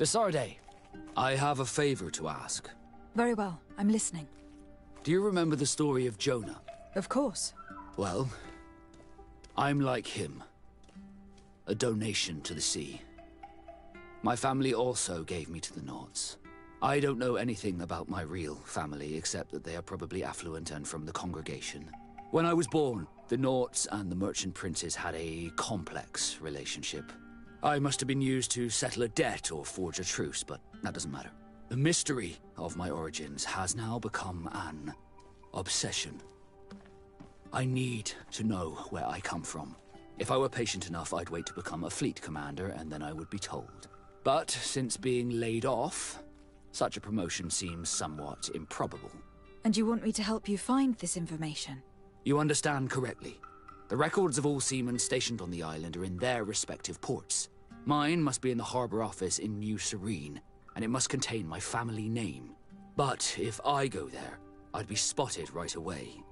Desarde, I have a favor to ask. Very well, I'm listening. Do you remember the story of Jonah? Of course. Well, I'm like him. A donation to the sea. My family also gave me to the Nords. I don't know anything about my real family, except that they are probably affluent and from the congregation. When I was born, the Nords and the merchant princes had a complex relationship. I must have been used to settle a debt or forge a truce, but that doesn't matter. The mystery of my origins has now become an obsession. I need to know where I come from. If I were patient enough, I'd wait to become a fleet commander, and then I would be told. But since being laid off, such a promotion seems somewhat improbable. And you want me to help you find this information? You understand correctly. The records of all seamen stationed on the island are in their respective ports. Mine must be in the harbor office in New Serene, and it must contain my family name. But if I go there, I'd be spotted right away.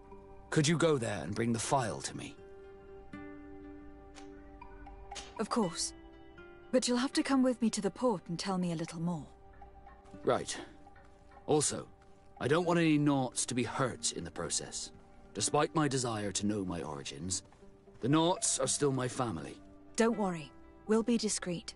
Could you go there and bring the file to me? Of course. But you'll have to come with me to the port and tell me a little more. Right. Also, I don't want any Nauts to be hurt in the process. Despite my desire to know my origins, the Nauts are still my family. Don't worry. We'll be discreet.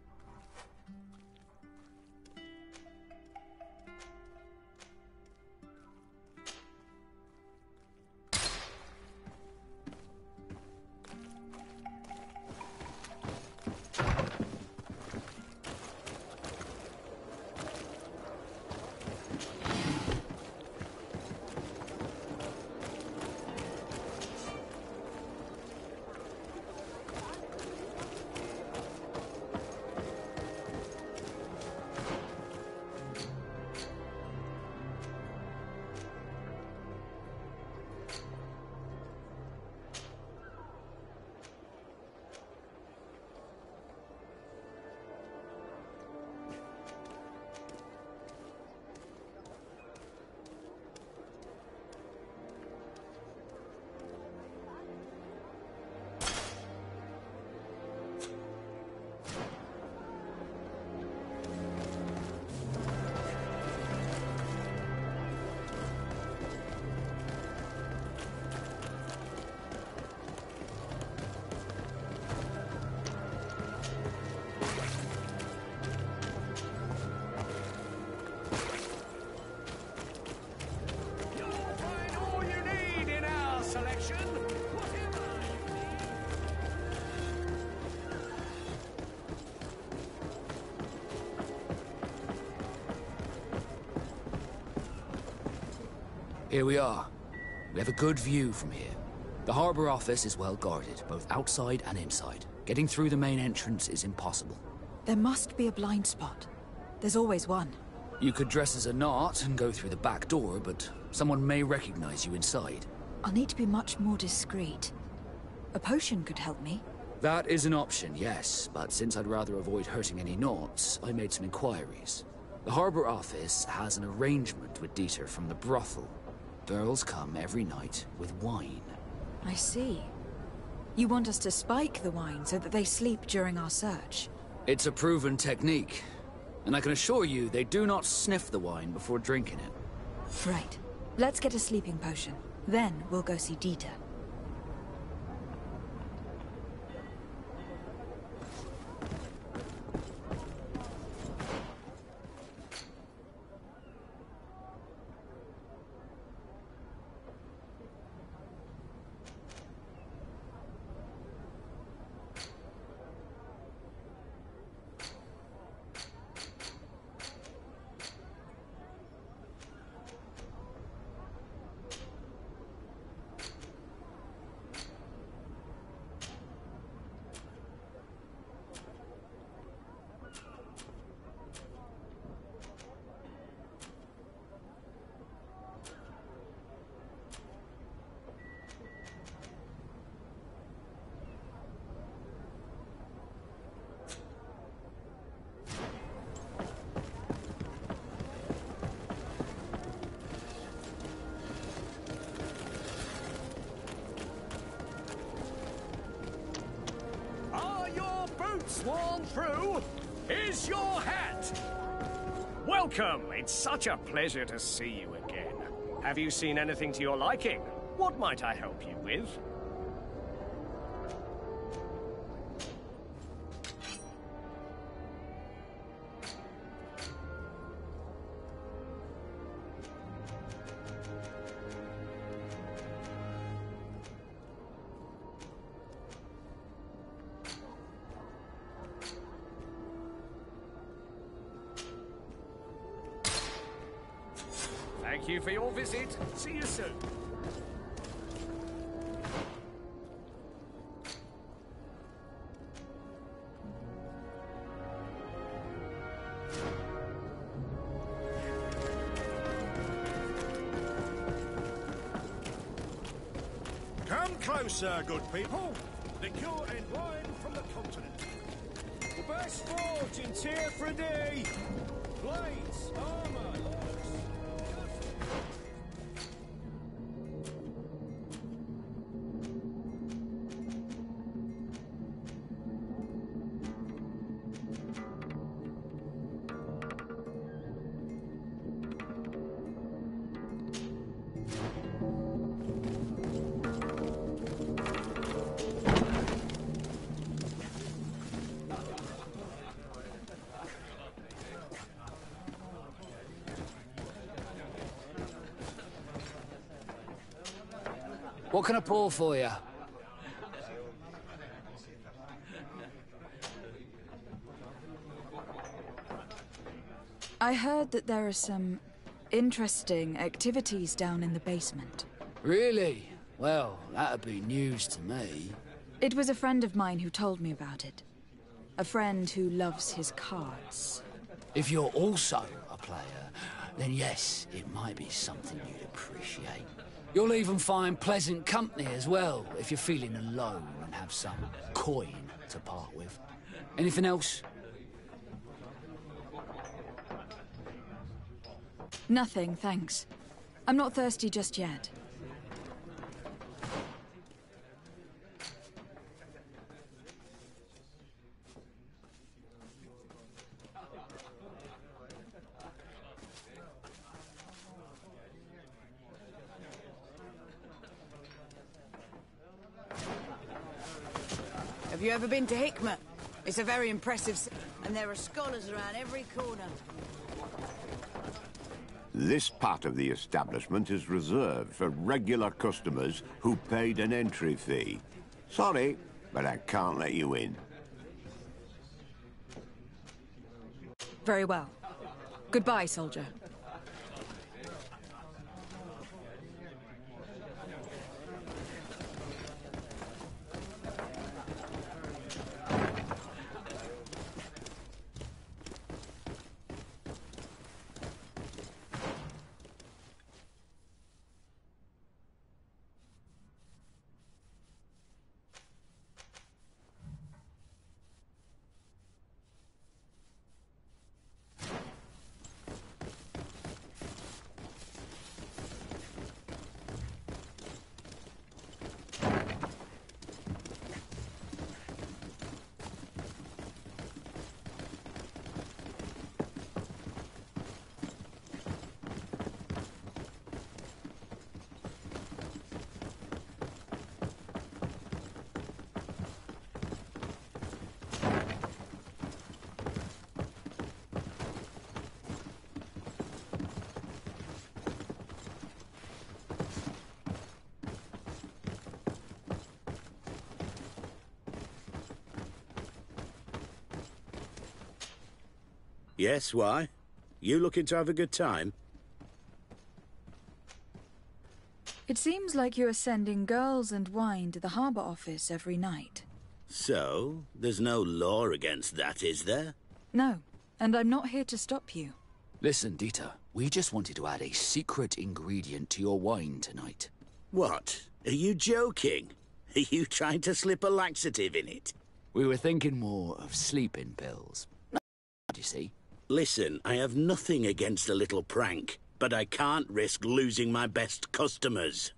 Here we are. We have a good view from here. The harbor office is well guarded, both outside and inside. Getting through the main entrance is impossible. There must be a blind spot. There's always one. You could dress as a Naut and go through the back door, but someone may recognize you inside. I'll need to be much more discreet. A potion could help me. That is an option, yes, but since I'd rather avoid hurting any Nauts, I made some inquiries. The harbor office has an arrangement with Dieter from the brothel. Girls come every night with wine. I see. You want us to spike the wine so that they sleep during our search? It's a proven technique, and I can assure you they do not sniff the wine before drinking it. Right. Let's get a sleeping potion. Then we'll go see Dieter. Are your boots worn through? Is your hat? Welcome! It's such a pleasure to see you again. Have you seen anything to your liking? What might I help you with? Thank you for your visit. See you soon. Come closer, good people. Liquor and wine from the continent. The best sport in Tier 3D. Blades, armor, locks. What can I pour for you? I heard that there are some interesting activities down in the basement. Really? Well, that'd be news to me. It was a friend of mine who told me about it. A friend who loves his cards. If you're also a player, then yes, it might be something you'd appreciate. You'll even find pleasant company as well, if you're feeling alone and have some coin to part with. Anything else? Nothing, thanks. I'm not thirsty just yet. Have you ever been to Hickman? It's a very impressive and there are scholars around every corner. This part of the establishment is reserved for regular customers who paid an entry fee. Sorry, but I can't let you in. Very well. Goodbye, soldier. Yes, why? You looking to have a good time? It seems like you are sending girls and wine to the harbour office every night. So, there's no law against that, is there? No, and I'm not here to stop you. Listen, Dieter, we just wanted to add a secret ingredient to your wine tonight. What? Are you joking? Are you trying to slip a laxative in it? We were thinking more of sleeping pills. You see? Listen, I have nothing against a little prank, but I can't risk losing my best customers.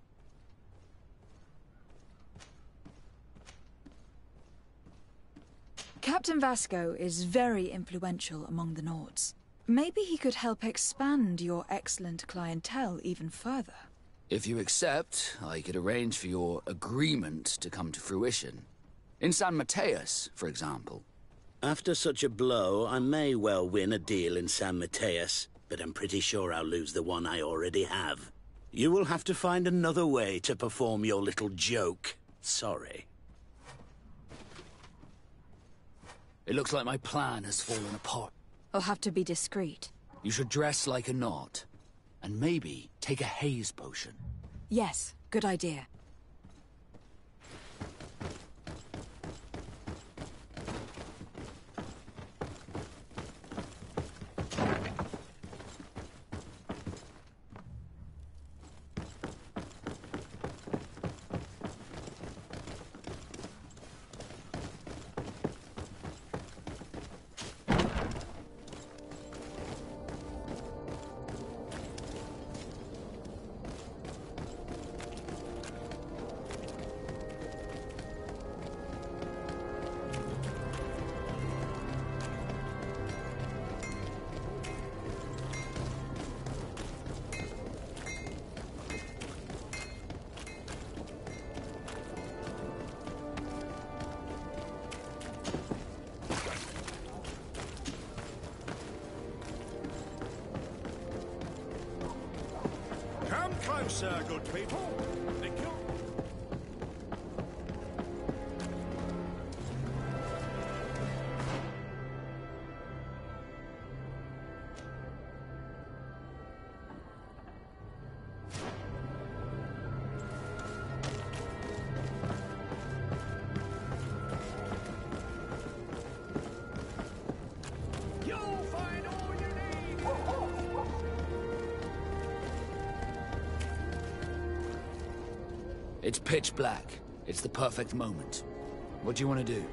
Captain Vasco is very influential among the Nords. Maybe he could help expand your excellent clientele even further. If you accept, I could arrange for your agreement to come to fruition. In San Mateus, for example. After such a blow, I may well win a deal in San Mateus, but I'm pretty sure I'll lose the one I already have. You will have to find another way to perform your little joke. Sorry. It looks like my plan has fallen apart. I'll have to be discreet. You should dress like a knot, and maybe take a haze potion. Yes, good idea. Come closer, good people. It's pitch black. It's the perfect moment. What do you want to do?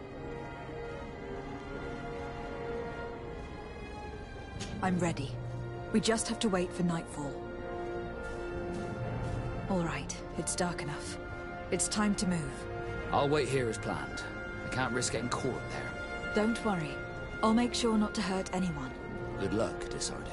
I'm ready. We just have to wait for nightfall. All right, it's dark enough. It's time to move. I'll wait here as planned. I can't risk getting caught there. Don't worry. I'll make sure not to hurt anyone. Good luck, Desarde.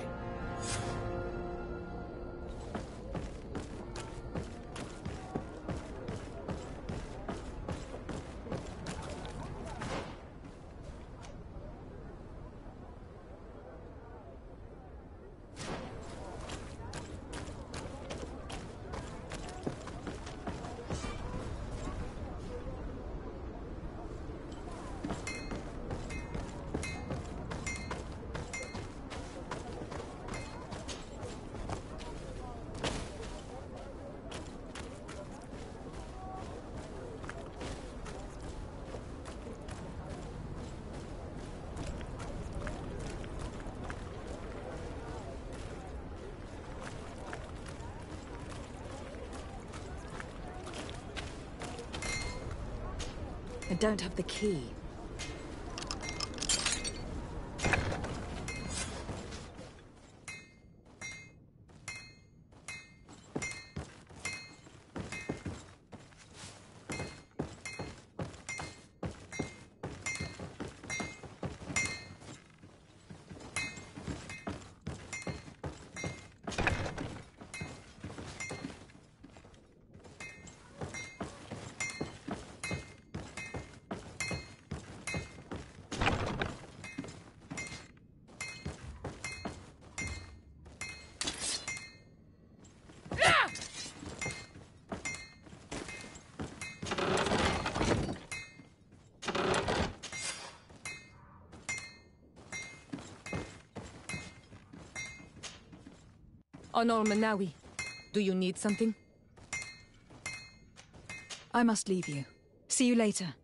I don't have the key. Honor Manawi, do you need something? I must leave you. See you later.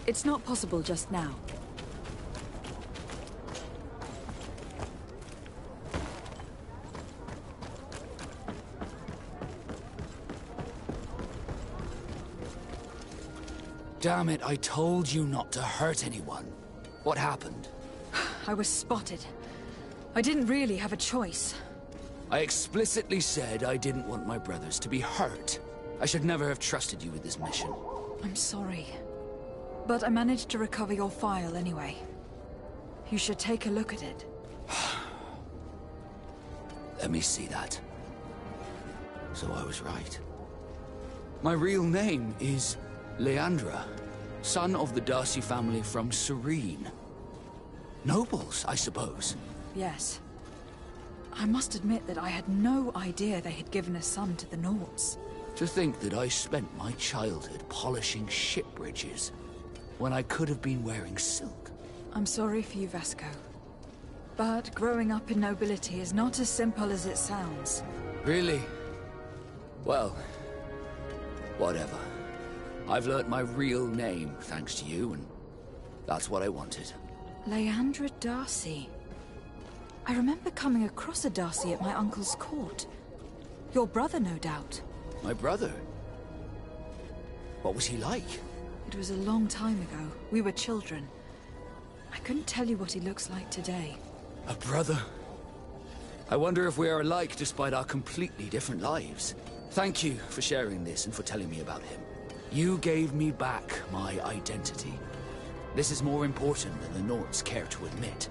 It's not possible just now. Damn it, I told you not to hurt anyone. What happened? I was spotted. I didn't really have a choice. I explicitly said I didn't want my brothers to be hurt. I should never have trusted you with this mission. I'm sorry. But I managed to recover your file anyway. You should take a look at it. Let me see that. So I was right. My real name is Leandra, son of the Darcy family from Serene. Nobles, I suppose. Yes. I must admit that I had no idea they had given a son to the Nords. To think that I spent my childhood polishing ship bridges, when I could have been wearing silk. I'm sorry for you, Vasco. But growing up in nobility is not as simple as it sounds. Really? Well, whatever. I've learnt my real name, thanks to you, and that's what I wanted. Leandra Darcy. I remember coming across a Darcy at my uncle's court. Your brother, no doubt. My brother? What was he like? It was a long time ago. We were children. I couldn't tell you what he looks like today. A brother? I wonder if we are alike despite our completely different lives. Thank you for sharing this and for telling me about him. You gave me back my identity. This is more important than the Nords care to admit.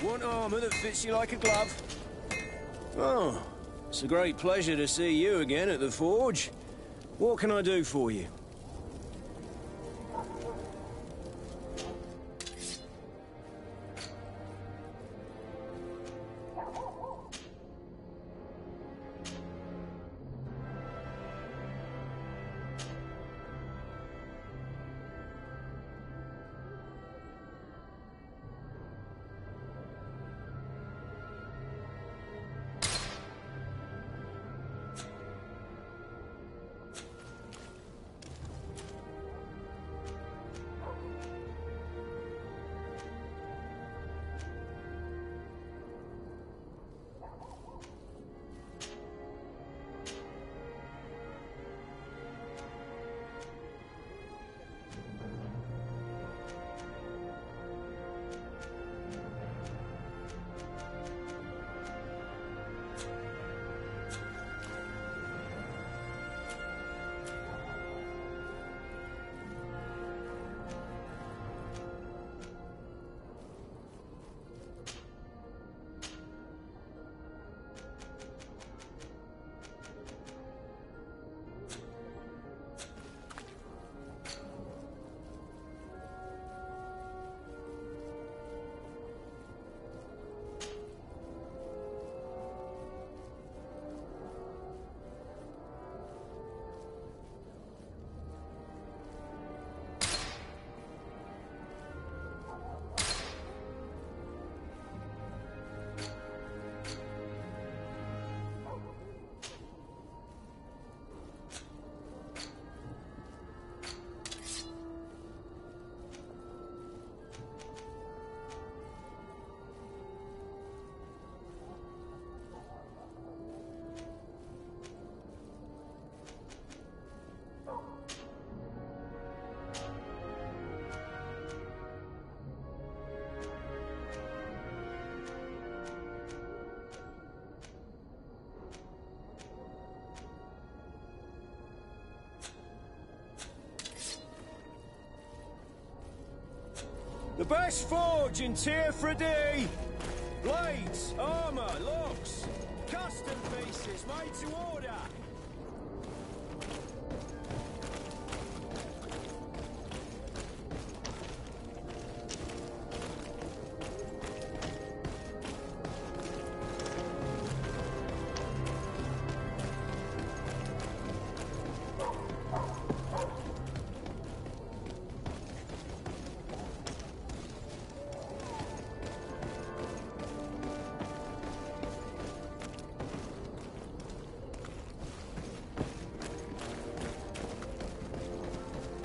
Want armor that fits you like a glove? Oh, it's a great pleasure to see you again at the Forge. What can I do for you? The best forge in Tier 3D! Blades, armor, locks, custom pieces made to order!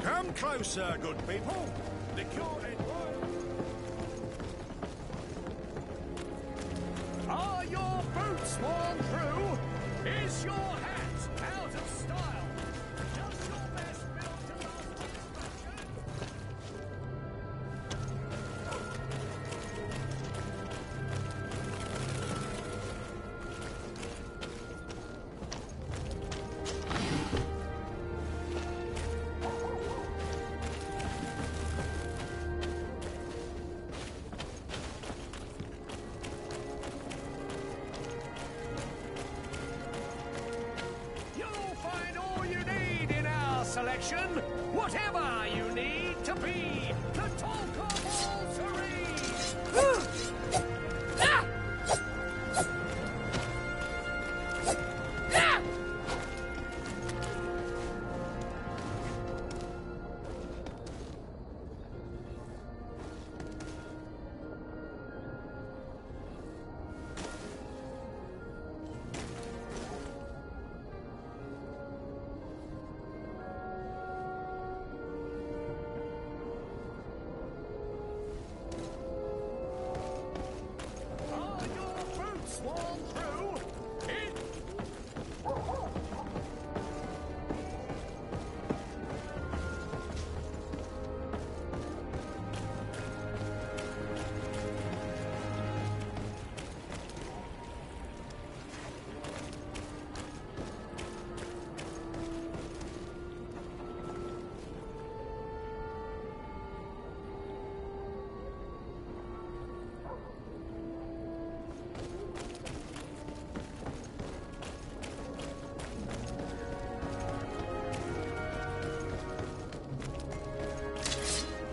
Come closer, good people. The court and are your boots worn through? Is your hat out of style? Does your best build to last selection, whatever you need to be, the talk of all terrain.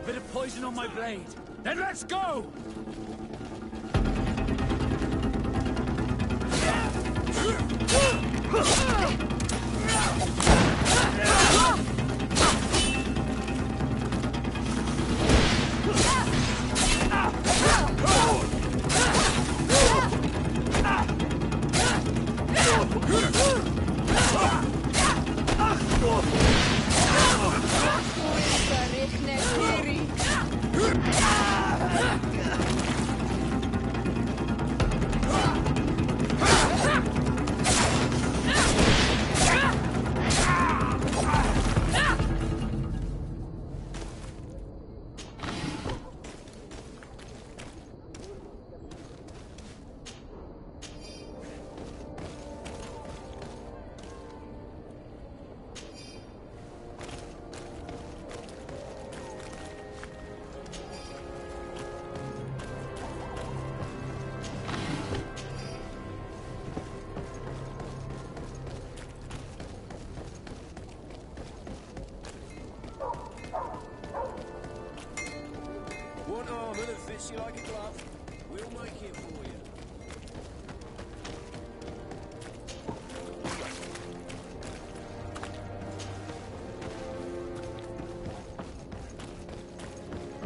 Bit of poison on my blade. Then let's go! Want armor that fits you like a glove? We'll make it for you.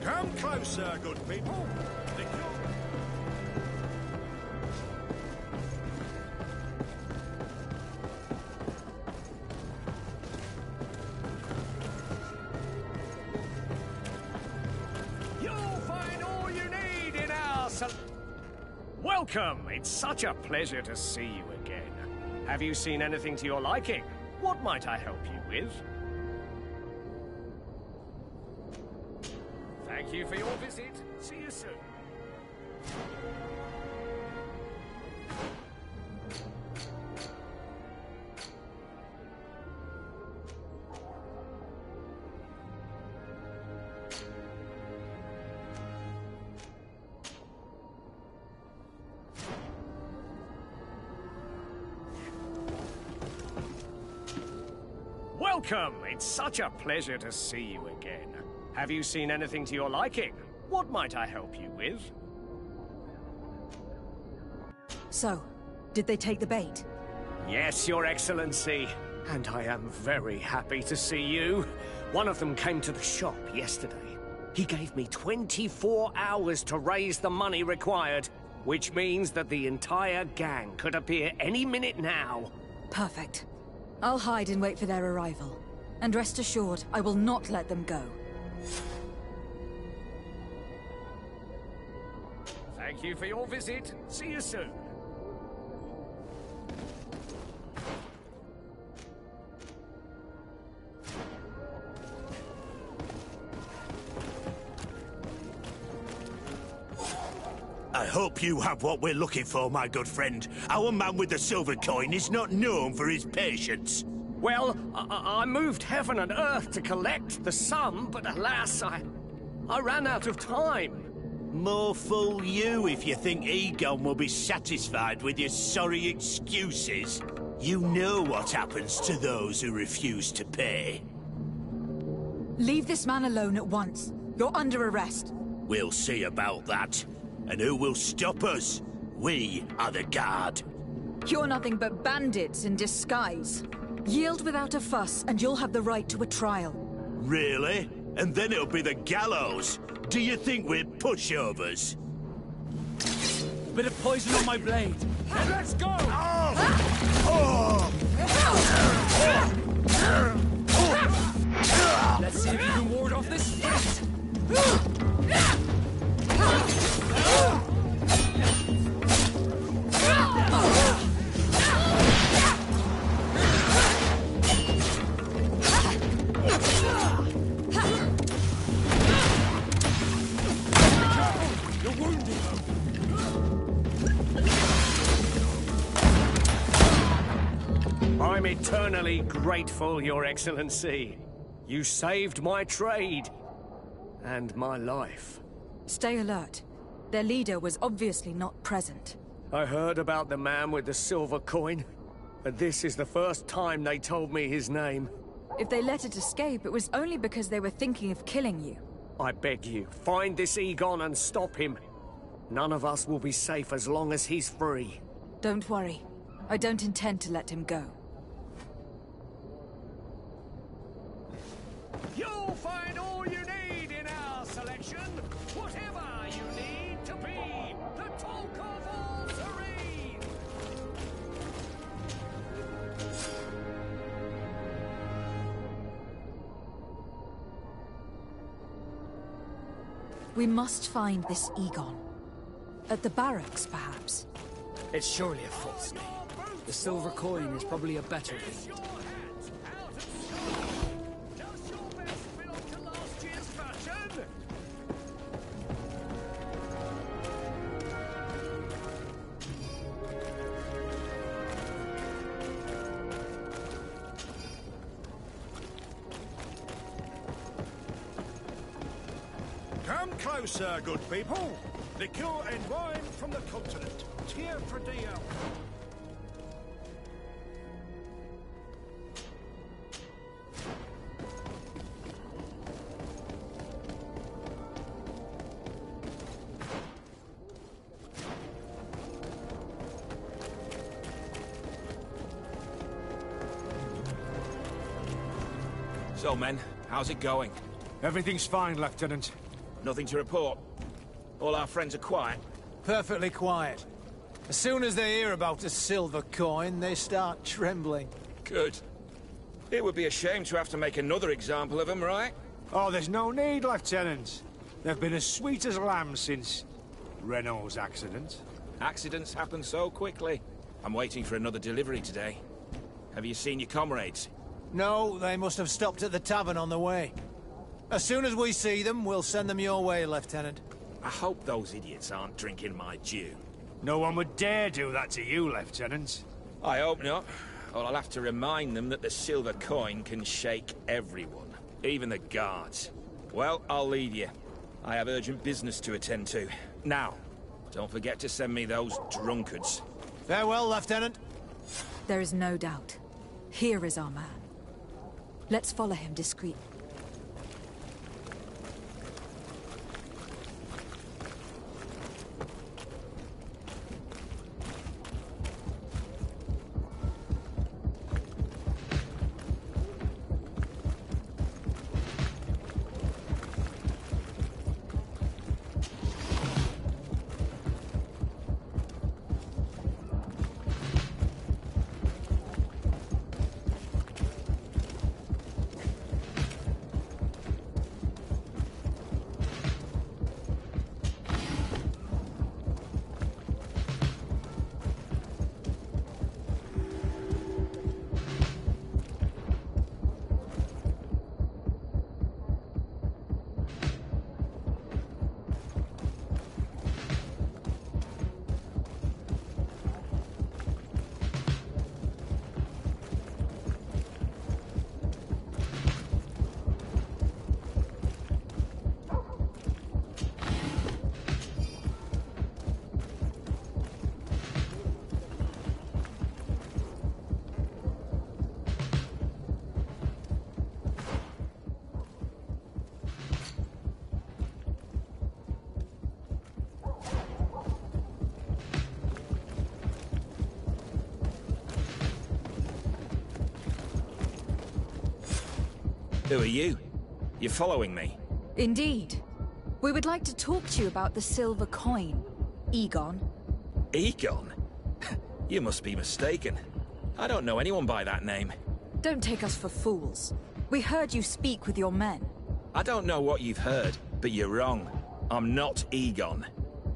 Come closer, good people. The Welcome! It's such a pleasure to see you again. Have you seen anything to your liking? What might I help you with? Thank you for your visit. See you soon. Welcome! It's such a pleasure to see you again. Have you seen anything to your liking? What might I help you with? So, did they take the bait? Yes, Your Excellency. And I am very happy to see you. One of them came to the shop yesterday. He gave me 24 hours to raise the money required, which means that the entire gang could appear any minute now. Perfect. I'll hide and wait for their arrival. And rest assured, I will not let them go. Thank you for your visit. See you soon. I hope you have what we're looking for, my good friend. Our man with the silver coin is not known for his patience. Well, I moved heaven and earth to collect the sum, but alas, I ran out of time. More fool you if you think Egon will be satisfied with your sorry excuses. You know what happens to those who refuse to pay. Leave this man alone at once. You're under arrest. We'll see about that. And who will stop us? We are the guard. You're nothing but bandits in disguise. Yield without a fuss, and you'll have the right to a trial. Really? And then it'll be the gallows. Do you think we're pushovers? Bit of poison on my blade. Let's go! Let's see if you can ward off this fight. You're wounded. I'm eternally grateful, Your Excellency. You saved my trade. And my life. Stay alert. Their leader was obviously not present. I heard about the man with the silver coin, and this is the first time they told me his name. If they let it escape, it was only because they were thinking of killing you. I beg you, find this Egon and stop him. None of us will be safe as long as he's free. Don't worry. I don't intend to let him go. You'll find all you need in our selection. Whatever you need to be the talk of all Serene. We must find this Egon. At the barracks, perhaps. It's surely a false name. The silver coin is probably a better lead. Come closer, good people. Liqueur and wine from the continent. Tier for Dio. So, men, how's it going? Everything's fine, Lieutenant. Nothing to report. All our friends are quiet. Perfectly quiet. As soon as they hear about a silver coin, they start trembling. Good. It would be a shame to have to make another example of them, right? Oh, there's no need, Lieutenant. They've been as sweet as lambs since Renault's accident. Accidents happen so quickly. I'm waiting for another delivery today. Have you seen your comrades? No, they must have stopped at the tavern on the way. As soon as we see them, we'll send them your way, Lieutenant. I hope those idiots aren't drinking my dew. No one would dare do that to you, Lieutenant. I hope not. Or I'll have to remind them that the silver coin can shake everyone, even the guards. Well, I'll leave you. I have urgent business to attend to. Now, don't forget to send me those drunkards. Farewell, Lieutenant. There is no doubt. Here is our man. Let's follow him discreetly. Who are you? You're following me? Indeed. We would like to talk to you about the silver coin, Egon. Egon? You must be mistaken. I don't know anyone by that name. Don't take us for fools. We heard you speak with your men. I don't know what you've heard, but you're wrong. I'm not Egon.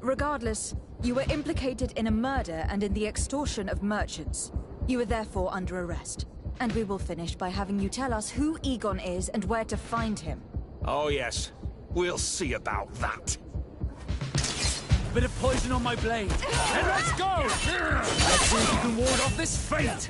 Regardless, you were implicated in a murder and in the extortion of merchants. You are therefore under arrest. And we will finish by having you tell us who Egon is and where to find him. Oh yes, we'll see about that. Bit of poison on my blade. And let's go! Let's see if you can ward off this fate!